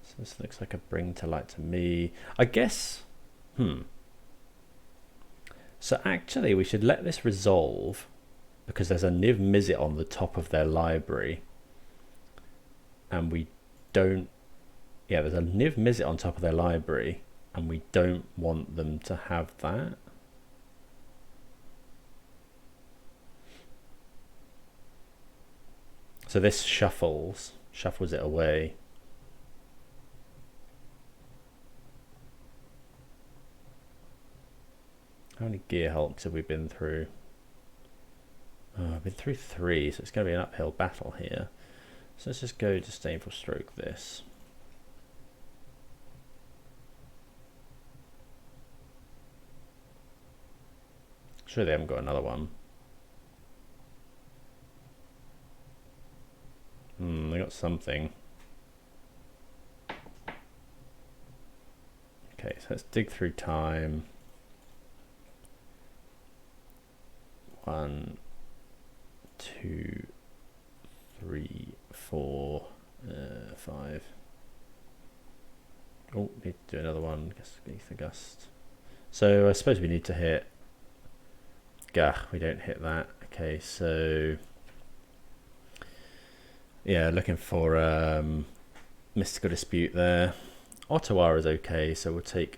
So this looks like a Bring to Light to me. I guess. So actually, we should let this resolve because there's a Niv Mizzet on the top of their library, and we don't. Yeah, there's a Niv Mizzet on top of their library, and we don't want them to have that. So this shuffles it away. How many Gearhulks have we been through? Oh, I've been through 3, so it's going to be an uphill battle here. So let's just go Disdainful Stroke this. Sure, they haven't got another one. They got something. Okay, so let's dig through time. 1, 2, 3, 4, 5. Oh, need to do another one. I guess Aether Gust. So I suppose we need to hit. Gah, we don't hit that. Okay, so yeah, looking for Mystical Dispute there. Otawara is okay, so we'll take.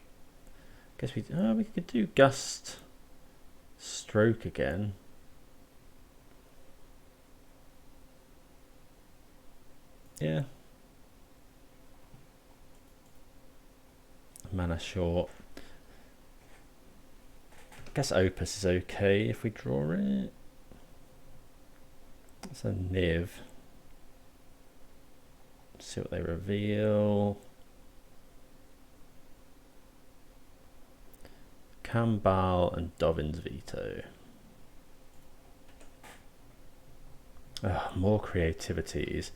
I guess we could do Gust Stroke again. Yeah. Mana short. I guess Opus is okay if we draw it. It's a Niv. See what they reveal. Kambal and Dovin's Veto. Oh, more creativities.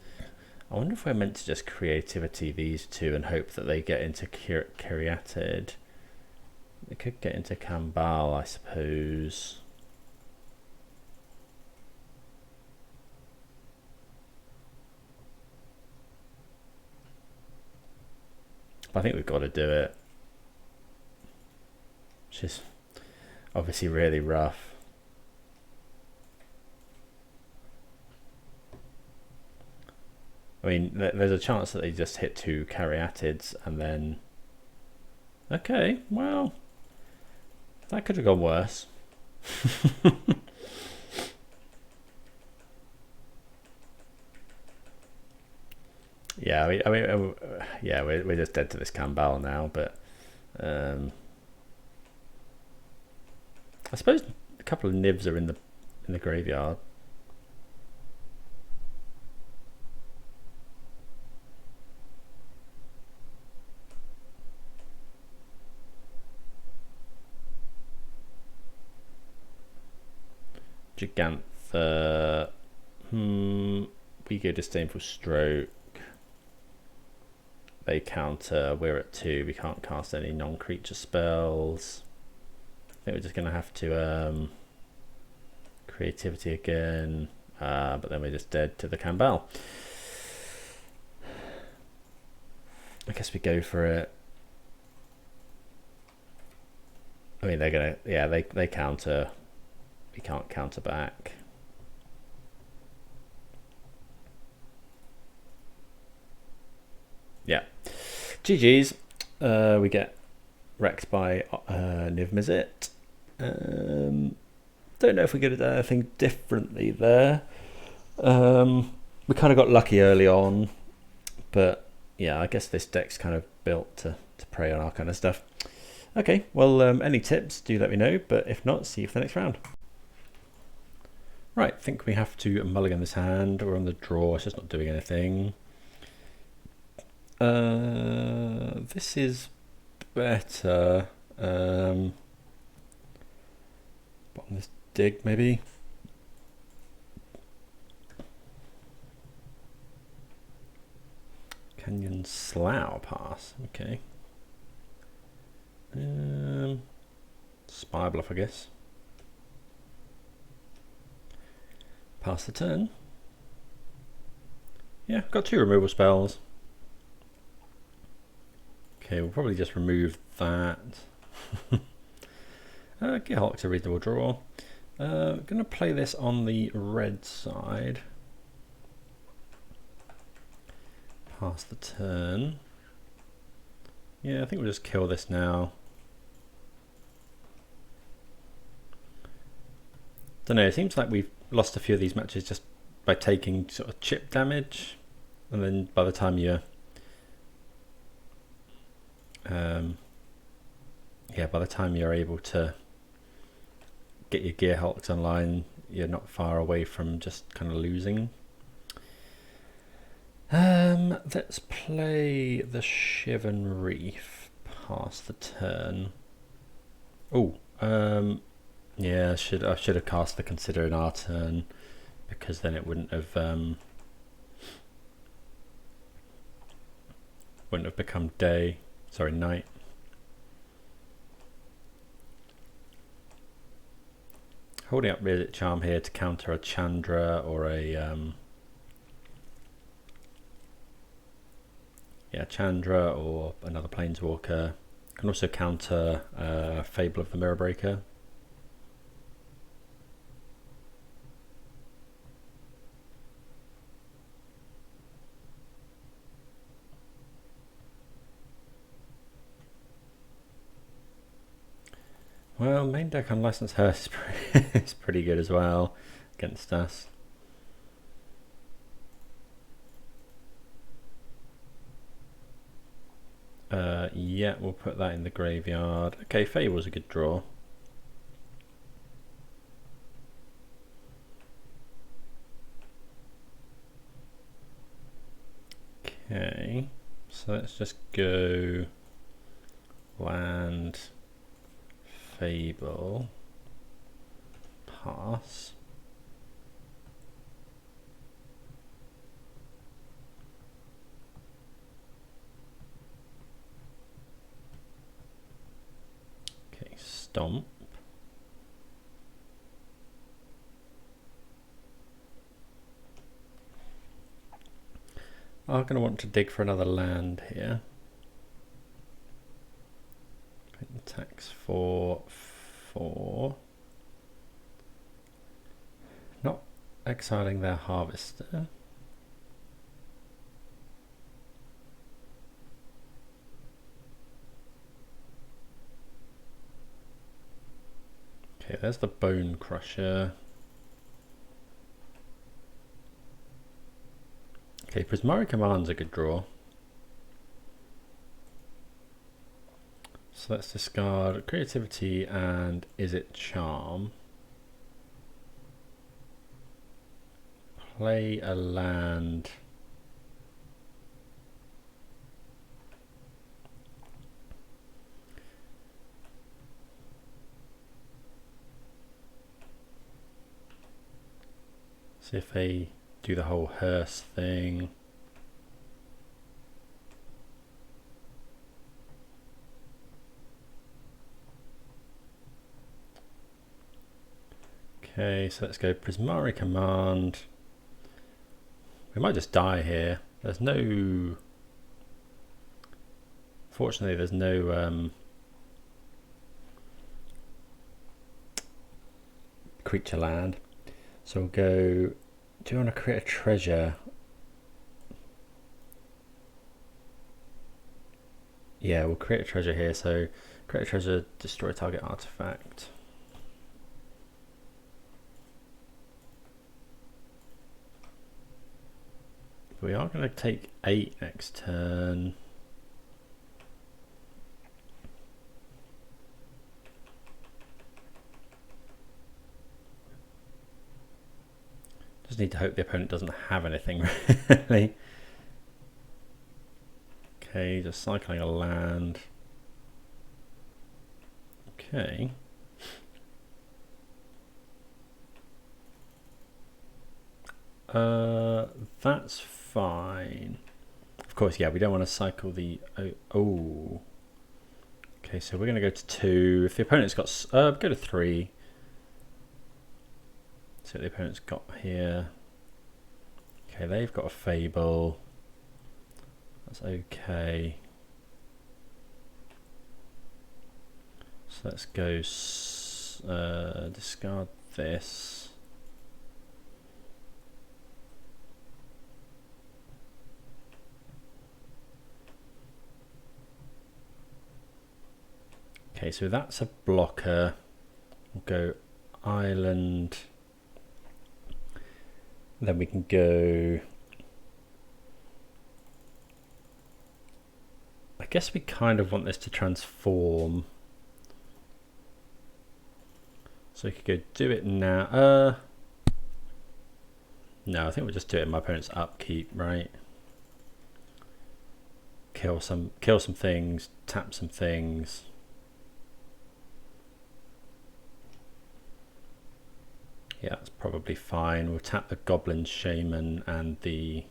I wonder if we're meant to just creativity these two and hope that they get into Caryatid. They could get into Kambal, I suppose. But I think we've got to do it. Which is obviously really rough. I mean, there's a chance that they just hit 2 Caryatids and then... Okay, well, that could have gone worse. Yeah, I mean, yeah, we're just dead to this Kambal now, but I suppose a couple of nibs are in the graveyard. Gigantha. We go Disdainful Stroke. They counter. We're at 2. We can't cast any non-creature spells. I think we're just going to have to creativity again. But then we're just dead to the Kambal. I guess we go for it. I mean, they're gonna. Yeah, they counter. We can't counter back. Yeah. GG's. We get wrecked by Niv-Mizzet. Don't know if we could have done anything differently there. We kind of got lucky early on, but yeah, I guess this deck's kind of built to prey on our kind of stuff. Okay, well, any tips, do let me know, but if not, see you for the next round. Right, I think we have to mulligan this hand. We're on the draw, it's just not doing anything. This is better. Bottom this dig, maybe. Canyon Slough pass, okay. Spirebluff, I guess. Pass the turn. Yeah, got 2 removal spells. Okay, we'll probably just remove that. Gearhulk's a reasonable draw. Gonna play this on the red side. Pass the turn. Yeah, I think we'll just kill this now. Don't know, it seems like we've lost a few of these matches just by taking sort of chip damage, and then by the time you're by the time you're able to get your Gearhulks online, you're not far away from just kind of losing. Let's play the Shivan Reef. Pass the turn. Oh, yeah, I should have cast the Consider in our turn, because then it wouldn't have become day. Sorry, night. Holding up Izzet Charm here to counter a Chandra or a Chandra or another Planeswalker. Can also counter Fable of the Mirror Breaker. Well, main deck Unlicensed Hearse is pretty good as well against us. Yeah, we'll put that in the graveyard. Okay, Fable's a good draw. Okay, so let's just go land, Fable, pass. Okay, stomp. I'm going to want to dig for another land here. Attacks for 4. Not exiling their harvester. Okay, there's the Bone Crusher. Okay, Prismari Command's a good draw. So let's discard Creativity and Izzet Charm. Play a land. See if they do the whole hearse thing. Okay, so let's go Prismari Command. We might just die here. There's no... Fortunately, there's no creature land. So we'll go... Do you want to create a treasure? Yeah, we'll create a treasure here. So create a treasure, destroy target artifact. We are going to take 8 next turn. Just need to hope the opponent doesn't have anything really. Okay, just cycling a land. Okay. That's fine. Of course, yeah, we don't want to cycle the... Oh. Okay, so we're going to go to 2. If the opponent's got... go to 3. See what the opponent's got here. Okay, they've got a Fable. That's okay. So let's go discard this. Okay, so that's a blocker. We'll go island. Then we can go... I guess we kind of want this to transform. So we could go do it now. No, I think we'll just do it in my opponent's upkeep, right? Kill some things, tap some things. Yeah, that's probably fine. We'll tap the Goblin Shaman and the...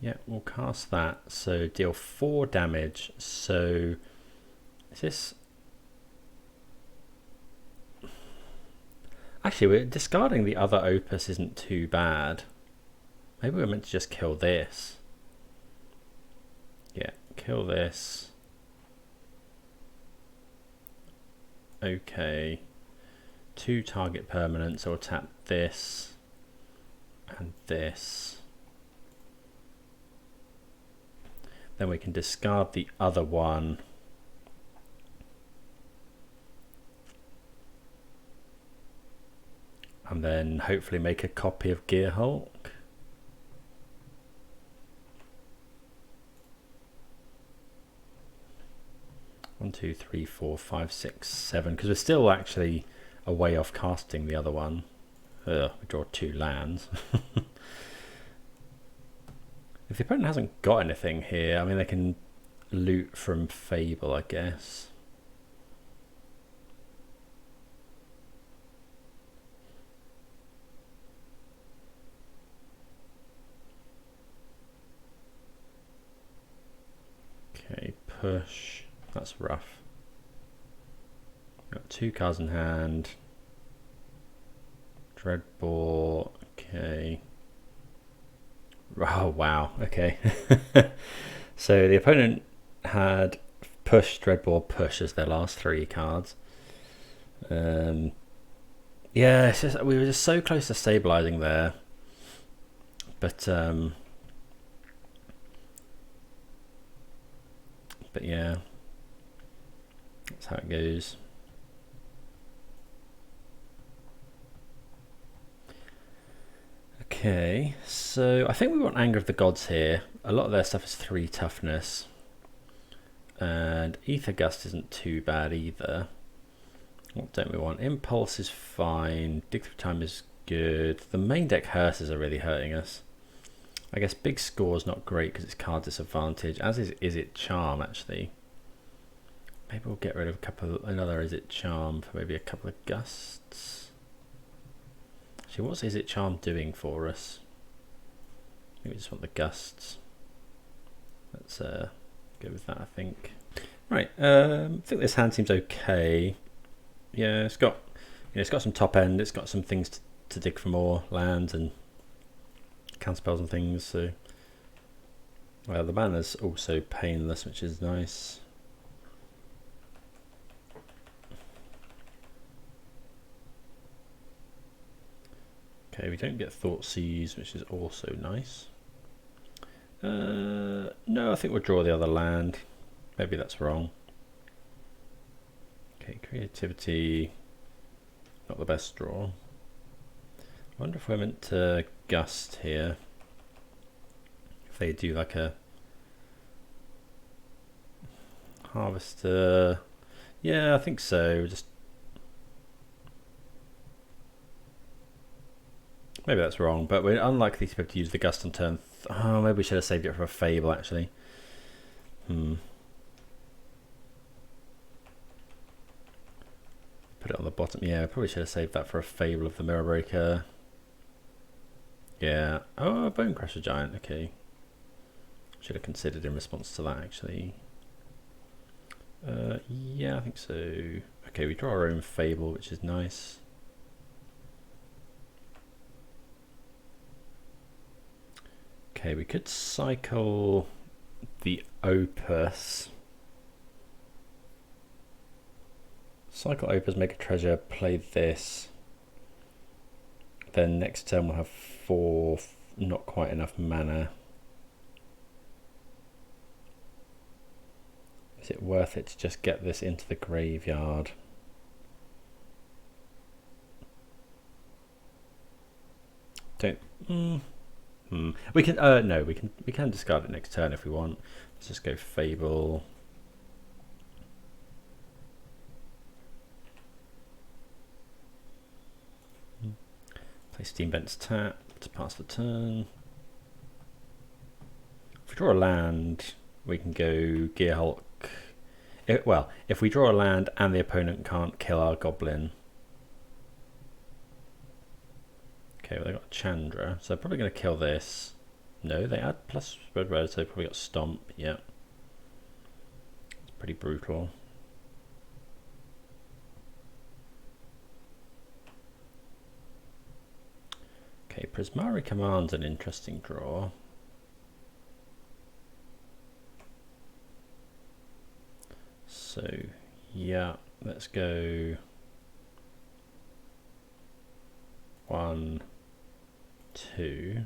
Yeah, we'll cast that. So deal 4 damage. So is this... Actually, we're discarding the other Opus isn't too bad. Maybe we're meant to just kill this. Yeah, kill this. Okay. 2 target permanents, so we'll tap this and this. Then we can discard the other one. And then hopefully make a copy of Gearhulk. One, 2, 3, 4, 5, 6, 7. Because we're still actually a way off casting the other one. We draw 2 lands. If the opponent hasn't got anything here, I mean, they can loot from Fable, I guess. Okay, push. That's rough. Got 2 cards in hand. Dreadbore. Okay. Oh, wow. Okay. So the opponent had push, Dreadbore, push as their last 3 cards. Yeah, it's just, we were just so close to stabilizing there. But yeah, that's how it goes. Okay, so I think we want Anger of the Gods here. A lot of their stuff is 3 toughness. And Aether Gust isn't too bad either. What don't we want? Impulse is fine. Dig Through Time is good. The main deck hearses are really hurting us. I guess Big Score is not great because it's card disadvantage, as is Izzet Charm actually. Maybe we'll get rid of another Izzet Charm for maybe a couple of gusts. Actually, what's Izzet Charm doing for us? Maybe we just want the gusts. Let's go with that, I think. Right, I think this hand seems okay. Yeah, it's got some top end. It's got some things to dig for more lands and counter spells and things. So, well, the mana's also painless, which is nice. Okay, we don't get Thoughtseize, which is also nice. No, I think we'll draw the other land. Maybe that's wrong. Okay, Creativity, not the best draw. I wonder if we're meant to Gust here. If they do like a Harvester. Yeah, I think so. Just maybe that's wrong, but we're unlikely to be able to use the Gust on turn. Oh, maybe we should have saved it for a Fable actually. Put it on the bottom. Yeah, I probably should have saved that for a Fable of the Mirror Breaker. Yeah. Oh, Bone Crusher Giant. Okay. Should have considered in response to that actually. Yeah, I think so. Okay, we draw our own Fable, which is nice. Okay, we could cycle the Opus. Cycle Opus, make a treasure, play this. Then next turn we'll have 4, not quite enough mana. Is it worth it to just get this into the graveyard? Don't. We can. No, we can discard it next turn if we want. Let's just go Fable. Play Steam Vent's tap to pass the turn. If we draw a land, we can go Gearhulk. Well, if we draw a land and the opponent can't kill our goblin. Okay, well, they got Chandra, so they're probably going to kill this. No, they add plus red, so they probably got Stomp. Yeah, it's pretty brutal. Okay, Prismari Command's an interesting draw. So, yeah, let's go 1, 2.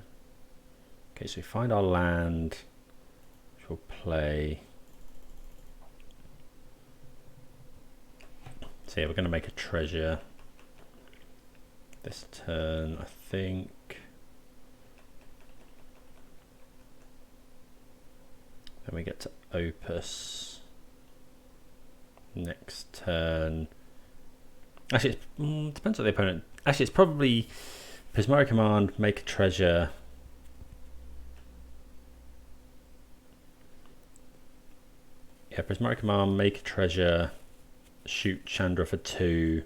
Okay, so we find our land, which we'll play. So yeah, we're going to make a treasure this turn, I think. Then we get to Opus. Next turn. Actually, it depends on the opponent. Actually, it's probably Prismari Command, make a treasure. Yeah, Prismari Command, make a treasure, shoot Chandra for 2,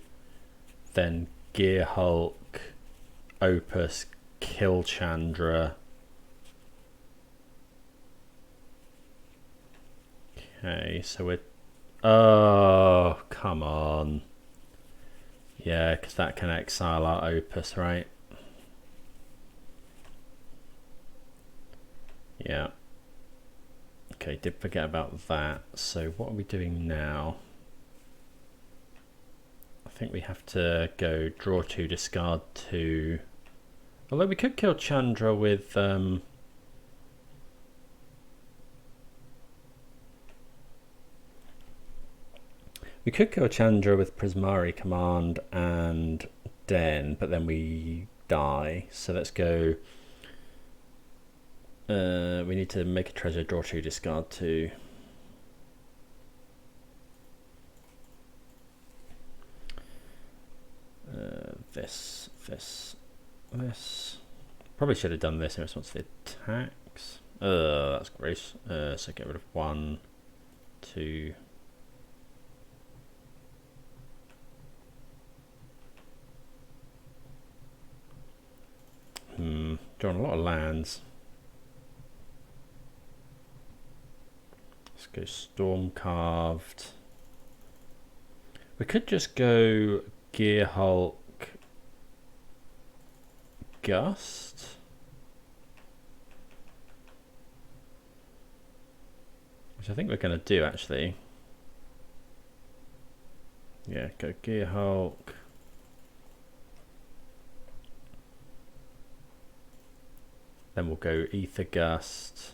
then Gearhulk, Opus, kill Chandra. Okay, so we're... Oh, come on. Yeah, because that can exile our Opus, right? Yeah. Okay, did forget about that. So what are we doing now? I think we have to go draw 2, discard 2. Although we could kill Chandra with... we could kill Chandra with Prismari Command and Den, but then we die. So let's go... we need to make a treasure, draw 2, discard 2. This. Probably should have done this in response to the attacks. That's gross. So get rid of 1, 2. Drawing a lot of lands. Let's go Stormcarved. We could just go Gearhulk, Gust. Which I think we're going to do actually. Yeah, go Gearhulk. Then we'll go Aether Gust.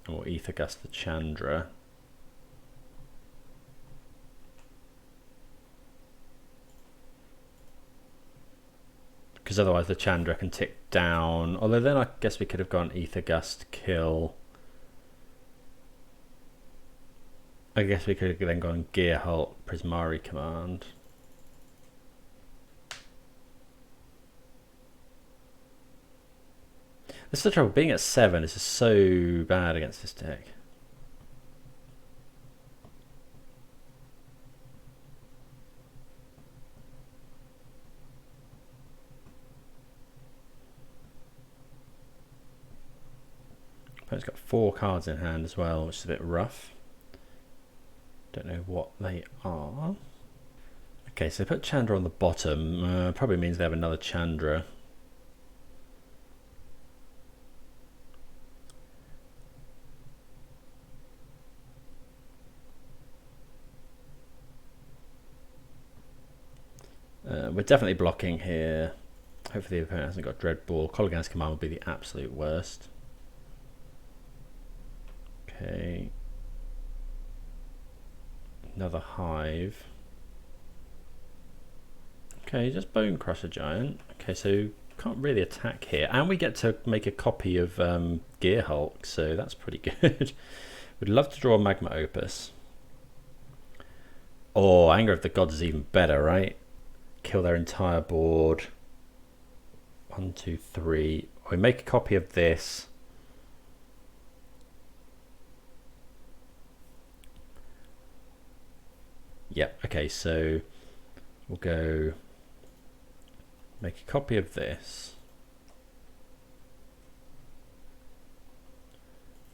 And we'll Aether Gust the Chandra. Because otherwise the Chandra can tick down. Although then I guess we could have gone Aether Gust, kill. I guess we could have then gone Gearhulk, Prismari Command. This is the trouble, being at 7 is just so bad against this deck. Opponent's got 4 cards in hand as well, which is a bit rough. Don't know what they are. Okay, so put Chandra on the bottom. Probably means they have another Chandra. We're definitely blocking here. Hopefully the opponent hasn't got Dreadball. Colligan's Command would be the absolute worst. Okay. Another Hive. Okay, just Bone Crusher Giant. Okay, so can't really attack here. And we get to make a copy of Gearhulk, so that's pretty good. We'd love to draw Magma Opus. Oh, Anger of the Gods is even better, right? Kill their entire board. 1, 2, 3. We make a copy of this. Yep, okay, so we'll go make a copy of this.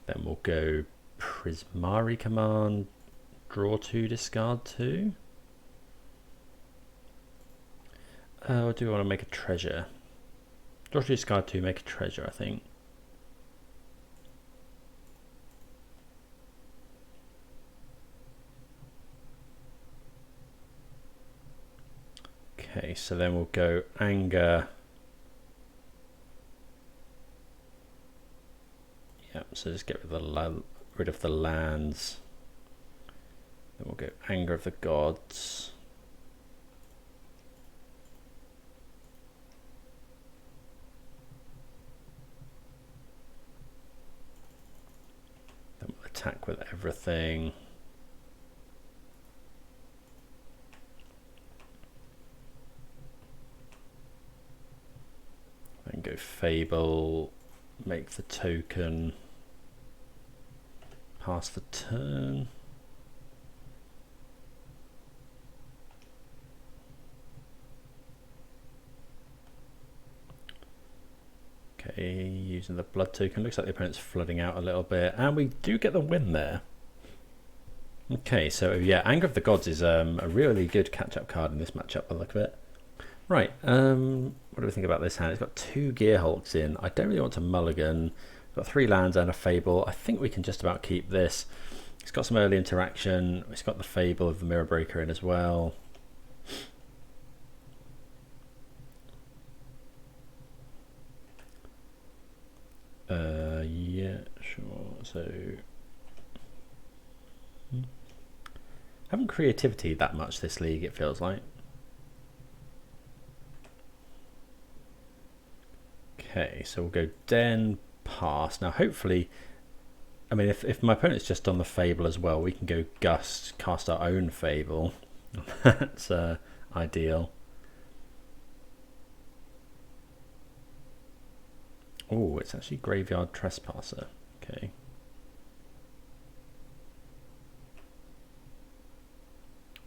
Then we'll go Prismari Command, draw 2, discard 2. Or do we want to make a treasure? Draw 2, discard 2, make a treasure, I think. Okay, so then we'll go Anger. Yep, so just get rid of the lands. Then we'll go Anger of the Gods. Then we'll attack with everything. Then go Fable, make the token, pass the turn. Okay, using the blood token. Looks like the opponent's flooding out a little bit, and we do get the win there. Okay, so yeah, Anger of the Gods is a really good catch-up card in this matchup by the look of it. Right, what do we think about this hand? It's got 2 Gearhulks in. I don't really want to mulligan. Got 3 lands and a Fable. I think we can just about keep this. It's got some early interaction. It's got the Fable of the Mirror Breaker in as well. Yeah, sure. So, haven't creativity that much this league, it feels like. Okay, so we'll go Den, pass. Now, hopefully, I mean, if my opponent's just on the Fable as well, we can go Gust, cast our own Fable. That's ideal. Oh, it's actually Graveyard Trespasser. Okay.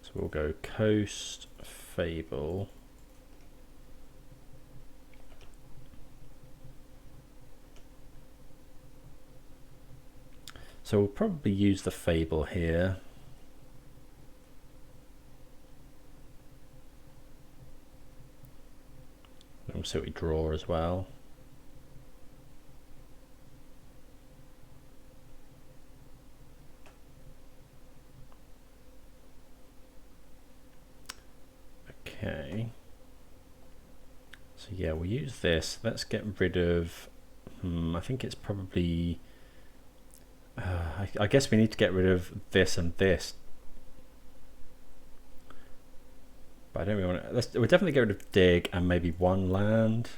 So we'll go Coast, Fable. So we'll probably use the Fable here. We'll see what we draw as well. Okay. So yeah, we'll use this. Let's get rid of... I think it's probably... I guess we need to get rid of this and this. But I don't really want to... We'll definitely get rid of Dig and maybe 1 land.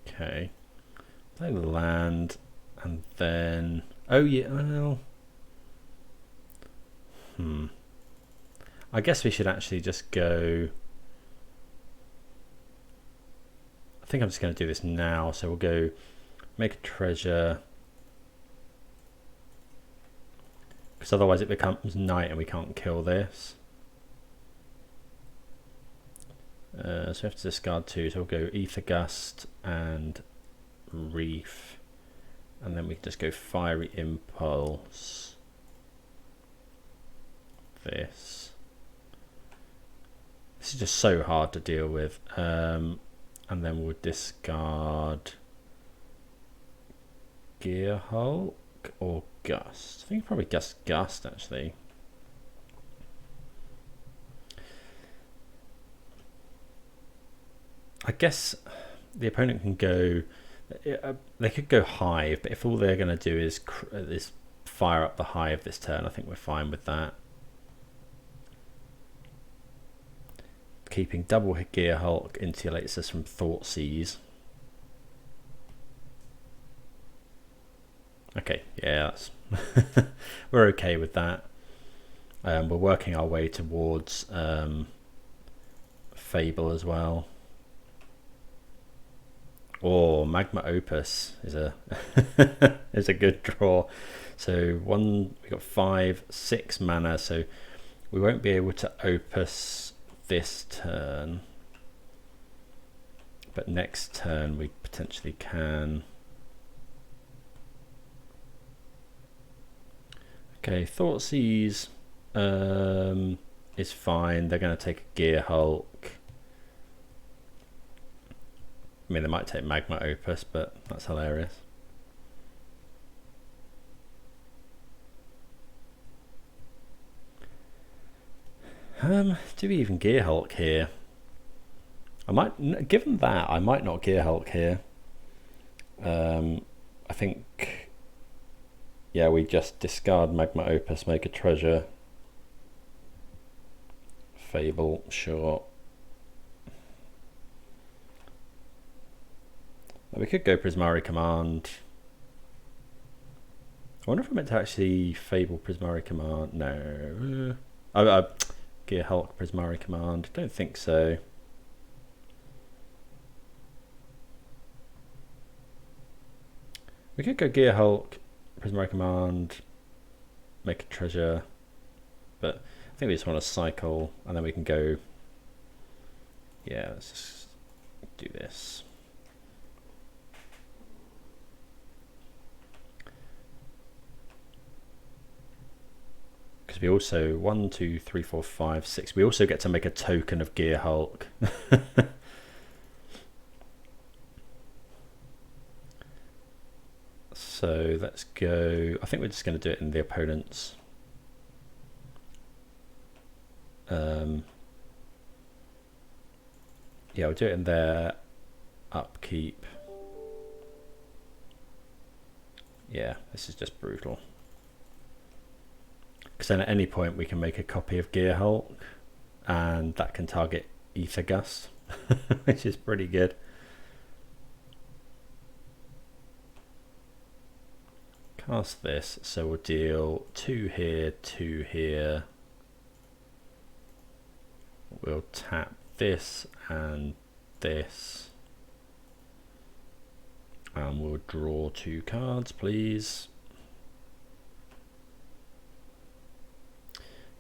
Okay. Play the land and then... Oh yeah, well... I guess we should actually just go... I think I'm just going to do this now. So we'll go make a treasure. Because otherwise it becomes night and we can't kill this. So we have to discard 2. So we'll go Aether Gust and Reef. And then we can just go Fiery Impulse. This is just so hard to deal with. And then we'll discard Gearhulk or Gust. I think probably Gust actually. I guess the opponent can go. They could go Hive, but if all they're going to do is fire up the Hive this turn, I think we're fine with that. Keeping double Gearhulk insulates us from Thoughtseize. Okay, yeah, that's we're okay with that. We're working our way towards Fable as well. Or Magma Opus is a is a good draw. So we got 5, 6 mana, so we won't be able to Opus this turn, but next turn we potentially can. Okay, Thoughtseize is fine. They're going to take a Gearhulk. I mean, they might take Magma Opus, but that's hilarious. Do we even Gearhulk here? I might, given that, I might not Gearhulk here. I think, yeah, we just discard Magma Opus, make a treasure. Fable, sure. We could go Prismari Command. I wonder if I meant to actually Fable Prismari Command. No. Gearhulk Prismari Command. Don't think so. We could go Gearhulk Prismari Command, make a treasure, but I think we just want to cycle and then we can go. Yeah, let's just do this. Because we also 1, 2, 3, 4, 5, 6. We also get to make a token of Gearhulk. So let's go. I think we're just going to do it in the opponent's. Yeah, we'll do it in their upkeep. Yeah, this is just brutal. Because then at any point we can make a copy of Gearhulk, and that can target Aether Gust, which is pretty good. Cast this, so we'll deal 2 here, 2 here. We'll tap this and this. And we'll draw 2 cards, please.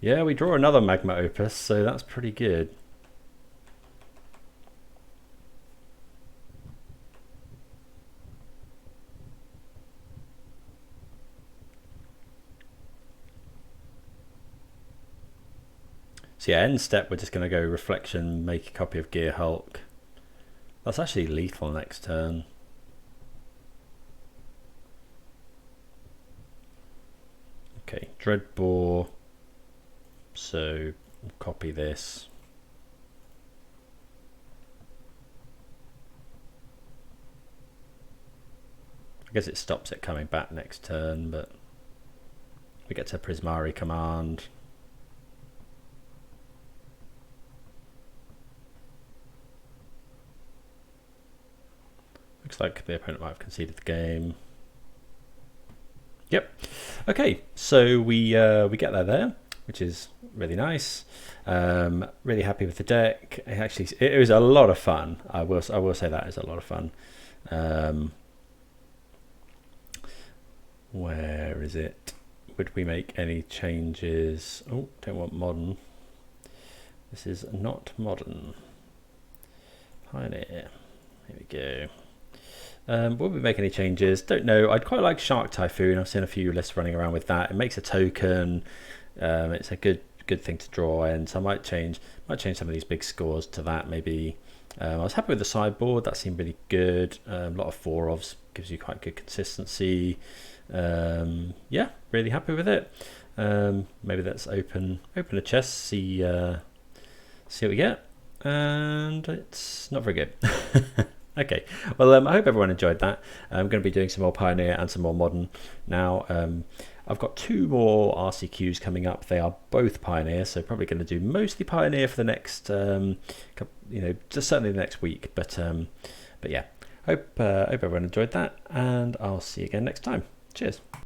Yeah, we draw another Magma Opus, so that's pretty good. So yeah, end step, we're just going to go Reflection, make a copy of Gearhulk. That's actually lethal next turn. Okay, Dreadbore. So we'll copy this. I guess it stops it coming back next turn, but we get to Prismari Command. Looks like the opponent might have conceded the game. Yep. Okay, so we get there, which is really nice. Really happy with the deck. It was a lot of fun. I will say that is a lot of fun. Where is it? Would we make any changes? Oh, don't want modern. This is not modern. Pioneer. Here we go. Will we make any changes? Don't know. I'd quite like Shark Typhoon. I've seen a few lists running around with that. It makes a token. It's a good thing to draw in. So I might change some of these big scores to that. Maybe. I was happy with the sideboard. That seemed really good. A lot of 4-ofs gives you quite good consistency. Yeah, really happy with it. Maybe let's open a chest, see what we get, and it's not very good. Okay, well, I hope everyone enjoyed that. I'm going to be doing some more Pioneer and some more Modern now. I've got 2 more RCQs coming up. They are both Pioneer, so probably going to do mostly Pioneer for the next, just certainly the next week. But yeah, hope everyone enjoyed that, and I'll see you again next time. Cheers.